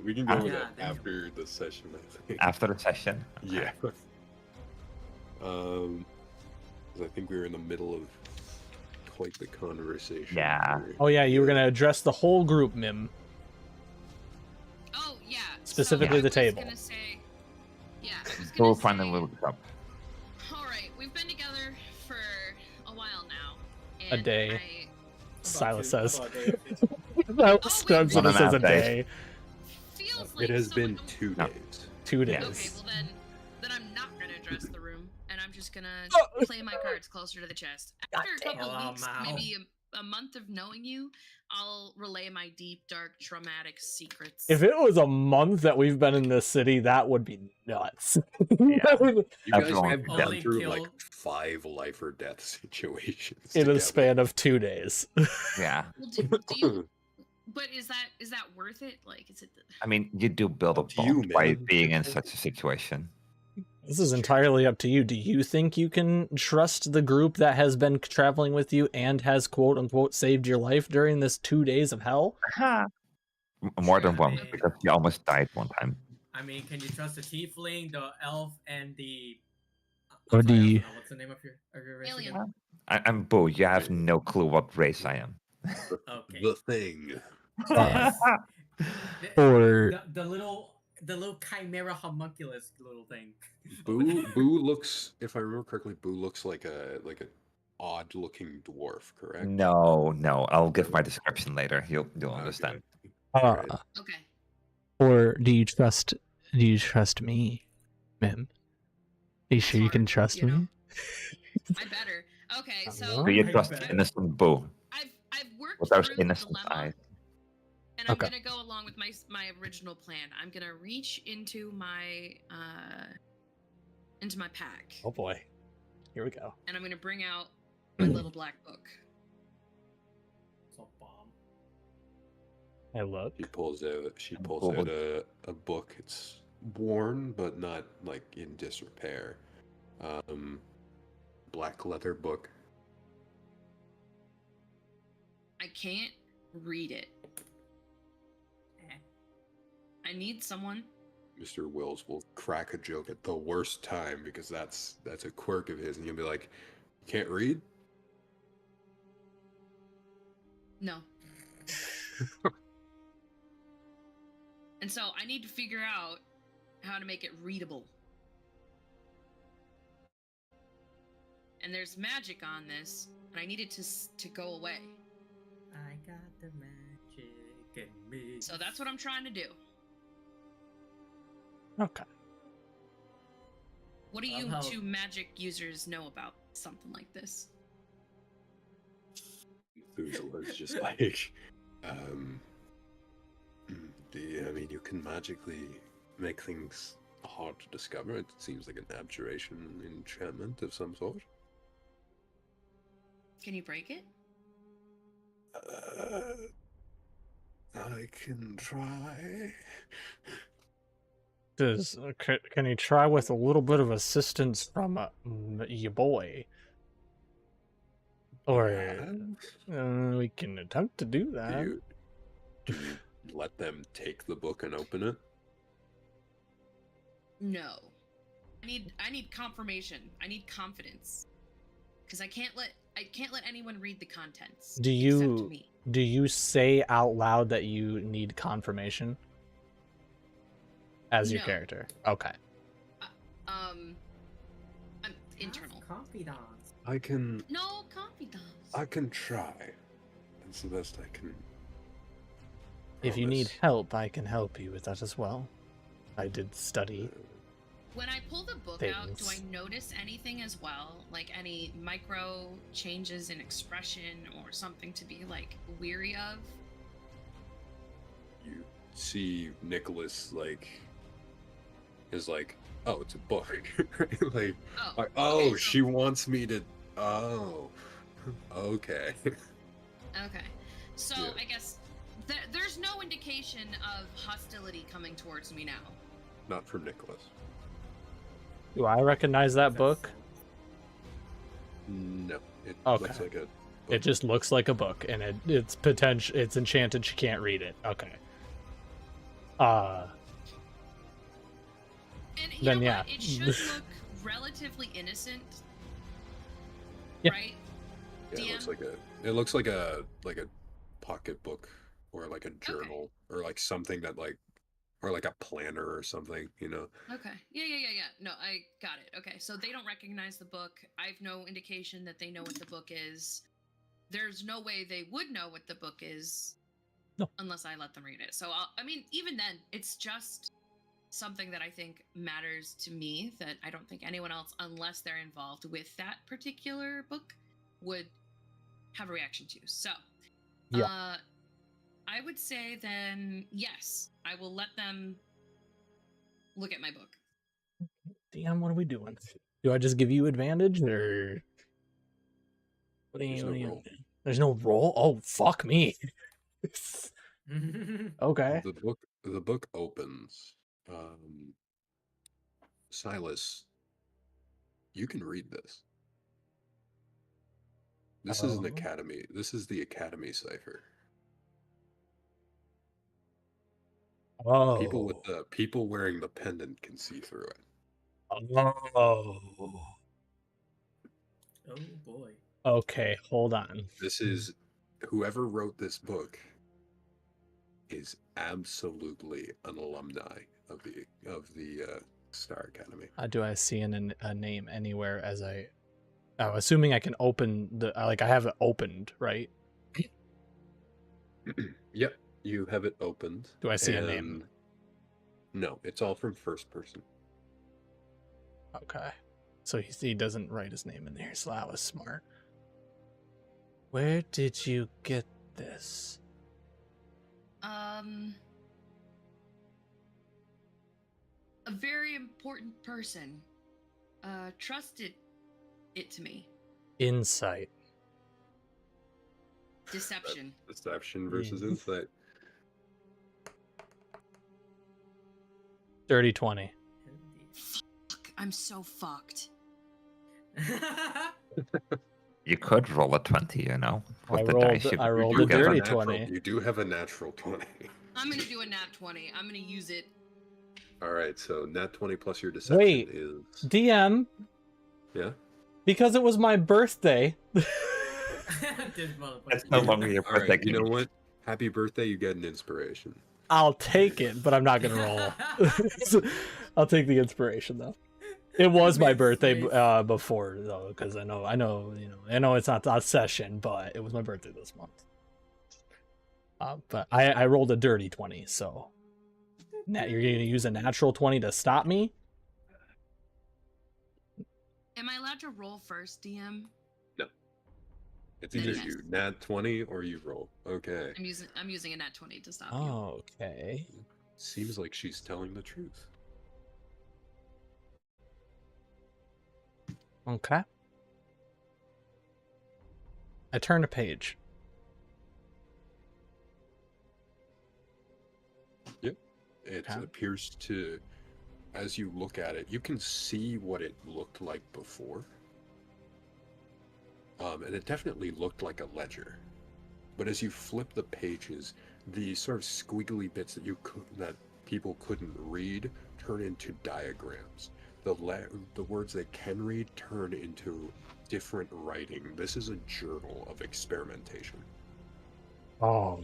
We can go over Yeah, that damn. after the session, I think. After the session. Yeah. 'Cause I think we were in the middle of quite the conversation. Yeah. here. Oh yeah, you were gonna address the whole group, Mim. Oh yeah. Specifically I the was table. Gonna say, yeah, I was gonna We'll say, find a little up. Alright, we've been together for a while now. A And day. I Silas About says. a day. That wait, scrubs One it and a says a half days. day. feels like It has so been long- 2 No. days. 2 Yeah. Okay, days. well then I'm not gonna address the room, and I'm just gonna Oh. play my cards closer to the chest. After a couple Goddamn. weeks, Oh, maybe a month of knowing you, I'll relay my deep, dark, traumatic secrets. If it was a month that we've been in this city, that would be nuts. Yeah. That would- You guys Everyone have can gone only through kill- like 5 life or death situations. in a together. span of 2 days. Yeah. Well, do you, but is that worth it? Like, is it? I mean, you do build a Up to you, bond by man. being in such a situation. This is entirely up to you. Do you think you can trust the group that has been traveling with you and has quote unquote saved your life during this 2 days of hell? More than Sure, one, man. because you almost died one time. I mean, can you trust the tiefling, the elf, and the? Or I'm do sorry, I don't you- know. What's the name of your race Alien. again? I'm Boo. You have no clue what race I am. Okay. The thing. Or The little chimera homunculus little thing. Boo looks, if I remember correctly, Boo looks like a odd looking dwarf, correct? No. I'll give my description later. You'll Okay. understand. Alright. Okay. or do you trust me, Mim? Are you sure you Hard, can trust you know? me? I better. Okay, I so know. Do you I trust bet. innocent Boo I've worked with those through the innocent dilemma, eyes? and I'm Okay. gonna go along with my original plan. I'm gonna reach into my pack, Oh boy. Here we go. and I'm gonna bring out my little black book. It's a bomb. I look. She pulls out a book. It's worn but not like in disrepair. Black leather book. I can't read it. I need someone. Mr. Wills will crack a joke at the worst time because that's a quirk of his, and you'll be like, "You can't read?" No. And so I need to figure out how to make it readable. And there's magic on this, and I need it to go away. I got the magic in me. So that's what I'm trying to do. Okay. What do you Somehow- two magic users know about something like this? Methuselah's just like, I mean, you can magically make things hard to discover. It seems like an abjuration, enchantment of some sort. Can you break it? I can try. Can you try with a little bit of assistance from your boy? Or we can attempt to do that. Do you let them take the book and open it? No. I need confirmation. I need confidence. Because I can't let anyone read the contents. Do except me. you say out loud that you need confirmation as your No. character? Okay. I'm internal. Confidence. I can No confidence. I can try. That's the best I can. If you need promise. help, I can help you with that as well. I did study. When I pull the book out, do I Things. notice anything as well? Like any micro changes in expression or something to be like weary of? You see Nicholas is like, oh, it's a book. Right? Like, Oh, oh, okay, so- she wants me to. Oh, okay. Okay. So Yeah. I guess there's no indication of hostility coming towards me now. Not from Nicholas. Do I recognize that That's- book? No, it Okay. looks like a. It just looks like a book, and it's enchanted. She can't read it. Okay. And you Then know yeah. what? It should look relatively innocent. Yeah. Right? Yeah, it looks DM? like a pocketbook or like a journal or like something that or like a planner or something, you know. Okay. Yeah. No, I got it. Okay. So they don't recognize the book. I have no indication that they know what the book is. There's no way they would know what the book is No. unless I let them read it. So, I mean, even then, it's just something that I think matters to me that I don't think anyone else, unless they're involved with that particular book, would have a reaction to. So, Yeah. I would say then, yes, I will let them look at my book. DM, what are we doing? Do I just give you advantage, or what do There's you? no What do you roll. There's no roll. Oh, fuck me. Okay. The book opens. Silas, you can read this. This is an Oh. academy. This is the academy cipher. Oh. People wearing the pendant can see through it. Oh. Oh boy. Okay, hold on. This is whoever wrote this book is absolutely an alumni of the Star Academy. Do I see a name anywhere as I? Oh, assuming I can open I have it opened, right? Yep, you have it opened. Do I see a name? No, it's all from first person. Okay. So he doesn't write his name in there, so that was smart. Where did you get this? A very important person trusted it to me. Insight. Deception. Deception versus insight. Dirty 20. Fuck, I'm so fucked. You could roll a 20, you know, with I the rolled- dice. I You rolled do a get dirty natural- 20. You do have a natural 20. I'm gonna do a nat 20. I'm gonna use it. All right, so nat 20 plus your deception Wait. is DM, yeah. because it was my birthday. This motherfucker. It's no longer your All right, birthday. you know what? Happy birthday! You get an inspiration. I'll take it, but I'm not gonna roll. I'll take the inspiration though. It was my birthday before though, because I know, I know it's not a session, but it was my birthday this month. But I rolled a dirty 20, so you're gonna use a natural 20 to stop me? Am I allowed to roll first, DM? No. It's Then either yes. you nat 20 or you roll. Okay. I'm using a nat 20 to stop you. Oh, okay. Seems like she's telling the truth. Okay. I turn a page. Yep. It Okay. appears to, as you look at it, you can see what it looked like before. And it definitely looked like a ledger. But as you flip the pages, the sort of squiggly bits that people couldn't read turn into diagrams. The words they can read turn into different writing. This is a journal of experimentation. Oh.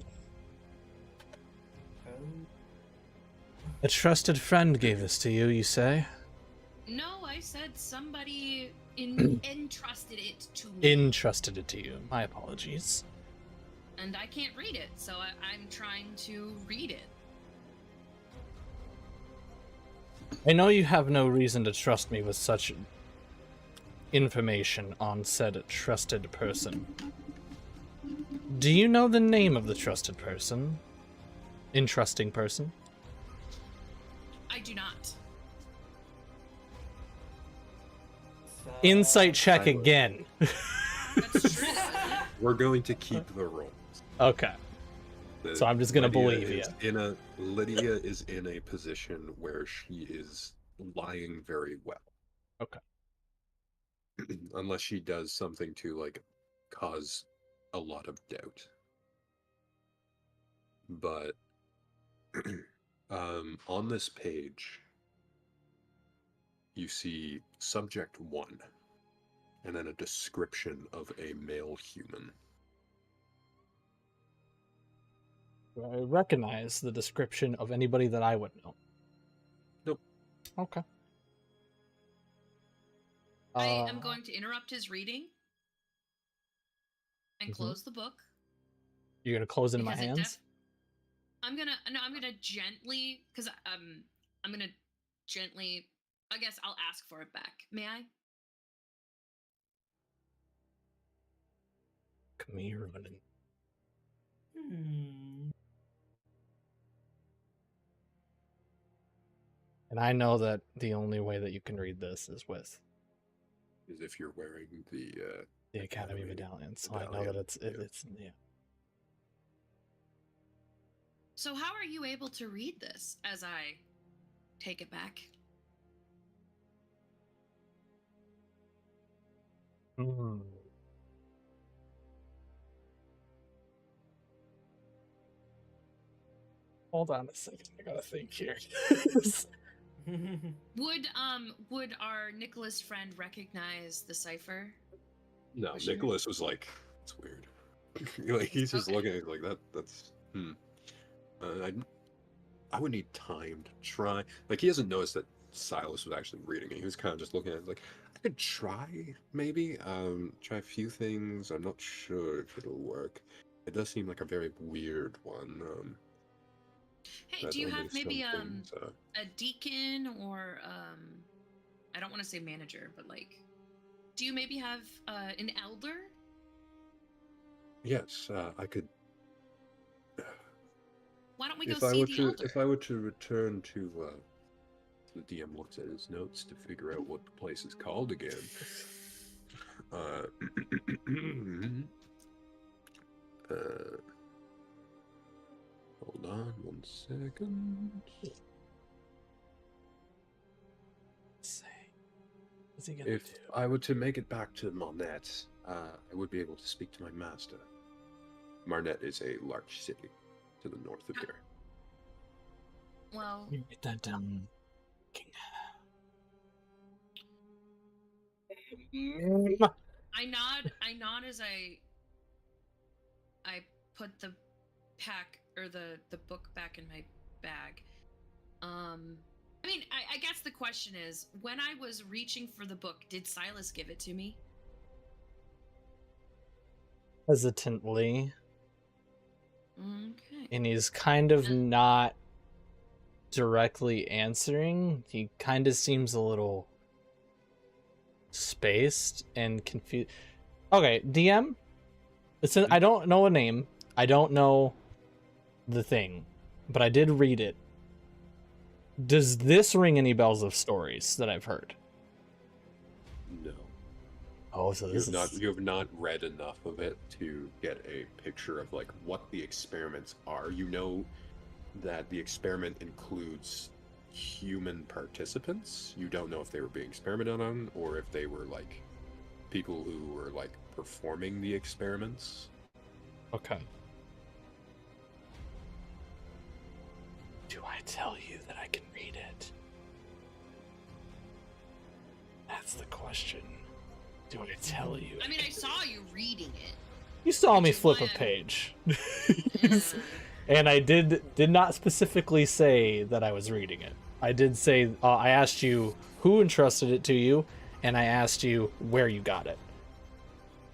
A trusted friend gave this to you, you say? No, I said somebody entrusted it to me. Entrusted it to you. My apologies. And I can't read it, so I'm trying to read it. I know you have no reason to trust me with such information on said trusted person. Do you know the name of the trusted person? Entrusting person? I do not. Insight check Silence. again. That's true. We're going to keep the rolls. Okay. So I'm just gonna believe you. Lydia is in a position where she is lying very well. Okay. Unless she does something to like cause a lot of doubt. But on this page, you see subject 1, and then a description of a male human. Do I recognize the description of anybody that I would know? Nope. Okay. I am going to interrupt his reading and close the book. You're gonna close it in my because hands? I'm gonna gently, because I'm gonna gently, I guess I'll ask for it back. May I? Come here, running. And I know that the only way that you can read this is with Is if you're wearing the Academy medallion. So I know that it's yeah. So how are you able to read this as I take it back? Hold on a second. I gotta think here. Would our Nicholas friend recognize the cipher? No, Sure. Nicholas was like, it's weird. Like he's just looking at it like that's I would need time to try. Like he hasn't noticed that Silas was actually reading it. He was kind of just looking at it like, I could try, maybe. Try a few things. I'm not sure if it'll work. It does seem like a very weird one. Hey, that do you only have maybe some things, a deacon or I don't want to say manager, but like, do you maybe have an elder? Yes, I could. Why don't we go see the elder? If I were to return to, the DM looks at his notes to figure out what the place is called again. Hold on 1 second. What's he gonna If do? I were to make it back to Marnet, I would be able to speak to my master. Marnet is a large city to the north of here. Well, Let me write that down. I nod as I put the pack or the book back in my bag. I mean, I guess the question is, when I was reaching for the book, did Silas give it to me? Hesitantly. Okay. And he's kind of not directly answering. He kind of seems a little spaced and confused. Okay, DM. Listen, I don't know a name. I don't know the thing, but I did read it. Does this ring any bells of stories that I've heard? No. Oh, so this is... You have not read enough of it to get a picture of like what the experiments are. You know that the experiment includes human participants. You don't know if they were being experimented on or if they were like people who were like performing the experiments. Okay. Do I tell you that I can read it? That's the question. Do I tell you? I mean, I saw you reading it. You saw me Which is flip why a I'm- page. Yeah. And I did not specifically say that I was reading it. I did say, I asked you who entrusted it to you, and I asked you where you got it.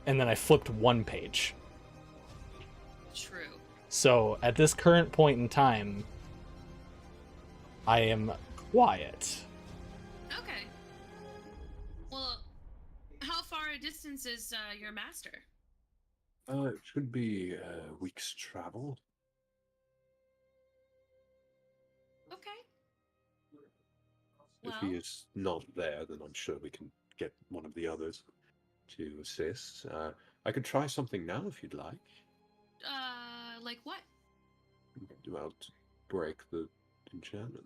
And then I flipped one page. True. So at this current point in time, I am quiet. Okay. Well, how far a distance is your master? It should be a week's travel. Okay. If Well, he is not there, then I'm sure we can get one of the others to assist. I could try something now if you'd like. like what? Well, to break the enchantment.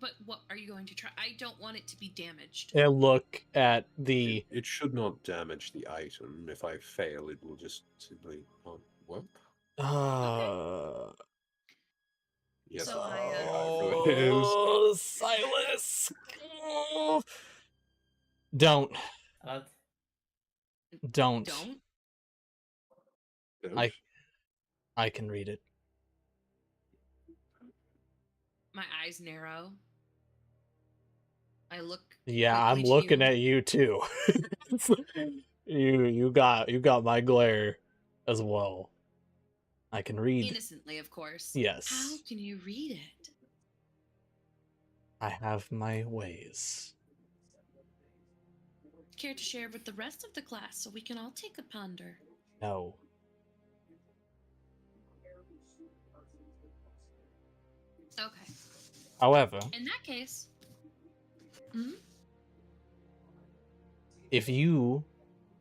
But what are you going to try? I don't want it to be damaged. And look at the... It should not damage the item. If I fail, it will just simply not work. Yes, So Oh, Silas! Oh. Don't. Don't. Don't? I can read it. My eyes narrow. I look. Yeah, I'm quickly to looking you. at you too. you got my glare as well. I can read. Innocently, of course. Yes. How can you read it? I have my ways. Care to share with the rest of the class so we can all take a ponder? No. Okay. However, In that case. if you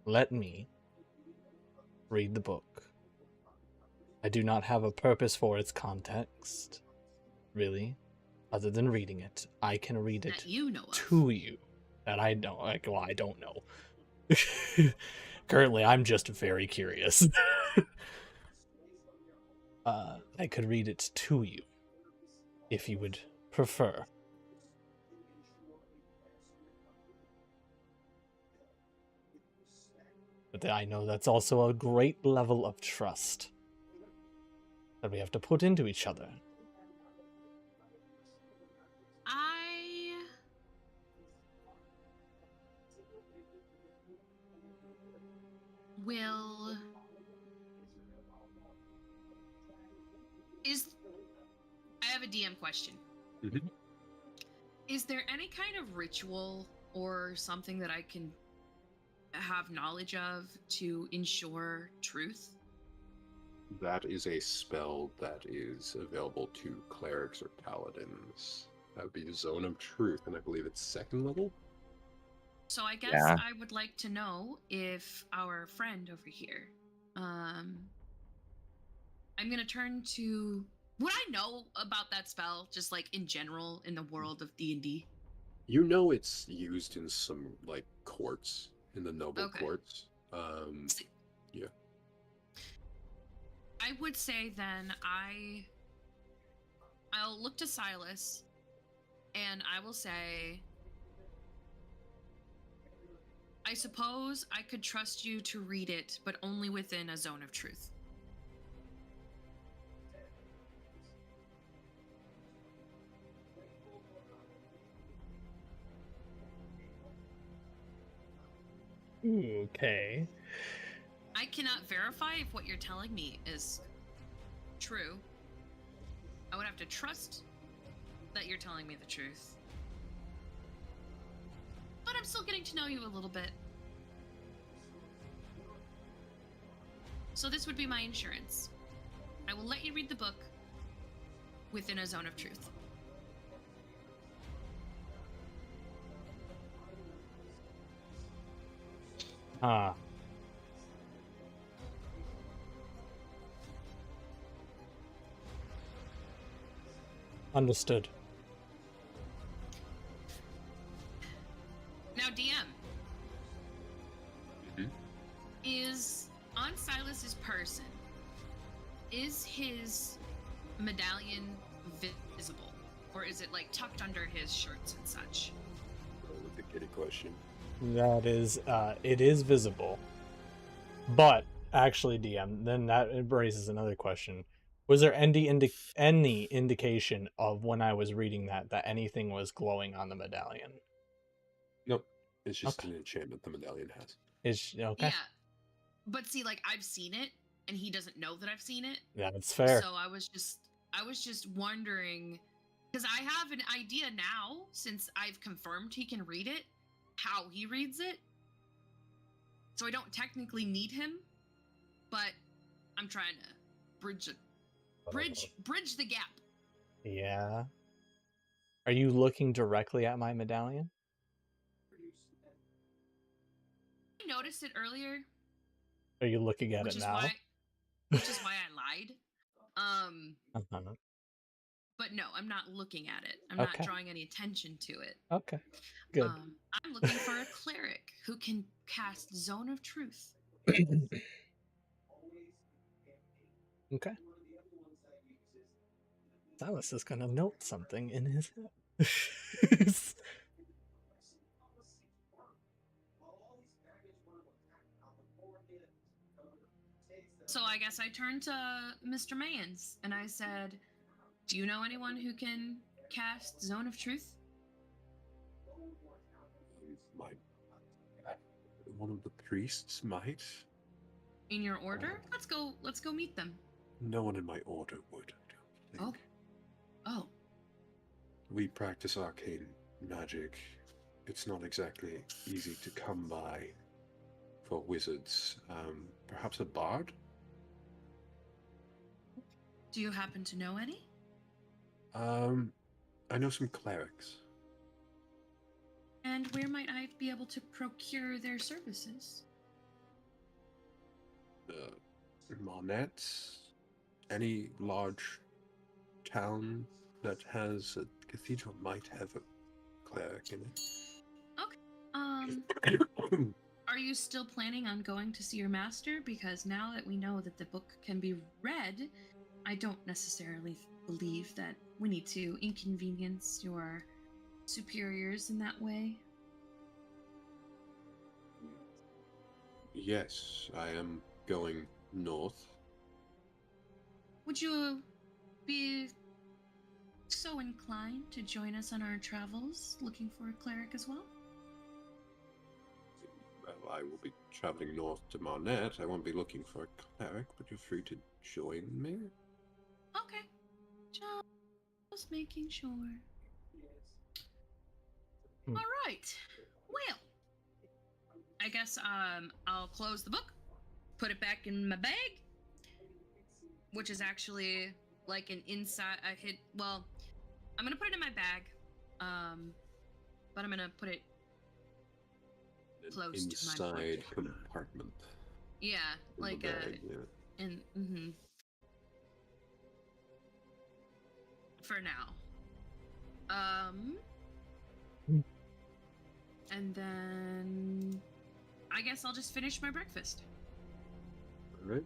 let me read the book, I do not have a purpose for its context, really, other than reading it. I can read it That you know of. to you. That I don't, well, I don't know. Currently, I'm just very curious. I could read it to you, if you would prefer. But I know that's also a great level of trust that we have to put into each other. I will. I have a DM question. Mhm. Is there any kind of ritual or something that I can have knowledge of to ensure truth? That is a spell that is available to clerics or paladins. That would be Zone of Truth, and I believe it's 2nd level. So I guess Yeah. I would like to know if our friend over here, I'm gonna turn to. Would I know about that spell, just like in general in the world of D&D? You know it's used in some like courts, in the noble Okay. courts. See- Yeah. I would say then I'll look to Silas, and I will say, I suppose I could trust you to read it, but only within a zone of truth. Okay. I cannot verify if what you're telling me is true. I would have to trust that you're telling me the truth. But I'm still getting to know you a little bit. So this would be my insurance. I will let you read the book within a zone of truth. Understood. Now, DM, Mhm. is on Silas's person, is his medallion visible? Or is it like tucked under his shirts and such? With the kitty question. That is, it is visible. But actually, DM, then that raises another question. Was there any indication of when I was reading that anything was glowing on the medallion? Nope. It's just Okay. an enchantment the medallion has. Is okay. Yeah. But see, like, I've seen it, and he doesn't know that I've seen it. Yeah, that's fair. So I was just wondering, because I have an idea now, since I've confirmed he can read it, how he reads it. So I don't technically need him, but I'm trying to bridge the gap. Yeah. Are you looking directly at my medallion? I noticed it earlier, Are you looking at which it is now? which is why I lied. Uh-huh. But no, I'm not looking at it. I'm not Okay. drawing any attention to it. Okay. Good. I'm looking for a cleric who can cast Zone of Truth. Okay. Silas is gonna note something in his head. So I guess I turned to Mr. Mayans and I said, "Do you know anyone who can cast Zone of Truth?" One of the priests might. In your order? Let's go meet them. No one in my order would, I don't think. Oh. We practice arcane magic. It's not exactly easy to come by for wizards. Perhaps a bard? Do you happen to know any? I know some clerics. And where might I be able to procure their services? Marnette? Any large town that has a cathedral might have a cleric in it. Okay. Are you still planning on going to see your master? Because now that we know that the book can be read, I don't necessarily believe that we need to inconvenience your superiors in that way. Yes, I am going north. Would you be so inclined to join us on our travels, looking for a cleric as well? Well, I will be traveling north to Marnette. I won't be looking for a cleric, but you're free to join me. Okay. Just making sure. All right. Well, I guess I'll close the book, put it back in my bag, which is actually like an inside. I'm gonna put it in my bag, but I'm gonna put it close to my inside body. compartment. Yeah, in like the bag, yeah. For now. And then I guess I'll just finish my breakfast. All right.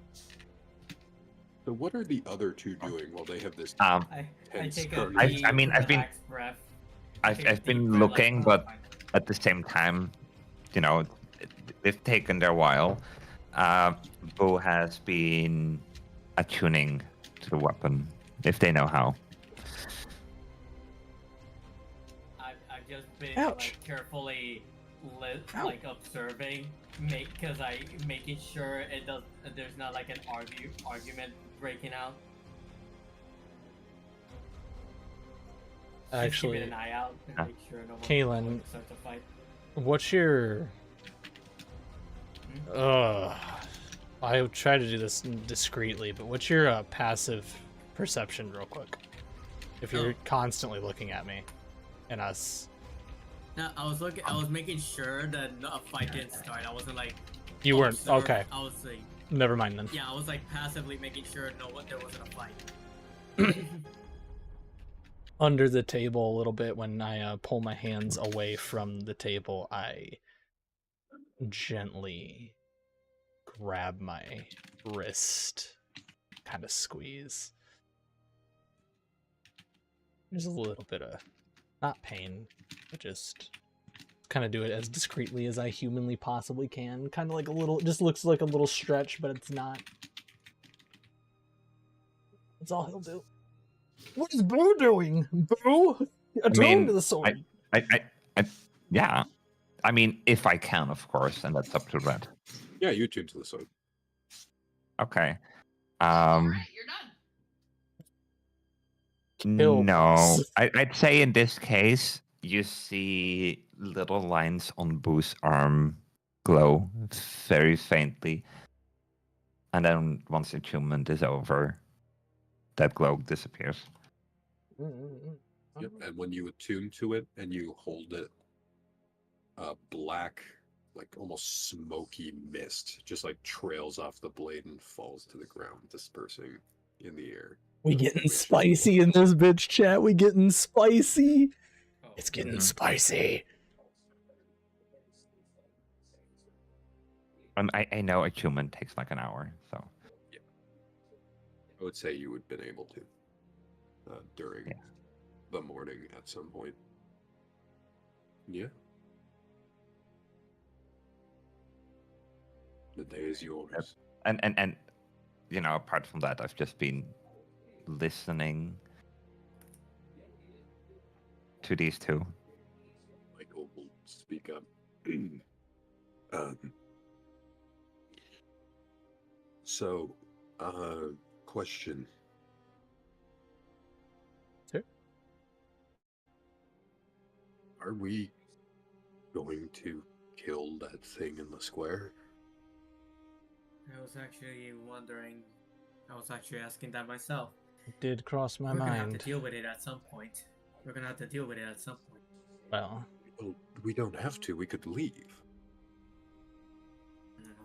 So what are the other two doing while they have this? I tense take a conversation? deep, I mean, I've been- relaxed breath. I've been looking, but at the same time, you know, they've taken their while. Bo has been attuning to the weapon, if they know how. I've just been Ouch. like carefully like observing, making sure it does. There's not like an argument breaking out. Just Actually, keeping an eye out and make sure no one Kaylin, starts a fight. what's your... I try to do this discreetly, but what's your passive perception real quick? If you're constantly looking at me and us. No, I was making sure that a fight didn't start. I wasn't like... You weren't... observe. Okay. I was like... Never mind then. Yeah, I was like passively making sure there wasn't a fight. Under the table a little bit, when I pull my hands away from the table, I gently grab my wrist, kind of squeeze. There's a little bit of, not pain, but just kind of do it as discreetly as I humanly possibly can. Kind of like a little, just looks like a little stretch, but it's not. That's all he'll do. What is Boo doing? Boo? Attune to the sword. Yeah. I mean, if I can, of course, and that's up to Red. Yeah, you tune to the sword. Okay. All right, you're done. No. I'd say in this case, you see little lines on Boo's arm glow very faintly. And then once the attunement is over, that glow disappears. Yep. And when you attune to it and you hold it, black, like almost smoky mist just like trails off the blade and falls to the ground, dispersing in the air. We getting spicy in this bitch, chat. We getting spicy. It's getting spicy. I know attunement takes like an hour, so. Yeah. I would say you would have been able to during the morning at some point. Yeah. The day is yours. And you know, apart from that, I've just been listening to these two. Michael will speak up. So, question. Sure. Are we going to kill that thing in the square? I was actually wondering. I was actually asking that myself. It did cross my We're gonna have mind. to deal with it at some point. We're gonna have to deal with it at some point. Well, Oh, we don't have to. We could leave.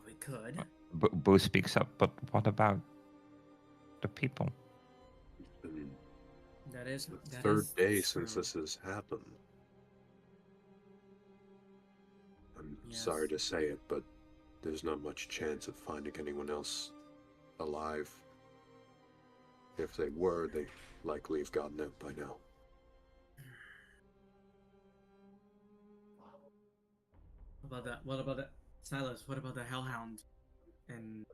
We could. Boo speaks up, but what about the people? And That is the that third is day true. since this has happened. I'm Yes. sorry to say it, but there's not much chance of finding anyone else alive. If they were, they likely have gotten out by now. What about that? Silas, what about the Hellhound and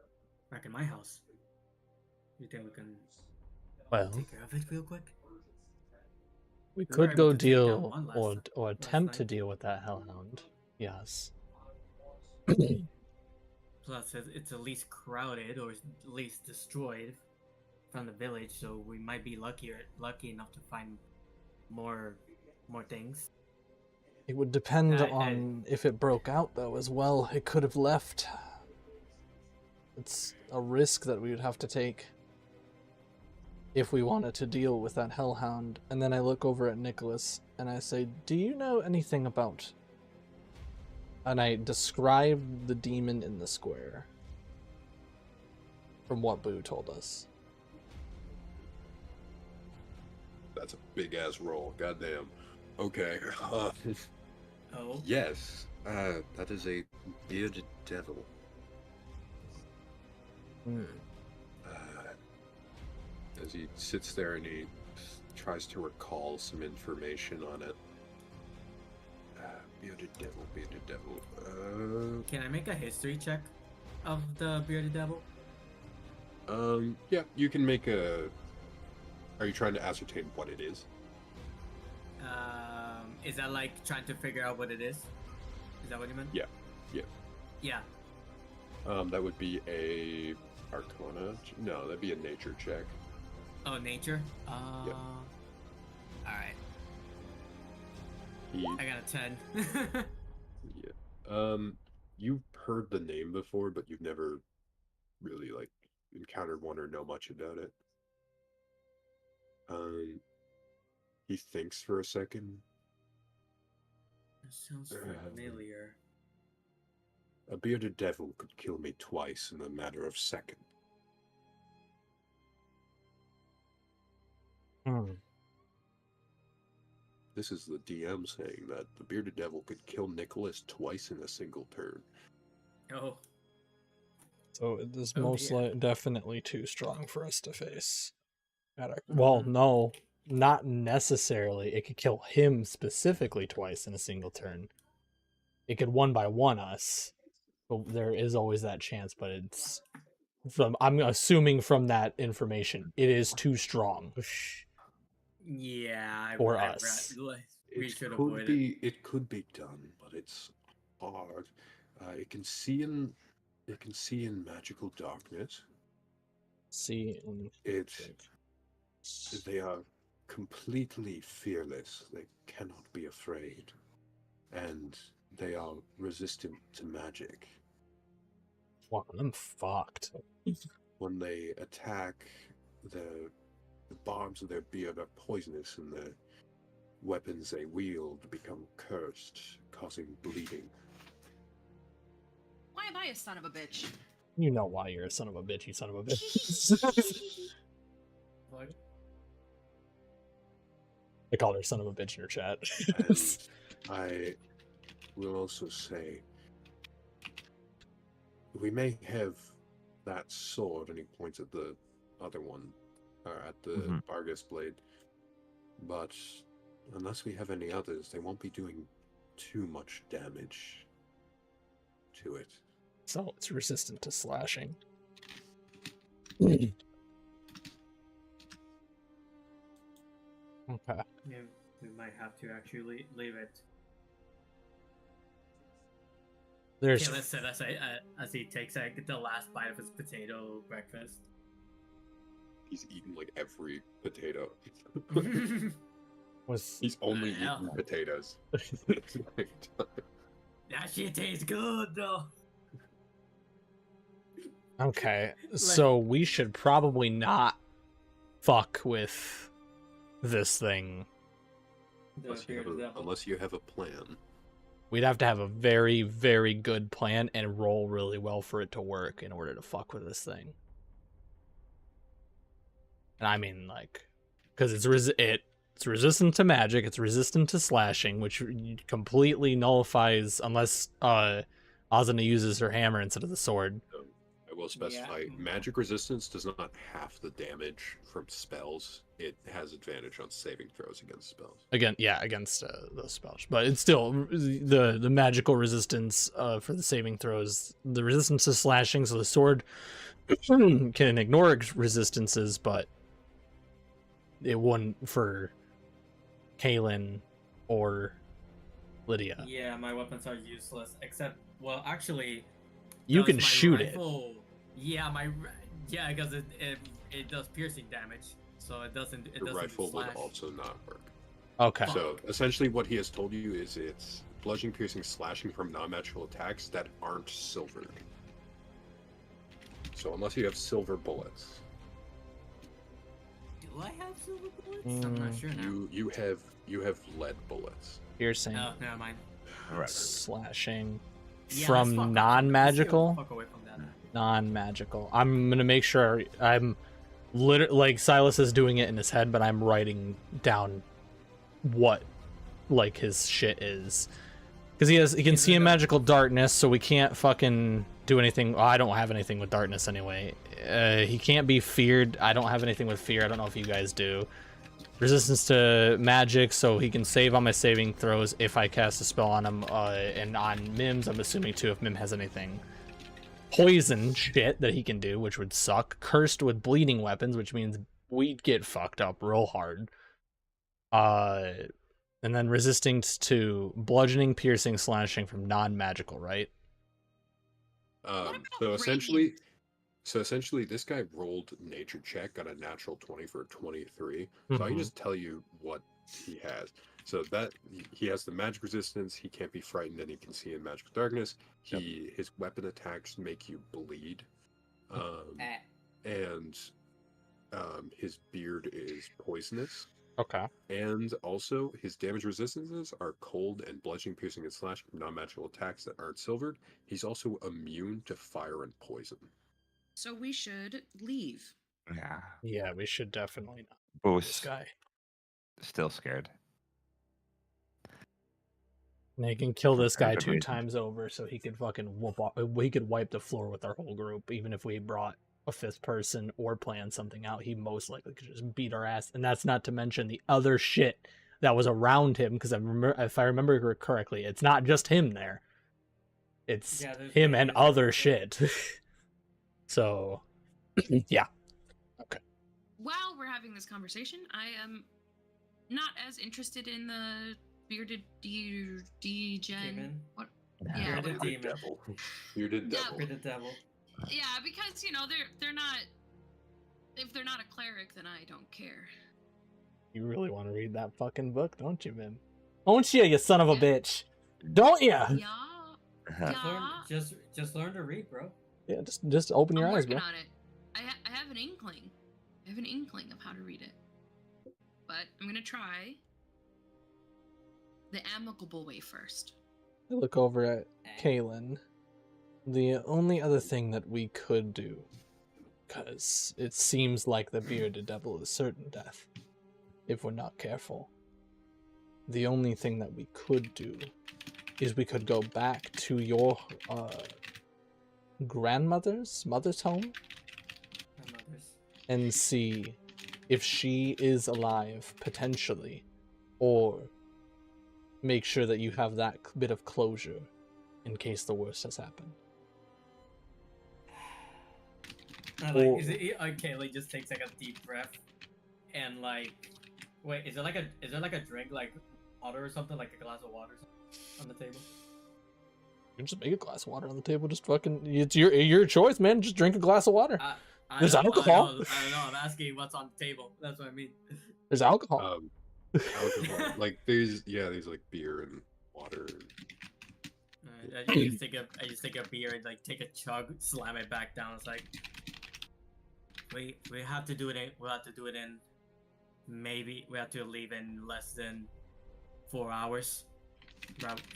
back in my house? You think we can well, take care of it real quick? we We were could able go to take down deal one or last attempt to night. deal with that hellhound. Yes. Plus, it's at least crowded or at least destroyed from the village, so we might be lucky enough to find more things. It would depend I- on if it broke out, though, as well. It could have left. It's a risk that we would have to take if we wanted to deal with that hellhound. And then I look over at Nicholas and I say, do you know anything about... And I describe the demon in the square from what Boo told us. That's a big ass roll. Goddamn. Okay. Oh, Yes. That is a bearded devil. As he sits there and he tries to recall some information on it. Bearded devil. can I make a history check of the bearded devil? Yeah, you can make a... Are you trying to ascertain what it is? Is that like trying to figure out what it is? Is that what you meant? Yeah. Yeah. That would be a Arcana. No, that'd be a nature check. Oh, nature? Yep. Alright. He, I got a 10. yeah. You've heard the name before, but you've never really like encountered one or know much about it. He thinks for a second. That sounds familiar. A bearded devil could kill me twice in a matter of seconds. This is the DM saying that the bearded devil could kill Nicholas twice in a single turn. Oh. So it is Oh, most dear. definitely too strong for us to face. Well, no, not necessarily. It could kill him specifically twice in a single turn. It could 1-by-1 us, but there is always that chance. But it's I'm assuming from that information, it is too strong Yeah. for us. We should avoid it. It could be done, but it's hard. It can see in magical darkness. They are completely fearless. They cannot be afraid, and they are resistant to magic. Wow, I'm fucked. When they attack, the barbs of their beard are poisonous, and the weapons they wield become cursed, causing bleeding. Why am I a son of a bitch? You know why you're a son of a bitch, you son of a bitch. What? I called her son of a bitch in her chat. And I will also say, we may have that sword, and he points at the other one, or at the Vargas blade, but unless we have any others, they won't be doing too much damage to it. So it's resistant to slashing. Okay. Yeah, we might have to actually leave it. There's Caleb said as he takes the last bite of his potato breakfast. He's eaten like every potato. He's only eaten potatoes. That shit tastes good though. okay. So we should probably not fuck with this thing. Unless you have a plan. We'd have to have a very, very good plan and roll really well for it to work in order to fuck with this thing. And I mean, like, because it's resistant to magic, it's resistant to slashing, which completely nullifies unless Azuna uses her hammer instead of the sword. I will specify, magic resistance does not half the damage from spells. It has advantage on saving throws against spells. Against those spells. But it's still the magical resistance for the saving throws. The resistance to slashing, so the sword can ignore resistances, but it wouldn't for Kaylin or Lydia. Yeah, my weapons are useless, except, well, actually... You can shoot rifle, because it does piercing damage, so it doesn't. The rifle would also not work. Okay. So essentially, what he has told you is it's bludgeoning, piercing, slashing from non-magical attacks that aren't silvered. So unless you have silver bullets, do I have silver bullets? I'm not sure now. You have lead bullets. Piercing. Oh, never mind. Slashing. Yeah, From non-magical. Fuck away from that. Non-magical. I'm gonna make sure I'm literally like Silas is doing it in his head, but I'm writing down what like his shit is, because he can see in magical darkness, so we can't fucking do anything. I don't have anything with darkness anyway. He can't be feared. I don't have anything with fear. I don't know if you guys do. Resistance to magic, so he can save on my saving throws if I cast a spell on him, and on Mims, I'm assuming too, if Mim has anything. Poison shit that he can do, which would suck. Cursed with bleeding weapons, which means we'd get fucked up real hard. And then resistance to bludgeoning, piercing, slashing from non-magical, right? about So essentially, this guy rolled nature check, got a natural 20 for a 23. So I can just tell you what he has. So that he has the magic resistance. He can't be frightened, and he can see in magical darkness. His weapon attacks make you bleed, and his beard is poisonous. Okay. And also, his damage resistances are cold and bludgeoning, piercing, and slashing from non-magical attacks that aren't silvered. He's also immune to fire and poison. So we should leave. Yeah. Yeah, we should definitely not. This Boo's guy. still scared. And they can kill this For guy good 2 reason. times over, so he could fucking he could wipe the floor with our whole group. Even if we brought a 5th person or planned something out, he most likely could just beat our ass. And that's not to mention the other shit that was around him. Because if I remember correctly, it's not just him there. It's him and other shit. So, yeah. Okay. While we're having this conversation, I am not as interested in the bearded Demon? What? You're Yeah, the whatever. demon. Bearded Yeah. devil. You're the devil. Yeah, because they're not. If they're not a cleric, then I don't care. You really want to read that fucking book, don't you, Mim? Don't you son of a Yeah. bitch? Don't you? Yeah, Just learn to read, bro. Yeah, just open your I'm eyes, working bro. on it. I have an inkling. I have an inkling of how to read it, but I'm gonna try the amicable way first. I look over at Kaylin. The only other thing that we could do, because it seems like the bearded devil is certain death, if we're not careful. The only thing that we could do is we could go back to your grandmother's home My mother's. and see if she is alive, potentially, or make sure that you have that bit of closure in case the worst has happened. Kaylee just takes like a deep breath and wait, is there like a drink, like water or something, like a glass of water on the table? You can just make a glass of water on the table. Just fucking, it's your choice, man. Just drink a glass of water. There's alcohol. I don't know. I'm asking what's on the table. That's what I mean. There's alcohol. Alcohol. Like there's like beer and water. I just take a beer and like take a chug, slam it back down. It's like we have to do it in. We'll have to do it in. Maybe we have to leave in less than 4 hours,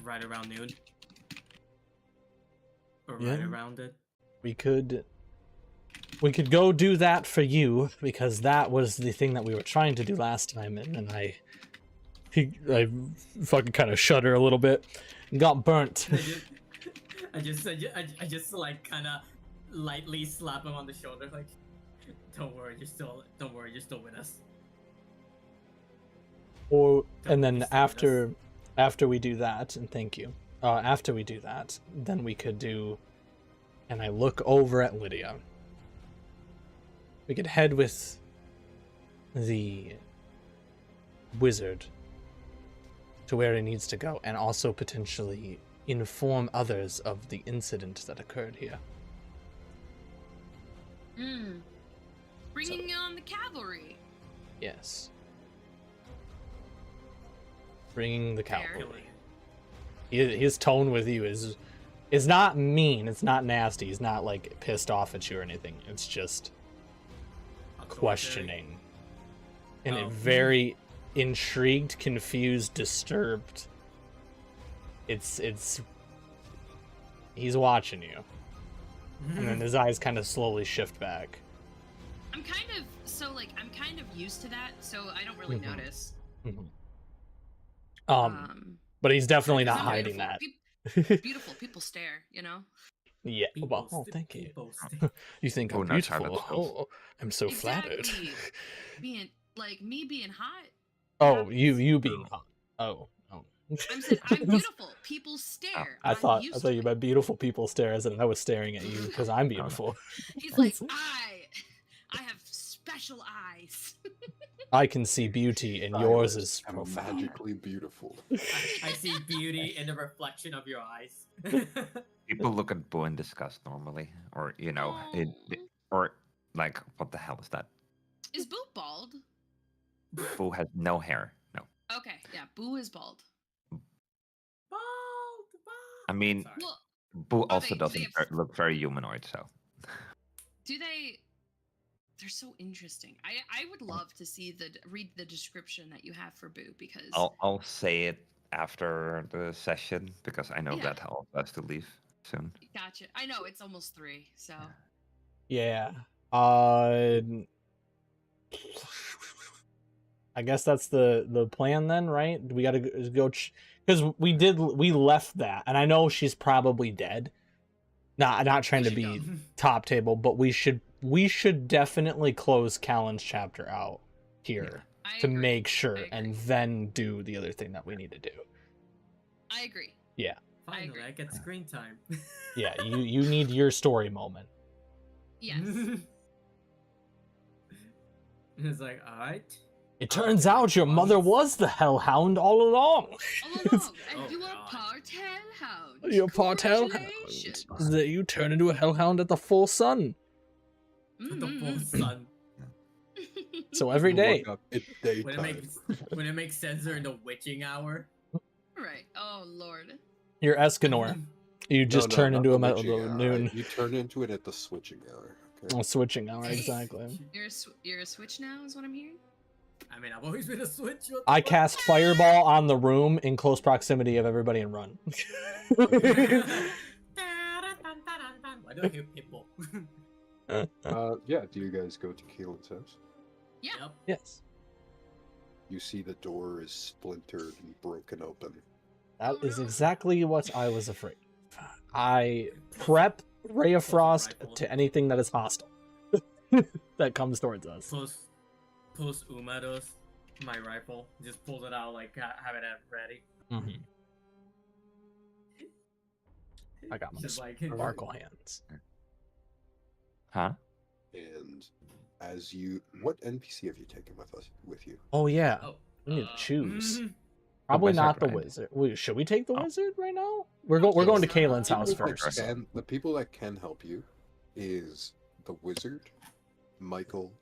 right around noon, or right Yeah. around it. We could go do that for you, because that was the thing that we were trying to do last time, and I fucking kind of shudder a little bit and got burnt. I just like kind of lightly slap him on the shoulder, like, don't worry, you're still with us. And then after we do that, and thank you, after we do that, then we could do, and I look over at Lydia. We could head with the wizard to where he needs to go, and also potentially inform others of the incident that occurred here. Bringing on the cavalry. Yes. Bringing the cavalry. His tone with you is not mean. It's not nasty. He's not like pissed off at you or anything. It's just questioning, and a very intrigued, confused, disturbed. It's he's watching you, and then his eyes kind of slowly shift back. I'm kind of used to that, so I don't really notice. But he's definitely not I'm hiding beautiful. that. Beautiful people stare, you know. Yeah. Well, thank you. You think I'm not Charlotte beautiful? Oh, I'm so flattered. Exactly. Being hot. Oh, you being hot. Oh. I'm saying I'm beautiful. People stare. I I'm thought used you to it. meant beautiful people stare, as in I was staring at you because I'm beautiful. He's like, I have special eyes. I can see beauty, and yours is I'm profound. magically beautiful. I see beauty in the reflection of your eyes. People look at Boo in disgust normally, or Aw. or like, what the hell is that? Is Boo bald? Boo has no hair. No, Okay, yeah, Boo is bald. I mean, Sorry. Well, Boo are also they- do doesn't they have- look very humanoid. So do they? They're so interesting. I would love to see read the description that you have for Boo because I'll say it after the session because I know Yeah. that I'll have to leave soon. gotcha. I know it's almost 3, so Yeah. I guess that's the plan then, right? We got to go because we left that, and I know she's probably dead. Not trying to should be go. top table, but we should definitely close Callan's chapter out here I to agree. make I sure, agree. and then do the other thing that we need to do. I agree. Finally, agree. I get screen time. Yeah, you need your story moment. Yes. It's like, all right. It turns out your mother was the hellhound all along. All along, and Oh, you are God. part hellhound. You're part hellhound. Congratulations. That you turn into a hellhound at the full sun. The full Mhm. sun. So every You day. look up, it's When it daytime. makes when it makes sense during the witching hour. Right. Oh Lord. You're Escanor. You just No, turn not into the him at witching hour. noon. You turn into it at the switching hour. Okay? Oh, switching hour, Hey. exactly. You're a switch now, is what I'm hearing. I mean, I've always been a switch. What the I fuck? cast Fireball on the room in close proximity of everybody and run. Why do I hear people? Yeah, do you guys go to Keelan's house? Yeah. Yep. Yes. You see the door is splintered and broken open. That is exactly what I was afraid of. I prep Ray of Frost to anything that is hostile that comes towards us. Pulls Umados, my rifle. Just pulls it out, like, have it ready. Mhm. I got my Just like sparkle hands. Huh? And as you, what NPC have you taken with you? Oh yeah, Oh, we need to choose. mhm. Probably wizard, not the right? wizard. Should we take the Oh. wizard right now? We're going to Kaylin's house People that first. the people that can help you is the wizard, Michael,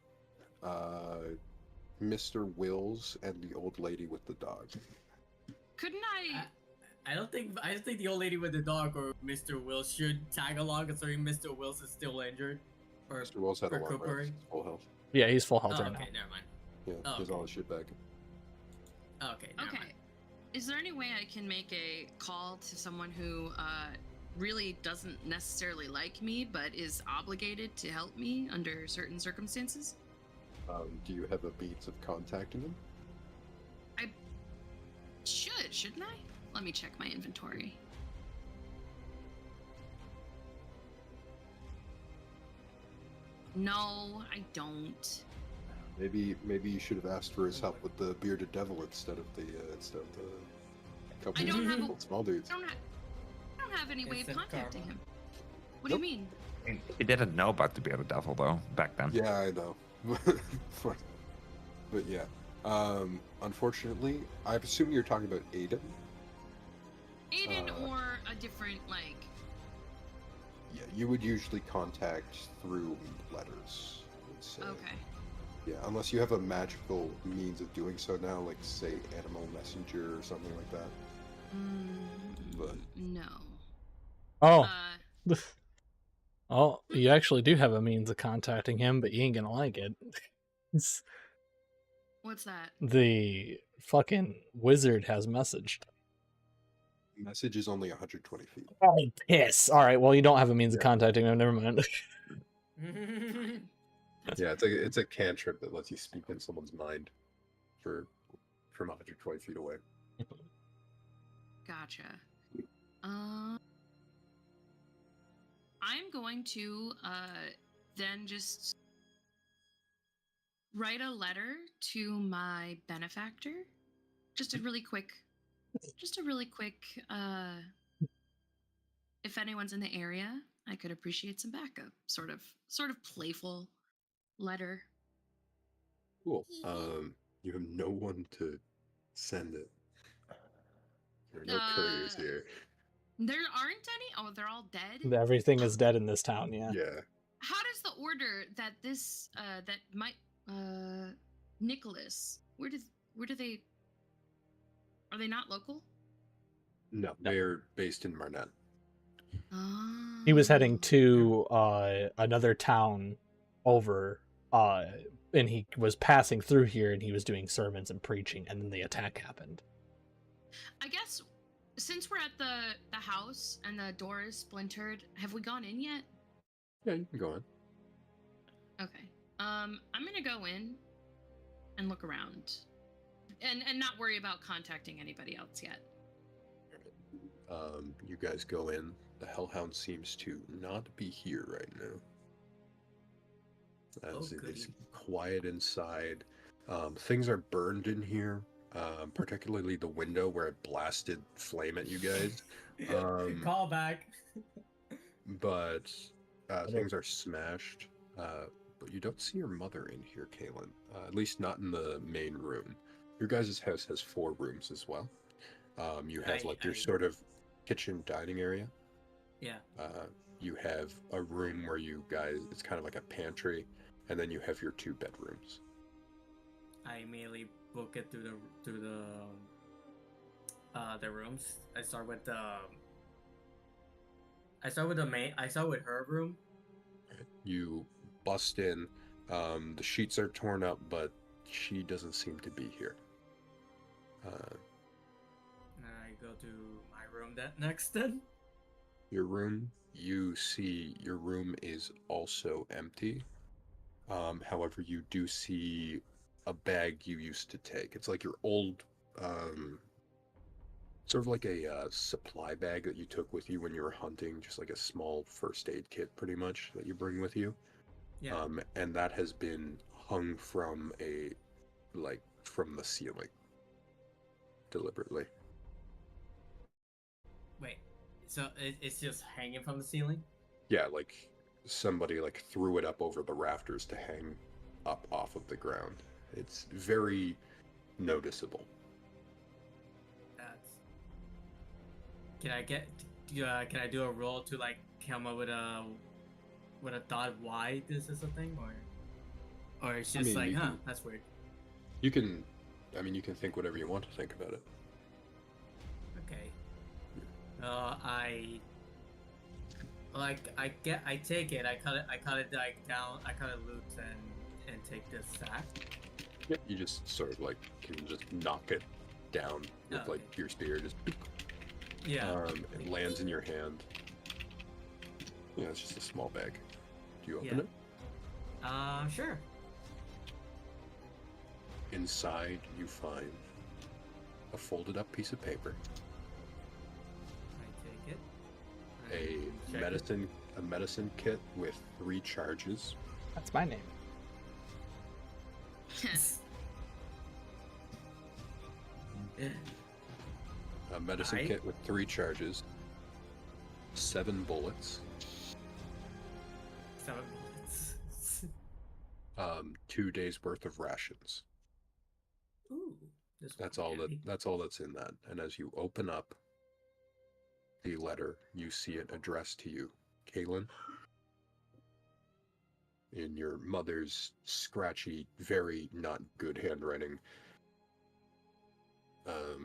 Mr. Wills, and the old lady with the dog. Couldn't I? I don't think the old lady with the dog or Mr. Wills should tag along, considering Mr. Wills is still injured. Or Mr. Wills had a long recuperating. rest, full health. Yeah, he's full Oh, health right okay, now. never mind. Yeah, Oh, there's okay. all his shit back. Okay, never Okay. mind. Is there any way I can make a call to someone who really doesn't necessarily like me, but is obligated to help me under certain circumstances? Do you have a means of contacting him? Shouldn't I? Let me check my inventory. No, I don't. Maybe you should have asked for his help with the bearded devil instead of the couple I don't have a- small dudes. I don't have any way of Instant contacting karma. him. What do you mean? He didn't know about the bearded devil though back then. Yeah, I know. But yeah. Unfortunately, I assume you're talking about Aiden. Aiden or a different Yeah, you would usually contact through letters. I would say. Okay. Yeah, unless you have a magical means of doing so now, like say animal messenger or something like that. But No. Oh, Uh, oh, you actually do have a means of contacting him, but you ain't gonna like it. It's- what's that? the fucking wizard has messaged. message is only 120 feet. Oh, piss. All right, well, you don't have a means of contacting him. Never mind. Yeah, it's a cantrip that lets you speak in someone's mind from 120 feet away. Gotcha. I'm going to then just write a letter to my benefactor. Just a really quick if anyone's in the area, I could appreciate some backup. Sort of playful letter. Cool. You have no one to send it. There are no couriers here. There aren't any? Oh, they're all dead? Everything is dead in this town. Yeah. Yeah. How does the order that this that might Nicholas, where do they, are they not local? No, they're based in Marnet. He was heading Oh. to another town over, and he was passing through here, and he was doing sermons and preaching, and then the attack happened. I guess since we're at the house and the door is splintered, have we gone in yet? Yeah, you can go in. Okay. I'm gonna go in and look around, and not worry about contacting anybody else yet. You guys go in. The Hellhound seems to not be here right now. As it is quiet inside. Things are burned in here, particularly the window where it blasted flame at you guys. Call back. But things are smashed. But you don't see your mother in here, Kaylin. At least not in the main room. Your guys' house has 4 rooms as well. You have your sort of kitchen dining area. Yeah. You have a room where you guys, it's kind of like a pantry, and then you have your 2 bedrooms. I immediately book it through the rooms. I start with her room. You bust in. The sheets are torn up, but she doesn't seem to be here. I go to my room next then. Your room, you see your room is also empty. However, you do see a bag you used to take. It's like your old, sort of like a supply bag that you took with you when you were hunting, just like a small first aid kit, pretty much, that you bring with you. Yeah. And that has been hung from from the ceiling, deliberately. Wait, so it's just hanging from the ceiling? Yeah, like somebody threw it up over the rafters to hang up off of the ground. It's very noticeable. Can I do a roll to come up with a thought why this is a thing, or it's just that's weird. You can think whatever you want to think about it. Okay. I take it. I cut it down. I cut it loose and take this sack. Yep. You just sort of can just knock it down with your spear. Just yeah. It lands in your hand. Yeah, it's just a small bag. Do you open it? Sure. Inside, you find a folded up piece of paper. I take it. A medicine kit with 3 charges. That's my name. A medicine kit with 3 charges. 7 bullets. 7 bullets. 2 days worth of rations. Ooh. That's all that's in that. And as you open up the letter, you see it addressed to you, Kaylin, in your mother's scratchy, very not good handwriting.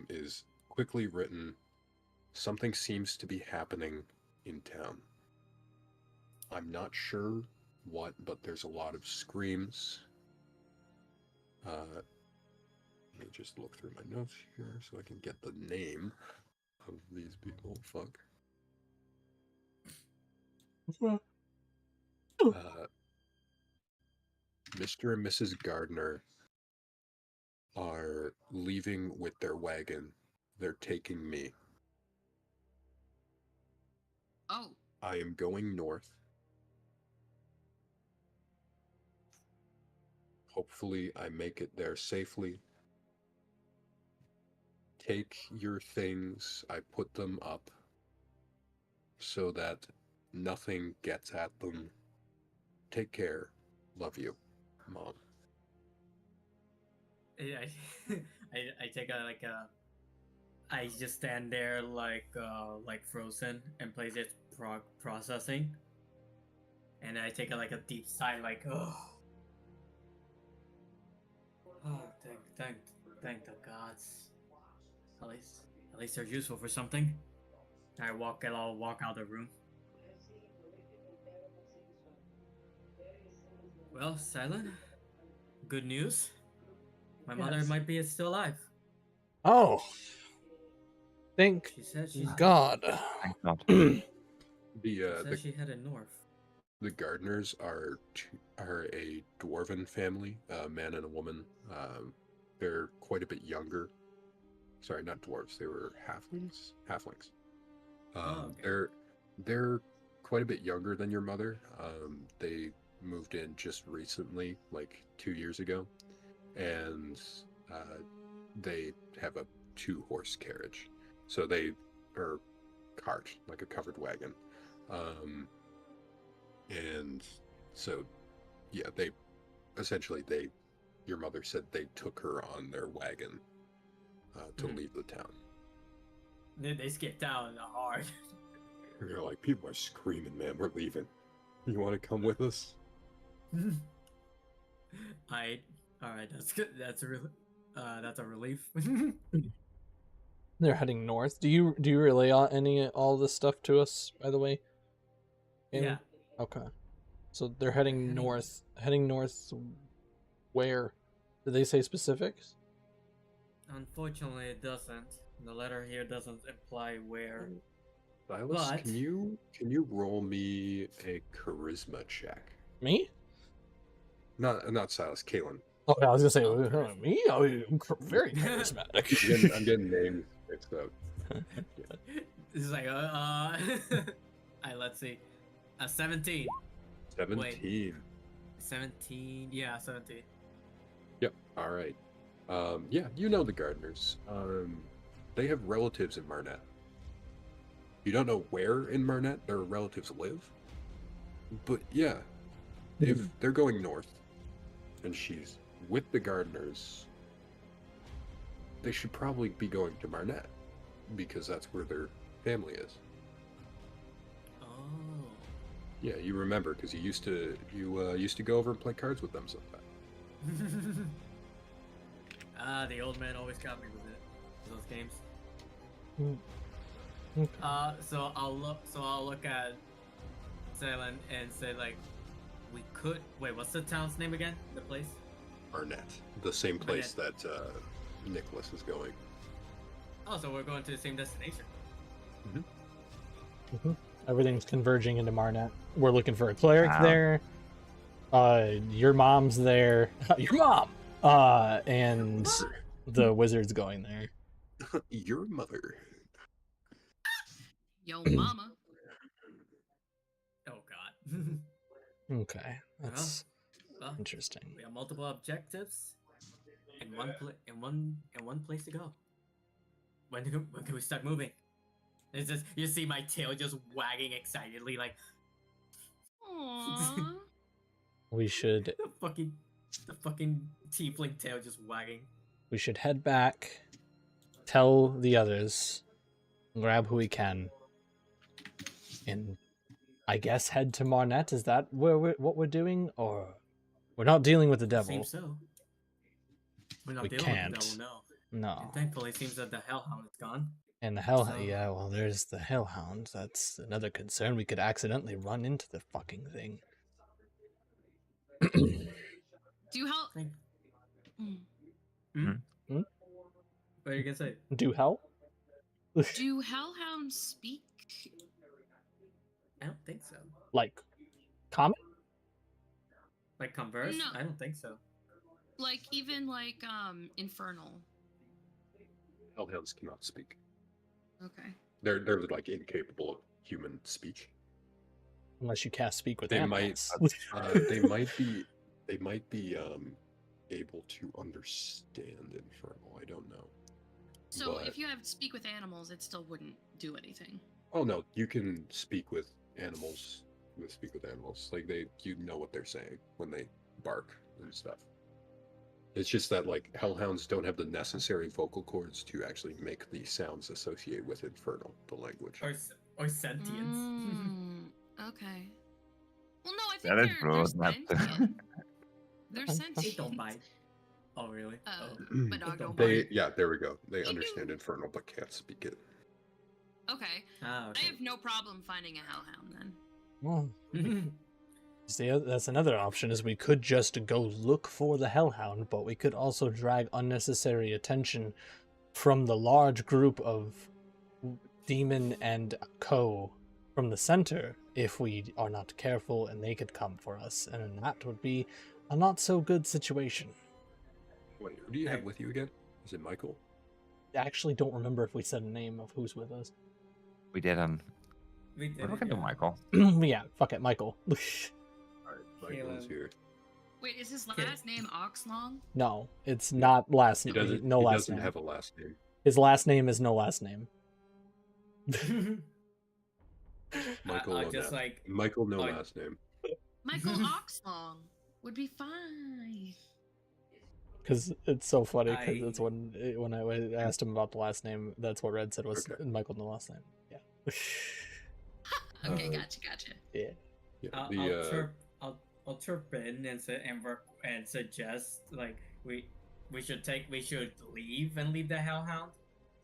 Is quickly written, something seems to be happening in town. I'm not sure what, but there's a lot of screams. Let me just look through my notes here so I can get the name of these people. Fuck. Mr. and Mrs. Gardner are leaving with their wagon. They're taking me. Oh. I am going north. Hopefully I make it there safely. Take your things. I put them up so that nothing gets at them. Take care. Love you, Mom. I take I just stand there like frozen and place it processing, and I take a deep sigh like oh thank the gods. At least they're useful for something. I'll walk out the room. Well, Silent, good news. My mother Yes. might be still alive. Oh, thank She said she's God. Thank God. The She said she headed north. the gardeners are a dwarven family, a man and a woman. They're quite a bit younger. Sorry, not dwarves. They were halflings. Halflings. Okay. They're quite a bit younger than your mother. They moved in just recently, like 2 years ago, and they have a 2-horse carriage. So they are cart, like a covered wagon. And so, yeah, your mother said they took her on their wagon to leave the town. They skipped out hard. You're like, people are screaming, man, we're leaving. You want to come with us? Alright, that's good. That's a relief. They're heading north. Do you relay all this stuff to us, by the way? Yeah. Okay. So they're heading north. Heading north where? Did they say specifics? Unfortunately, it doesn't. The letter here doesn't imply where. Silas, But- can you roll me a charisma check? Me? Not Silas, Kalen. Okay, I was gonna say charisma. me. I'm very charismatic. I'm getting names mixed up. This is like let's see. 17. 17. 17. Yeah, 17. Yep. All right. Yeah, you know the gardeners. They have relatives in Marnet. You don't know where in Marnet their relatives live, but yeah, if they're going north, and she's with the gardeners, they should probably be going to Marnet, because that's where their family is. Oh. Yeah, you remember because you used to go over and play cards with them sometime. The old man always got me with it. Those games. Okay. So I'll look at Salen and say like, we could wait. What's the town's name again? The place? Marnet, the same place that Nicholas is going. Oh, so we're going to the same destination. Everything's converging into Marnet. We're looking for a cleric Wow. there. Your mom's there. Your mom. And the wizard's going there. Your mother. Yo, mama. Oh God. Okay, that's Well, interesting. we have multiple objectives and one place to go. When can we start moving? It's just you see my tail just wagging excitedly like Aww. We should the fucking tiefling tail just wagging. head back, tell the others, grab who we can, and I guess head to Marnet. Is that what we're doing, or we're not dealing with the devil? Seems so. We're not We dealing can't. with the devil, no. No. And thankfully, it seems that the hellhound is gone. And the hell, So- yeah. Well, there's the hellhound. That's another concern. We could accidentally run into the fucking thing. Do you help? Thank- Mm. What are you gonna say? Do hell? Do hellhounds speak? I don't think so. Like, common? Like converse? No. I don't think so. Like even like infernal. Hellhounds cannot speak. Okay. They're like incapable of human speech. Unless you cast speak with They animals. They might be able to understand infernal. I don't know. So But- if you have speak with animals, it still wouldn't do anything. Oh no, you can speak with animals. Like you know what they're saying when they bark and stuff. It's just that like hellhounds don't have the necessary vocal cords to actually make the sounds associated with infernal, the language. Or sentience. Okay. Well, no, I think That is they're rude, not to- sentient. They're They sentient. don't bite. Oh really? But dog don't They bite. yeah, there we go. They understand infernal but can't speak it. Okay. Ah, I okay. have no problem finding a hellhound then. Well, see, that's another option, is we could just go look for the hellhound, but we could also drag unnecessary attention from the large group of demon and co from the center if we are not careful, and they could come for us, and then that would be a not so good situation. Wait, who do you have with you again? Is it Michael? I actually don't remember if we said a name of who's with us. We didn't. We did We're it, looking to yeah. Michael. Yeah, fuck it, Michael. Alright, Michael's Caleb. here. Wait, is his last name Oxlong? No, it's not last He name. doesn't No he last doesn't name. have a last name. His last name is no last name. Michael I no just na- like Michael no I- last name. Michael Oxlong would be fine. Because it's so funny, because I- it's when I asked him about the last name, that's what Red said was Okay. Michael no last name. Yeah. Okay, Uh, gotcha. Yeah. Yeah, I'll chirp in and suggest like we should leave and leave the hellhound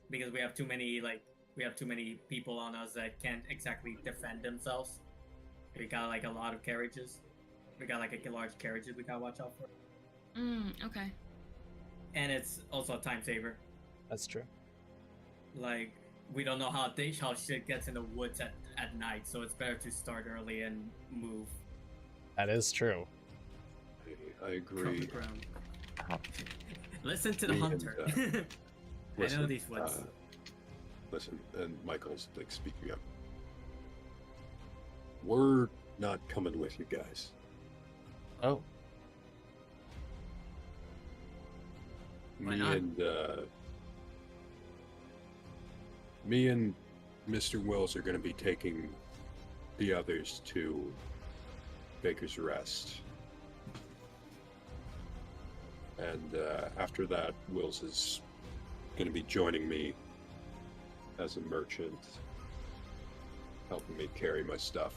because we have too many people on us that can't exactly defend themselves. We got like a lot of carriages. We got like a large carriages we gotta watch out for. Okay. And it's also a time saver. That's true. Like we don't know how shit gets in the woods at night, so it's better to start early and move That is true. I from agree. the ground. Oh, Listen to the Me and, hunter. I Listen, know these woods. Listen, and Michael's like speaking up. We're not coming with you guys. Oh. Why Me not? and me and Mr. Wells are going to be taking the others to Baker's Rest. And after that, Wills is going to be joining me as a merchant, helping me carry my stuff.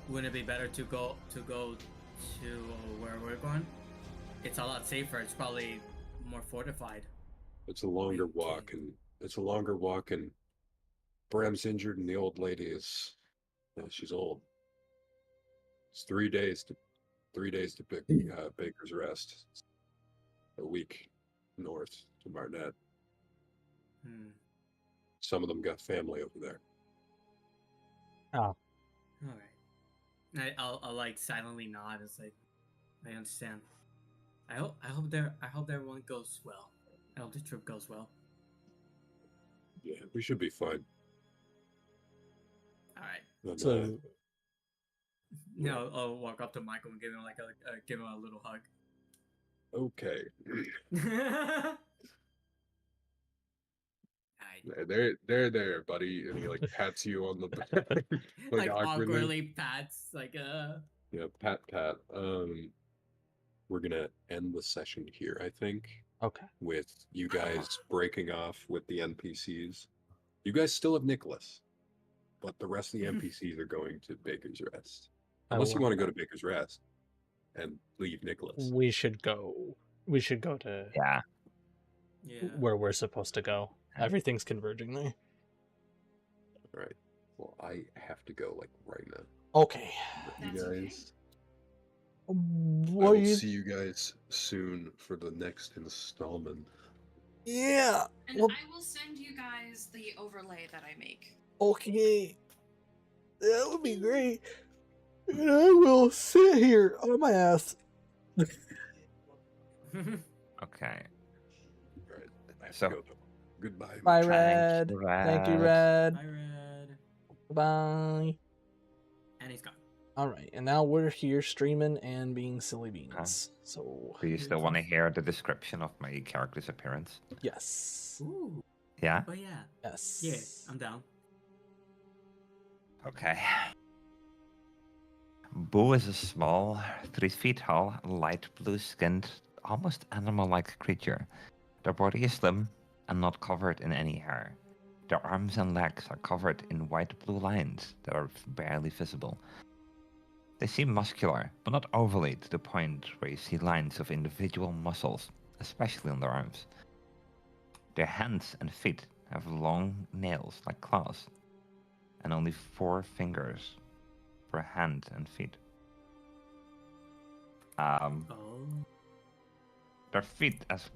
Wouldn't it be better to go to where we're going? It's a lot safer. It's probably more fortified. It's a longer walk, and Bram's injured, and the old lady is, she's old. It's 3 days to Baker's Rest. It's a week north to Marnet. Hmm. Some of them got family over there. Oh. All right. I'll like silently nod. It's like I understand. I hope everyone goes well. I hope the trip goes well. Yeah, we should be fine. All right. And, So No, I'll walk up to Michael and give him give him a little hug. okay. Alright. They're there, buddy. And he like pats you on the back. Like awkwardly. awkwardly pats Yeah, pat. We're gonna end the session here, I think, okay. with you guys breaking off with the NPCs. You guys still have Nicholas, but the rest of the NPCs are going to Baker's Rest. Unless you want to go to Baker's Rest and leave Nicholas. We should go. We should go to yeah. Yeah. where we're supposed to go. Everything's converging there. All right. Well, I have to go like right now. Okay. But you That's okay. guys, I What will you? see you guys soon for the next installment. Yeah. And Well, I will send you guys the overlay that I make. okay. That would be great. And I will sit here on my ass. Okay. All right. I have So- to go though. Goodbye. Bye, Mitch. Red. Thank you, Red. Bye, Red. Bye. And he's gone. All right, and now we're here streaming and being silly beans. So Do you still want to hear the description of my character's appearance? yes, Ooh. Yeah? Oh yeah. yes. Yeah, I'm down. Okay. Boo is a small, 3 feet tall, light blue-skinned, almost animal-like creature. Their body is slim and not covered in any hair. Their arms and legs are covered in white-blue lines that are barely visible. They seem muscular, but not overly to the point where you see lines of individual muscles, especially on their arms. Their hands and feet have long nails like claws, and only 4 fingers per hand and feet. Oh. Their feet, as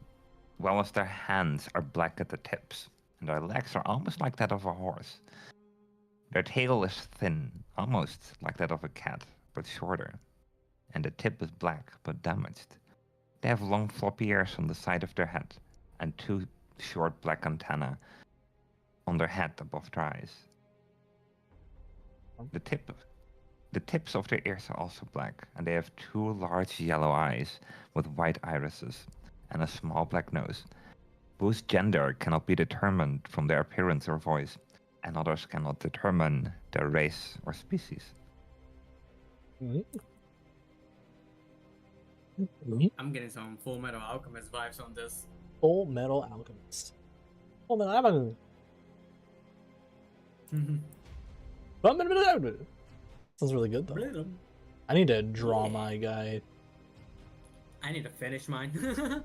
well as their hands, are black at the tips, and their legs are almost like that of a horse. Their tail is thin, almost like that of a cat, but shorter, and the tip is black but damaged. They have long floppy ears on the side of their head, and 2 short black antennae on their head above their eyes. The tips of their ears are also black, and they have 2 large yellow eyes with white irises and a small black nose. Boo's gender cannot be determined from their appearance or voice, and others cannot determine their race or species. I'm getting some Full Metal Alchemist vibes on this. Full Metal Alchemist. Full Metal Alchemist. Sounds really good though. I need to draw my guy. I need to finish mine.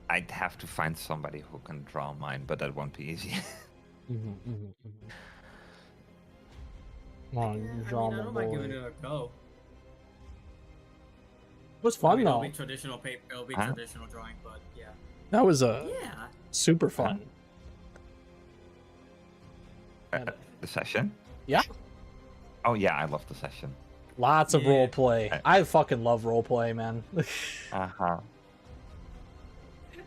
I'd have to find somebody who can draw mine, but that won't be easy. Come on, draw I my don't mind boy. giving it a go. It was fun It'll though. be traditional paper. It'll be Huh? traditional drawing, but yeah. That was Yeah. super fun. The session? Yeah. Oh yeah, I love the session. Lots of Yeah. role play. I fucking love role play, man. Uh-huh.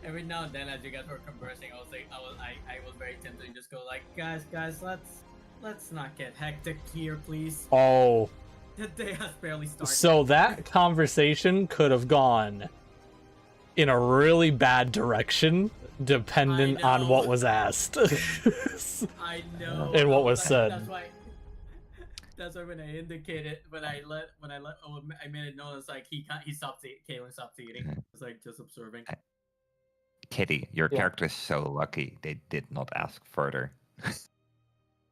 Every now and then, as you guys were conversing, I was very tempted to just go like, guys, let's not get hectic here, please. Oh, The day has barely started. so that conversation could have gone in a really bad direction, dependent on know. what was asked. I know. And what was said. That's why when I indicated I made it known, it's like he stopped eating. Kaylin stopped eating. It's like just observing. Kitty, your Yeah. character is so lucky they did not ask further.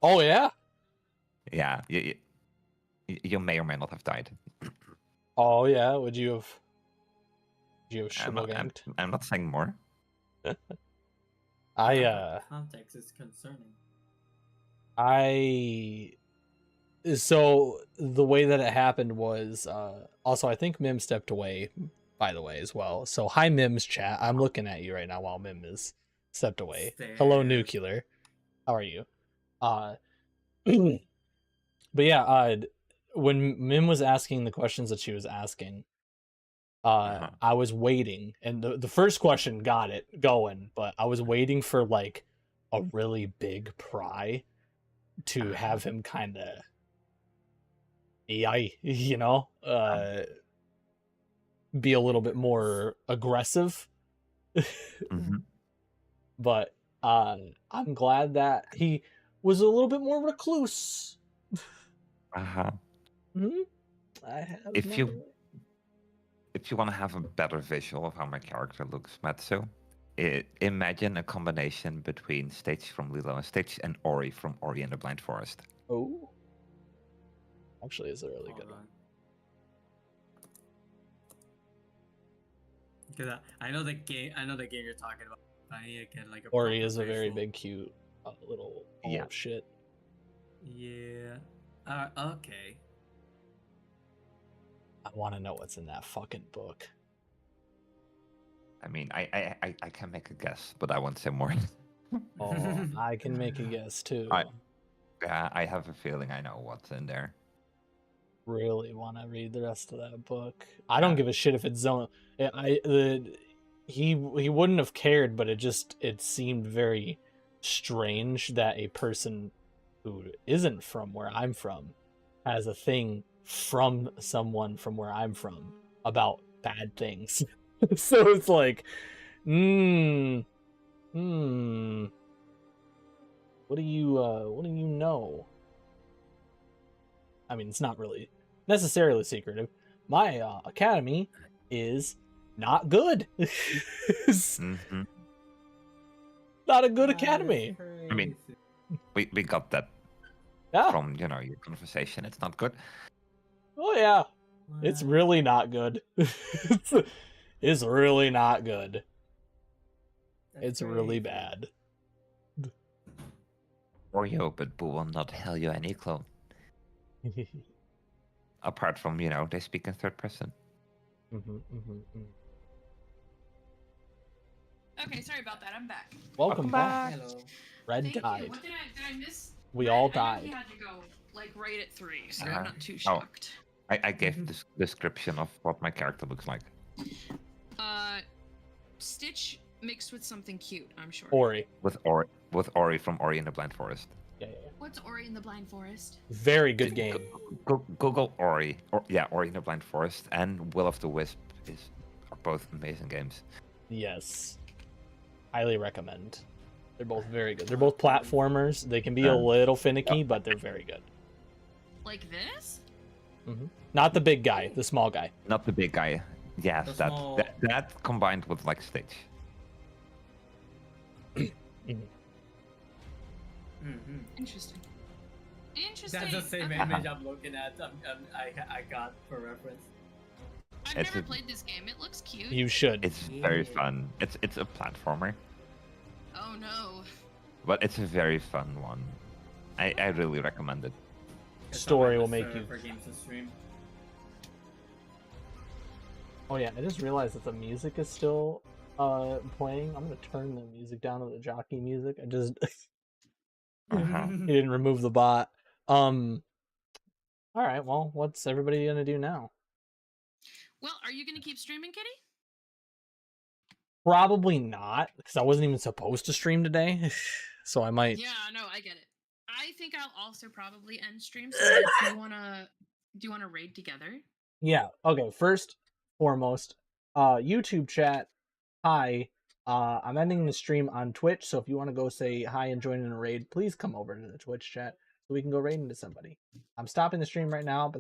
Oh yeah. Yeah, you may or may not have died. Oh yeah. Would you have I'm shimaganked? not saying more. Context is concerning. So the way that it happened was also I think Mim stepped away, by the way, as well. So hi Mim's chat. I'm looking at you right now while Mim is stepped away. Hello Stare. Nuclear. How are you? But yeah, when Mim was asking the questions that she was asking, I was waiting, and the first question got it going, but I was waiting for like a really big pry to have him kind of be a little bit more aggressive. Mhm. But I'm glad that he was a little bit more recluse. Uh-huh. I have If you- my- If you want to have a better visual of how my character looks, Matsu, imagine a combination between Stitch from Lilo and Stitch and Ori from Ori and the Blind Forest. Oh, actually, is a really good Hold one. on. Because I know the game. I know the game you're talking about. I need to get like a. Ori proper is a very visual. big, cute little ball Yeah. of shit. Yeah. Okay. I want to know what's in that fucking book. I mean, I can make a guess, but I won't say more. Oh, I can make a guess too. Yeah, I have a feeling I know what's in there. Really want to read the rest of that book. I don't give a shit if it's zone. He wouldn't have cared, but it seemed very strange that a person who isn't from where I'm from has a thing from someone from where I'm from about bad things. So it's like, what do you know? I mean, it's not really necessarily secretive. My academy is not good. Mhm. Not a good academy. I mean, we got that Yeah. from your conversation. It's not good. Oh yeah. It's really not good. It's really not good. It's really bad. Or you, but Boo will not tell you any clone. Apart from, they speak in third person. Okay, sorry about that. I'm back. Welcome back. Hello. Red Thank died. you. What did I miss? We Red? all I know died. he had to go like right at 3, so Uh-huh. I'm not too Oh. shocked. I gave this description of what my character looks like. Stitch mixed with something cute, I'm sure. Ori. With Ori from Ori in the Blind Forest. Yeah. What's Ori in the Blind Forest? Very good game. Google Ori. Ori in the Blind Forest and Will of the Wisp are both amazing games. Yes. Highly recommend. They're both very good. They're both platformers. They can be a little finicky, but they're very good. Like this? Not the big guy, the small guy. Not the big guy. Yes, The that, small- that combined with like Stitch. Interesting. That's the same Okay. image I'm looking at. I got for reference. I've It's never a- played this game. It looks cute. You should. It's very Yeah. fun. It's a platformer, Oh no. but it's a very fun one. I really recommend it. Story will make you. For games to stream. Oh yeah, I just realized that the music is still playing. I'm gonna turn the music down to the jockey music. I just Uh-huh. he didn't remove the bot. All right, well, what's everybody gonna do now? Well, are you gonna keep streaming, Kitty? Probably not, because I wasn't even supposed to stream today. So I might. Yeah, no, I get it. I think I'll also probably end stream. So do you wanna raid together? Yeah. Okay. First, foremost, YouTube chat. Hi. I'm ending the stream on Twitch, so if you want to go say hi and join in a raid, please come over to the Twitch chat so we can go raid into somebody. I'm stopping the stream right now, but